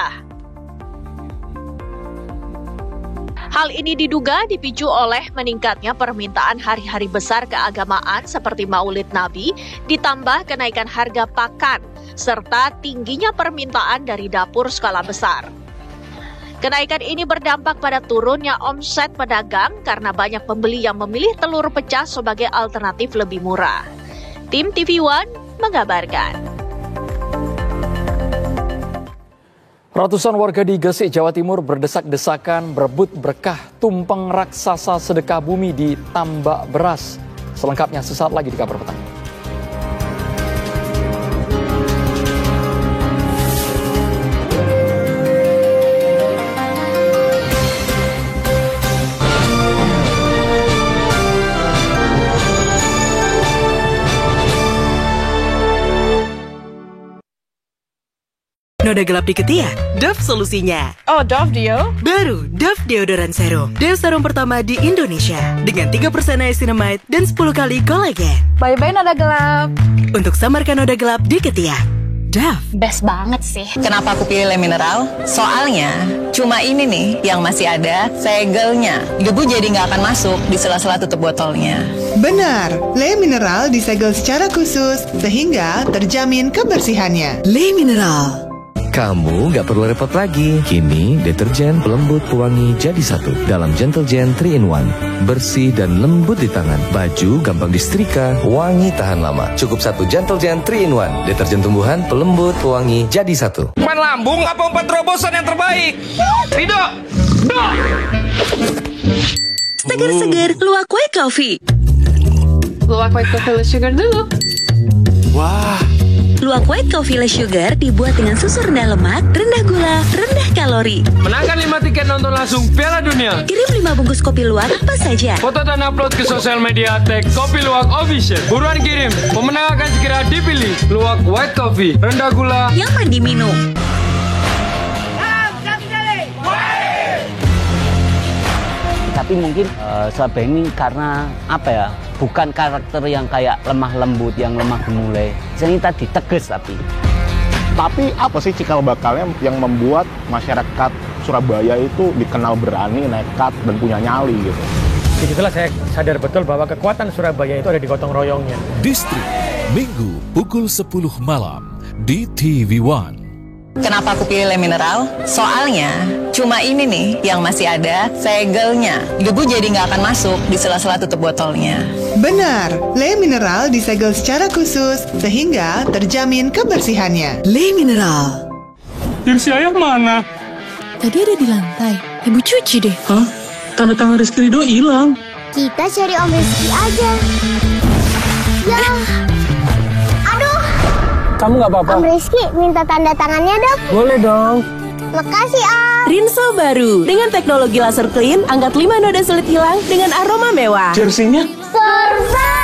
S2: Hal ini diduga dipicu oleh meningkatnya permintaan hari-hari besar keagamaan seperti Maulid Nabi, ditambah kenaikan harga pakan, serta tingginya permintaan dari dapur skala besar. Kenaikan ini berdampak pada turunnya omset pedagang karena banyak pembeli yang memilih telur pecah sebagai alternatif lebih murah. Tim TV One mengabarkan.
S14: Ratusan warga di Gresik, Jawa Timur berdesak-desakan berebut berkah tumpeng raksasa sedekah bumi di tambak beras. Selengkapnya sesaat lagi di Kabar Petang.
S6: Noda gelap di ketiak, Dove solusinya.
S7: Oh, Dove Deo?
S6: Baru, Dove Deodoran Serum. Deo serum pertama di Indonesia. Dengan 3% niacinamide dan 10 kali kolagen.
S7: Bye-bye noda gelap.
S6: Untuk samarkan noda gelap di ketiak. Dove.
S32: Best banget sih. Kenapa aku pilih Le Mineral? Soalnya, cuma ini nih yang masih ada segelnya. Debu jadi nggak akan masuk di sela-sela tutup botolnya.
S24: Benar, Le Mineral disegel secara khusus sehingga terjamin kebersihannya.
S6: Le Mineral.
S33: Kamu nggak perlu repot lagi. Kini deterjen pelembut pewangi jadi satu dalam Gentle Gen 3-in-1. Bersih dan lembut di tangan. Baju gampang disetrika, wangi tahan lama. Cukup satu Gentle Gen 3-in-1. Deterjen tumbuhan, pelembut, pewangi jadi satu.
S8: Umpan lambung apa umpan terobosan yang terbaik? Rido!
S6: Seger-seger, luwak white coffee.
S7: Luwak white coffee less sugar dulu.
S8: Wah.
S6: Luwak white coffee less sugar dibuat dengan susu rendah lemak, rendah gula, rendah kalori.
S8: Menangkan 5 tiket nonton langsung Piala Dunia.
S6: Kirim 5 bungkus kopi luwak apa saja.
S8: Foto dan upload ke sosial media tag Kopi Luwak Official. Buruan kirim, pemenang akan segera dipilih. Luwak white coffee, rendah gula,
S6: nyaman diminum.
S11: Tapi mungkin Surabaya ini karena apa ya, bukan karakter yang kayak lemah lembut, yang lemah gemulai. Ini tadi tegas tapi
S16: apa sih cikal bakalnya yang membuat masyarakat Surabaya itu dikenal berani, nekat, dan punya nyali gitu.
S19: Disitulah saya sadar betul bahwa kekuatan Surabaya itu ada di gotong royongnya.
S15: Distrik, Minggu pukul 10 malam di TV One.
S32: Kenapa aku pilih Le Mineral? Soalnya, cuma ini nih yang masih ada segelnya. Debu jadi nggak akan masuk di sela-sela tutup botolnya.
S24: Benar, Le Mineral disegel secara khusus sehingga terjamin kebersihannya.
S6: Le Mineral.
S8: Jersey ayam mana?
S6: Tadi ada di lantai. Ibu cuci deh.
S8: Hah? Tanda tangan Rizky Ridho hilang.
S20: Kita cari Om Rizky aja. Ya. Aduh.
S8: Kamu nggak apa-apa?
S20: Om Rizky minta tanda tangannya dong.
S8: Boleh dong.
S20: Makasih Om.
S6: Rinso baru dengan teknologi laser clean, angkat 5 noda sulit hilang dengan aroma mewah.
S8: Jersey-nya?
S20: Surprise!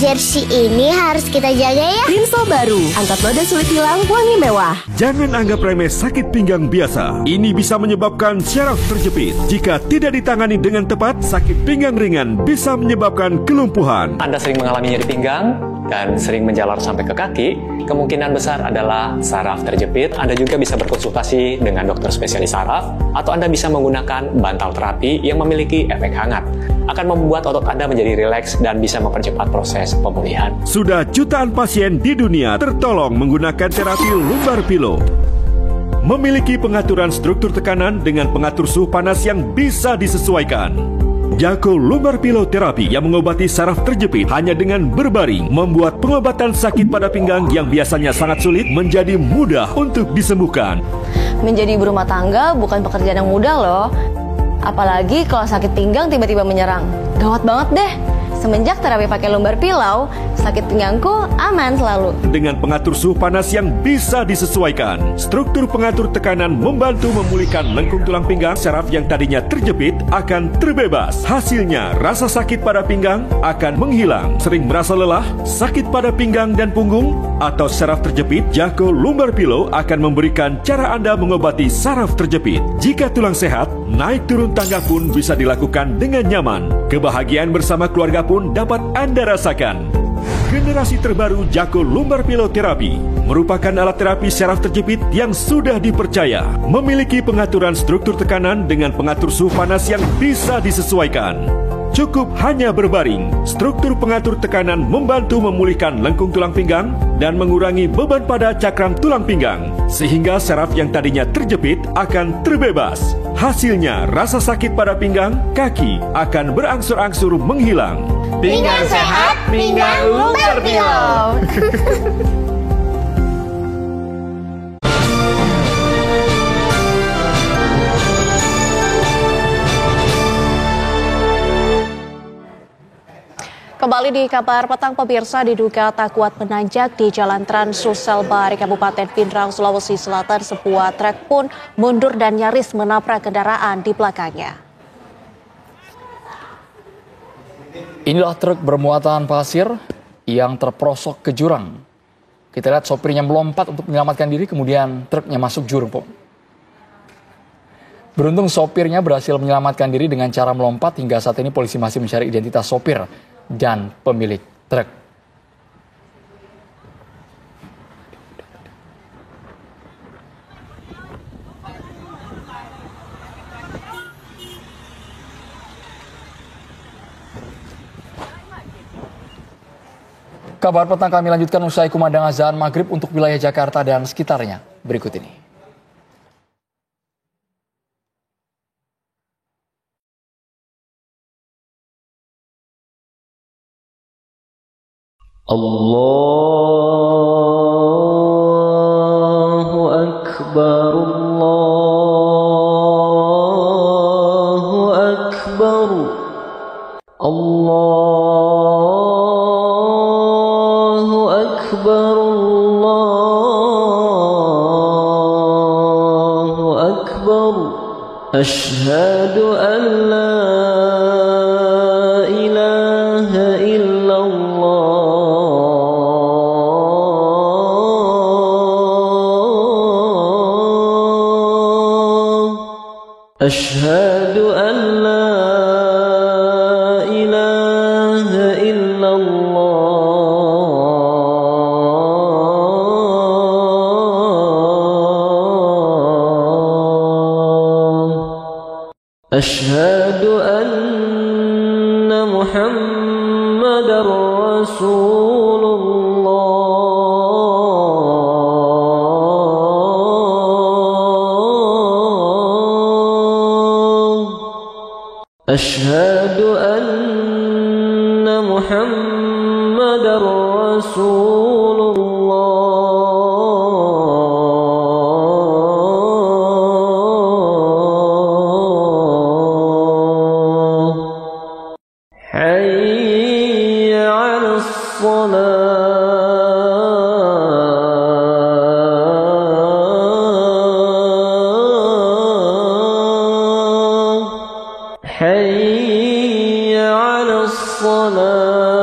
S20: Jersey ini harus kita jaga ya.
S6: Rinso baru, angkat noda sulit hilang, wangi mewah.
S3: Jangan anggap remeh sakit pinggang biasa. Ini bisa menyebabkan syaraf terjepit. Jika tidak ditangani dengan tepat, sakit pinggang ringan bisa menyebabkan kelumpuhan.
S14: Anda sering mengalami nyeri pinggang,
S1: dan sering menjalar sampai ke kaki, kemungkinan besar adalah saraf terjepit. Anda juga bisa berkonsultasi dengan dokter spesialis saraf, atau Anda bisa menggunakan bantal terapi yang memiliki efek hangat. Akan membuat otot Anda menjadi rileks dan bisa mempercepat proses pemulihan.
S3: Sudah jutaan pasien di dunia tertolong menggunakan terapi lumbar pillow. Memiliki pengaturan struktur tekanan dengan pengatur suhu panas yang bisa disesuaikan. Jago Lumbar Pillow Terapi yang mengobati saraf terjepit hanya dengan berbaring, membuat pengobatan sakit pada pinggang yang biasanya sangat sulit menjadi mudah untuk disembuhkan.
S9: Menjadi ibu rumah tangga bukan pekerjaan yang mudah loh. Apalagi kalau sakit pinggang tiba-tiba menyerang. Gawat banget deh. Semenjak terapi pakai lumbar pillow, sakit pinggangku aman selalu.
S3: Dengan pengatur suhu panas yang bisa disesuaikan, struktur pengatur tekanan membantu memulihkan lengkung tulang pinggang. Saraf yang tadinya terjepit akan terbebas. Hasilnya, rasa sakit pada pinggang akan menghilang. Sering merasa lelah, sakit pada pinggang dan punggung, atau saraf terjepit, Jago Lumbar Pillow akan memberikan cara Anda mengobati saraf terjepit. Jika tulang sehat, naik turun tangga pun bisa dilakukan dengan nyaman. Kebahagiaan bersama keluarga pun dapat Anda rasakan. Generasi terbaru Jago Lumbar Pillow Terapi merupakan alat terapi saraf terjepit yang sudah dipercaya. Memiliki pengaturan struktur tekanan dengan pengatur suhu panas yang bisa disesuaikan. Cukup hanya berbaring, struktur pengatur tekanan membantu memulihkan lengkung tulang pinggang dan mengurangi beban pada cakram tulang pinggang, sehingga saraf yang tadinya terjepit akan terbebas. Hasilnya, rasa sakit pada pinggang, kaki akan berangsur-angsur menghilang.
S20: Pinggang sehat, pinggang Lumbar Pillow.
S2: Kembali di kabar petang, pemirsa, diduga tak kuat menanjak di Jalan Trans Suselbari, Kabupaten Pindrang, Sulawesi Selatan, sebuah truk pun mundur dan nyaris menabrak kendaraan di belakangnya.
S14: Inilah truk bermuatan pasir yang terperosok ke jurang. Kita lihat sopirnya melompat untuk menyelamatkan diri, kemudian truknya masuk jurang. Beruntung sopirnya berhasil menyelamatkan diri dengan cara melompat. Hingga saat ini polisi masih mencari identitas sopir dan pemilik truk. Kabar petang kami lanjutkan usai kumandang azan maghrib untuk wilayah Jakarta dan sekitarnya. Berikut ini.
S10: Allahu Akbar, Allahu Akbar, Allahu Akbar, Allahu Akbar. Asyhadu an la ilaha illallah. Asyhadu an la ilaha illallah. Asyhadu anna Muhammadar Rasulullah. Asyhadu anna Muhammadar Rasulullah. Hayya 'alas shalah. حي على الصلاة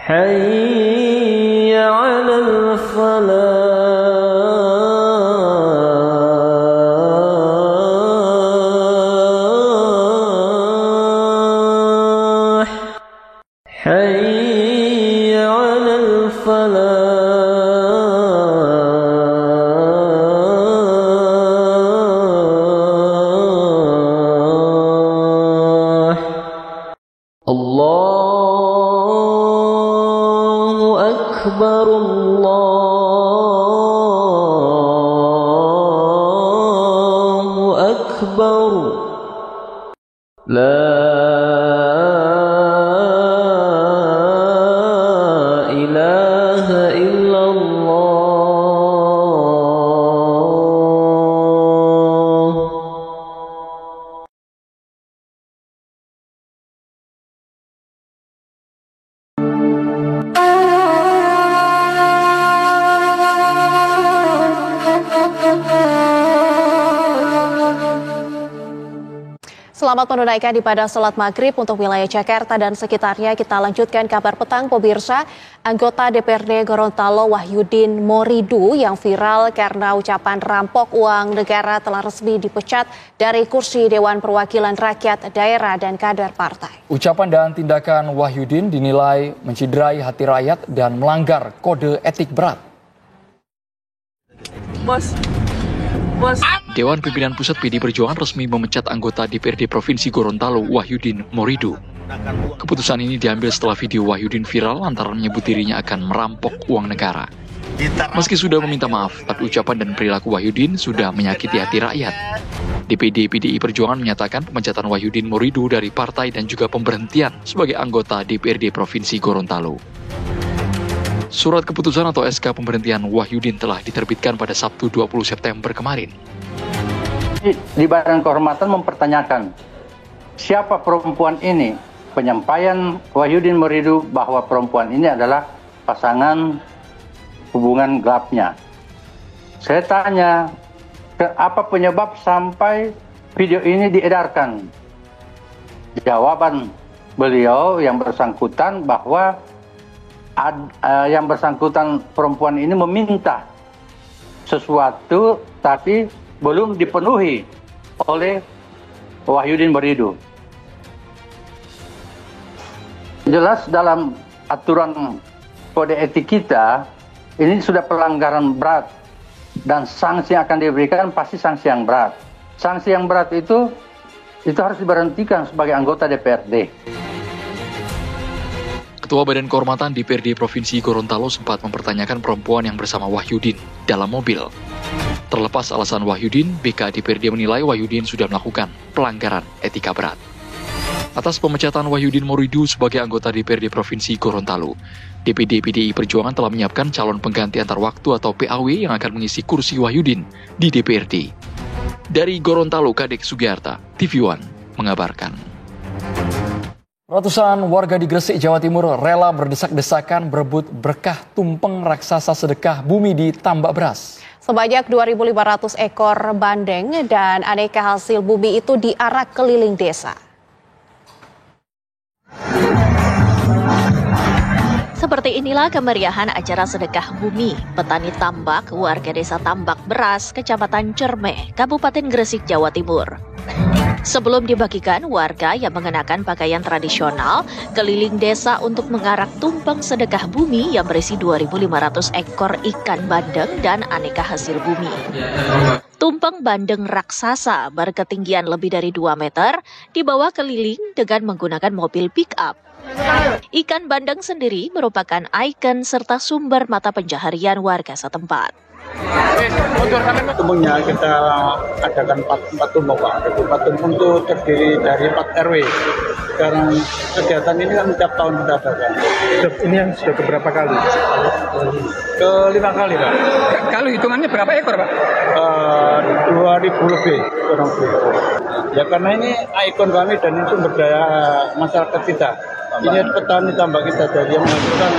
S10: حي على الفلاح حي على الفلاح الله أكبر الله أكبر لا إله إلا الله
S2: Selamat menunaikan ibadah sholat maghrib untuk wilayah Jakarta dan sekitarnya. Kita lanjutkan kabar petang pemirsa. Anggota DPRD Gorontalo Wahyudin Moridu yang viral karena ucapan rampok uang negara telah resmi dipecat dari kursi Dewan Perwakilan Rakyat Daerah dan kader partai.
S14: Ucapan dan tindakan Wahyudin dinilai menciderai hati rakyat dan melanggar kode etik berat.
S5: Dewan Pimpinan Pusat PD Perjuangan resmi memecat anggota DPRD Provinsi Gorontalo Wahyudin Moridu. Keputusan ini diambil setelah video Wahyudin viral lantaran menyebut dirinya akan merampok uang negara. Meski sudah meminta maaf, tapi ucapan dan perilaku Wahyudin sudah menyakiti hati rakyat. DPD PDI Perjuangan menyatakan pemecatan Wahyudin Moridu dari partai dan juga pemberhentian sebagai anggota DPRD Provinsi Gorontalo. Surat keputusan atau SK pemberhentian Wahyudin telah diterbitkan pada Sabtu 20 September kemarin.
S18: Di Badan Kehormatan mempertanyakan siapa perempuan ini. Penyampaian Wahyudin Moridu bahwa perempuan ini adalah pasangan hubungan gelapnya. Saya tanya, apa penyebab sampai video ini diedarkan? Jawaban beliau yang bersangkutan bahwa yang bersangkutan perempuan ini meminta sesuatu tapi belum dipenuhi oleh Wahyudin Moridu. Jelas dalam aturan kode etik kita ini sudah pelanggaran berat dan sanksi yang akan diberikan pasti sanksi yang berat. Sanksi yang berat itu harus diberhentikan sebagai anggota DPRD.
S5: Ketua Badan Kehormatan DPRD Provinsi Gorontalo sempat mempertanyakan perempuan yang bersama Wahyudin dalam mobil. Terlepas alasan Wahyudin, BK DPRD menilai Wahyudin sudah melakukan pelanggaran etika berat. Atas pemecatan Wahyudin Moridu sebagai anggota DPRD Provinsi Gorontalo, DPD PDI Perjuangan telah menyiapkan calon pengganti antar waktu atau PAW yang akan mengisi kursi Wahyudin di DPRD. Dari Gorontalo, Kadek Sugiarta, TV One mengabarkan.
S14: Ratusan warga di Gresik, Jawa Timur rela berdesak-desakan berebut berkah tumpeng raksasa sedekah bumi di tambak beras.
S2: Sebanyak 2.500 ekor bandeng dan aneka hasil bumi itu diarak keliling desa. Seperti inilah kemeriahan acara sedekah bumi petani tambak warga desa Tambak Beras, Kecamatan Cermeh, Kabupaten Gresik, Jawa Timur. Sebelum dibagikan, warga yang mengenakan pakaian tradisional keliling desa untuk mengarak tumpeng sedekah bumi yang berisi 2.500 ekor ikan bandeng dan aneka hasil bumi. Tumpeng bandeng raksasa berketinggian lebih dari 2 meter dibawa keliling dengan menggunakan mobil pick-up. Ikan bandeng sendiri merupakan ikon serta sumber mata pencaharian warga setempat.
S12: Tumpengnya kita adakan 4 tumpeng, Pak. 4 tumpeng itu terdiri dari 4 RW. Sekarang kegiatan ini kan setiap tahun kita adakan.
S19: Ini yang sudah keberapa kali?
S12: Ke 5 kali, Pak.
S19: Kalau hitungannya berapa ekor, Pak?
S12: 2.000 lebih. Ya karena ini ikon kami dan ini sumber daya masyarakat kita. Ini petani tambak kita jadi yang menghasilkan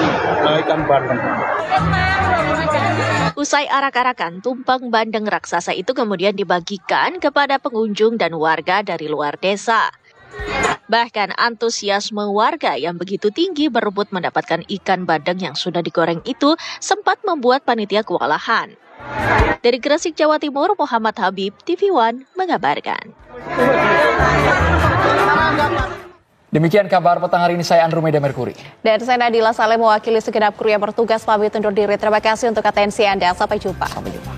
S12: ikan bandeng.
S2: Usai arak-arakan, tumpeng bandeng raksasa itu kemudian dibagikan kepada pengunjung dan warga dari luar desa. Bahkan antusiasme warga yang begitu tinggi berebut mendapatkan ikan bandeng yang sudah digoreng itu sempat membuat panitia kewalahan. Dari Gresik, Jawa Timur, Muhammad Habib, TV One mengabarkan.
S14: Demikian kabar petang hari ini, saya Andrew Meda Merkuri.
S4: Dan saya Nadila Saleh mewakili segenap kru yang bertugas pamit undur diri. Terima kasih untuk atensi Anda. Sampai jumpa.
S14: Sampai jumpa.